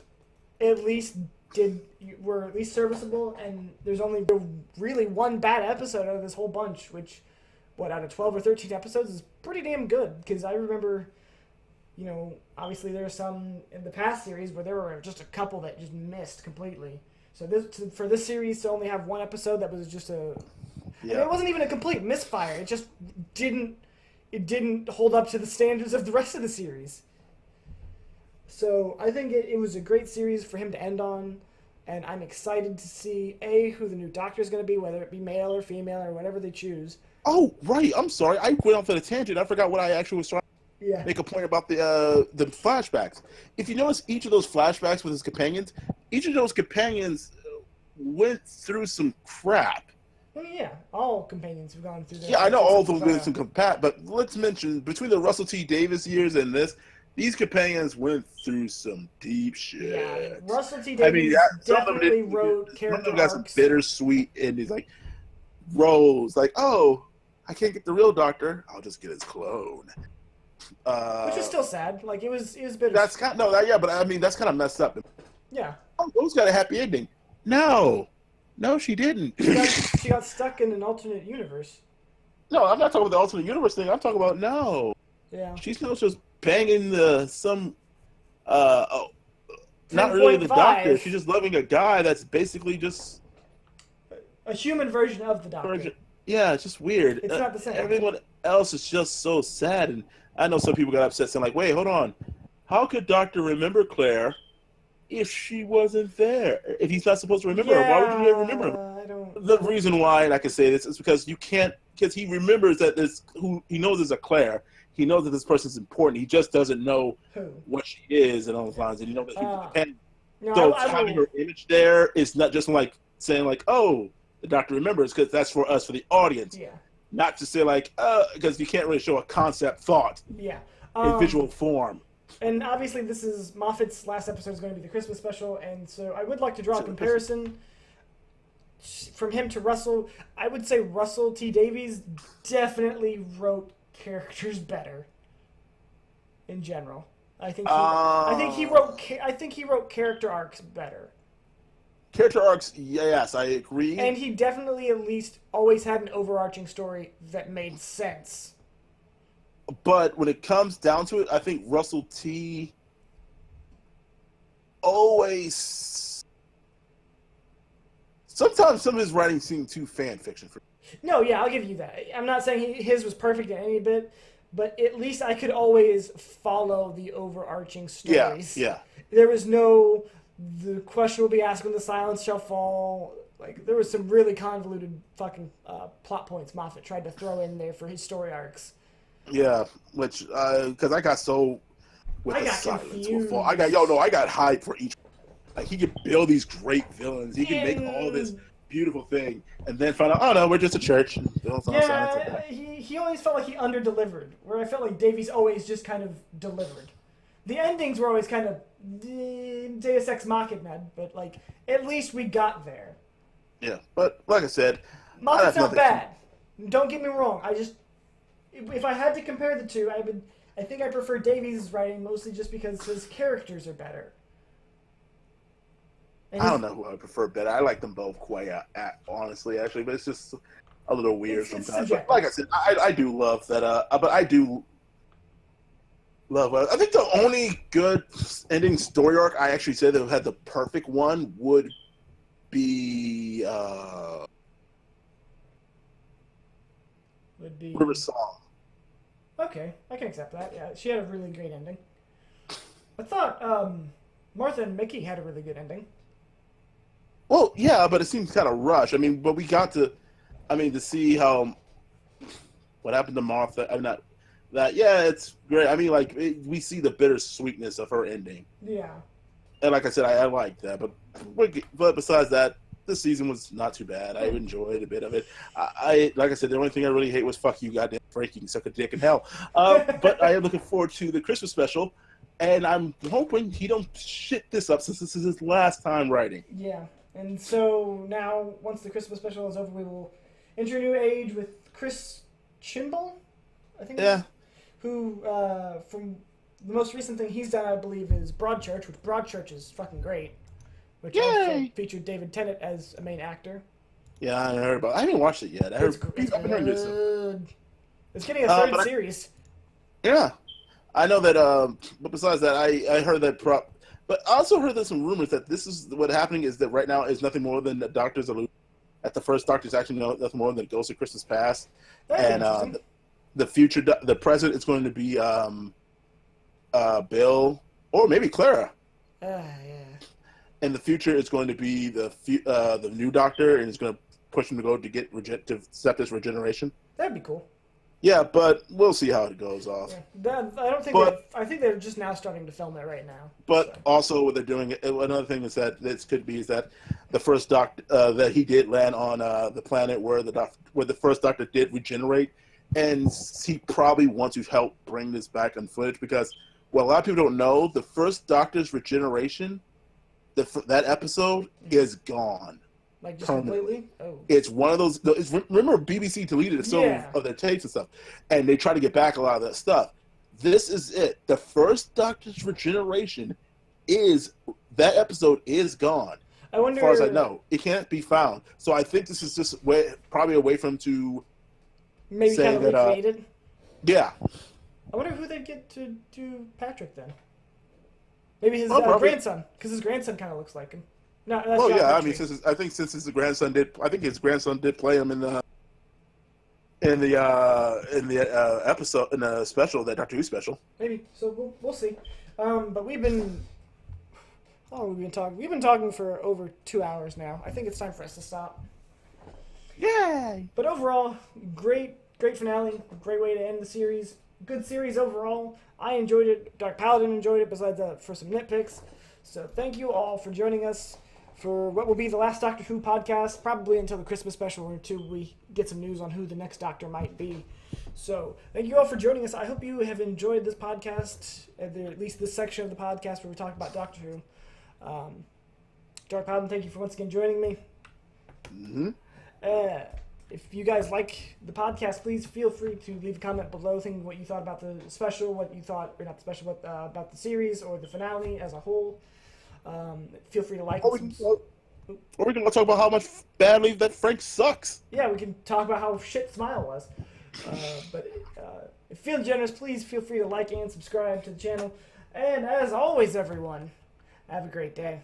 were at least serviceable, and there's only really one bad episode out of this whole bunch, which, out of 12 or 13 episodes is pretty damn good, because I remember, obviously there are some in the past series where there were just a couple that just missed completely. So for this series to only have one episode that was just it wasn't even a complete misfire. It just didn't hold up to the standards of the rest of the series. So I think it was a great series for him to end on, and I'm excited to see who the new Doctor is going to be, whether it be male or female or whatever they choose. Oh, right. I'm sorry. I went off on a tangent. I forgot what I actually was trying to make a point about the flashbacks. If you notice each of those flashbacks with his companions, each of those companions went through some crap. Well, yeah, all companions have gone through that. Yeah, I know all of them went through some crap, but let's mention, between the Russell T. Davies years and this, these companions went through some deep shit. Yeah, Russell T. Davies definitely wrote character arcs. Some of them got some bittersweet endings, like Rose, like, oh, I can't get the real Doctor, I'll just get his clone. Which is still sad. Like, it was bitter. That's kind of, but I mean, that's kind of messed up. Yeah. Oh, Rose got a happy ending. No, she didn't. She got stuck in an alternate universe. No, I'm not talking about the alternate universe thing. I'm talking about Yeah. She's not just banging not really the Doctor. She's just loving a guy that's basically just a human version of the Doctor. Yeah, it's just weird. It's not the same. Everyone else is just so sad, and I know some people got upset saying like, "Wait, hold on, how could Doctor remember Claire if she wasn't there? If he's not supposed to remember her, why would you ever remember her? I don't. The reason why I can say this is because because he remembers that who he knows is a Claire. He knows that this person's important. He just doesn't know what she is and all those lines. And you know that he's a companion. No, So having her image there is not just like saying like, oh, the doctor remembers, because that's for us, for the audience. Yeah. Not to say like, because you can't really show a concept thought. Yeah. In visual form. And obviously, this is Moffat's last episode is going to be the Christmas special, and so I would like to draw a comparison from him to Russell. I would say Russell T Davies definitely wrote characters better. In general, I think he wrote character arcs better. Character arcs, yes, I agree. And he definitely at least always had an overarching story that made sense. But when it comes down to it, I think Russell T always... Sometimes some of his writing seemed too fan fiction for me. No, yeah, I'll give you that. I'm not saying his was perfect in any bit, but at least I could always follow the overarching stories. Yeah. There was no, the question will be asked when the silence shall fall. Like, there was some really convoluted fucking plot points Moffat tried to throw in there for his story arcs. Yeah, which, because I got so... I got confused. I got hyped for each... Like, he could build these great villains. He could make all this beautiful thing, and then find out, oh no, we're just a church. Yeah, he always felt like he under-delivered, where I felt like Davies always just kind of delivered. The endings were always kind of Deus Ex Machina, but like, at least we got there. Yeah, but like I said... Moffat's not bad. Don't get me wrong, if I had to compare the two, I think I prefer Davies' writing mostly just because his characters are better. And I don't know who I prefer better. I like them both quite honestly, actually, but it's just a little weird sometimes. But like I said, I do love that. But I do love. I think the only good ending story arc I actually said that had the perfect one would be River's Song. Okay, I can accept that. Yeah, she had a really great ending. I thought Martha and Mickey had a really good ending. Well, yeah, but it seems kind of rushed. I mean, but we got to, to see how what happened to Martha. Yeah, it's great. I mean, like we see the bittersweetness of her ending. Yeah. And like I said, I like that. But besides that, this season was not too bad. I enjoyed a bit of it. Like I said, the only thing I really hate was fuck you, goddamn Frankie, suck a dick in hell. But I am looking forward to the Christmas special, and I'm hoping he don't shit this up since this is his last time writing. Yeah. And so now, once the Christmas special is over, we will enter a new age with Chris Chibnall, I think. Yeah. Who, from the most recent thing he's done, I believe, is Broadchurch, which Broadchurch is fucking great. Which also featured David Tennant as a main actor. Yeah, I heard about it. I haven't watched it yet. I've been hearing good stuff. It's getting a third series. Yeah. I know that, but besides that, I heard that but I also heard there's some rumors that this is what's happening is that right now is nothing more than the Doctor's illusion. At the first Doctor's actually nothing more than the Ghost of Christmas Past. And the future, the present is going to be Bill, or maybe Clara. Yeah. And the future is going to be the new Doctor, and it's going to push him to go to accept his regeneration. That'd be cool. Yeah, but we'll see how it goes off. Yeah. I think they're just now starting to film it right now. But also, what they're doing, another thing is that this could be is that the first Doctor that he did land on the planet where the first Doctor did regenerate, and he probably wants to help bring this back on footage because what a lot of people don't know, the first Doctor's regeneration, that episode is gone. Like just completely? Oh. It's one of those. Remember, BBC deleted some of their tapes and stuff, and they try to get back a lot of that stuff. This is it. The first Doctor's regeneration that episode is gone. I wonder, as far as I know, it can't be found. So I think this is just probably a way for him to maybe say kind of recreate it. Yeah. I wonder who they'd get to do Patrick then. Maybe his grandson, because his grandson kind of looks like him. No, that's yeah. I mean, since his grandson did play him in the episode in the special, that Doctor Who special. Maybe. So we'll see. But we've been Oh, we've been talking. We've been talking for over 2 hours now. I think it's time for us to stop. Yay! But overall, great finale. Great way to end the series. Good series overall. I enjoyed it. DarkPaladin enjoyed it. Besides for some nitpicks. So thank you all for joining us for what will be the last Doctor Who podcast, probably until the Christmas special or two. We get some news on who the next Doctor might be. So thank you all for joining us. I hope you have enjoyed this podcast, at least this section of the podcast where we talk about Doctor Who. DarkPaladin, thank you for once again joining me. Mm-hmm. If you guys like the podcast, please feel free to leave a comment below thinking what you thought about the special, what you thought, or not the special, but about the series or the finale as a whole. Feel free to like Or we can talk about how much badly that Frank sucks. Yeah, we can talk about how shit Smile was. But if you feel generous, please feel free to like and subscribe to the channel. And as always, everyone, have a great day.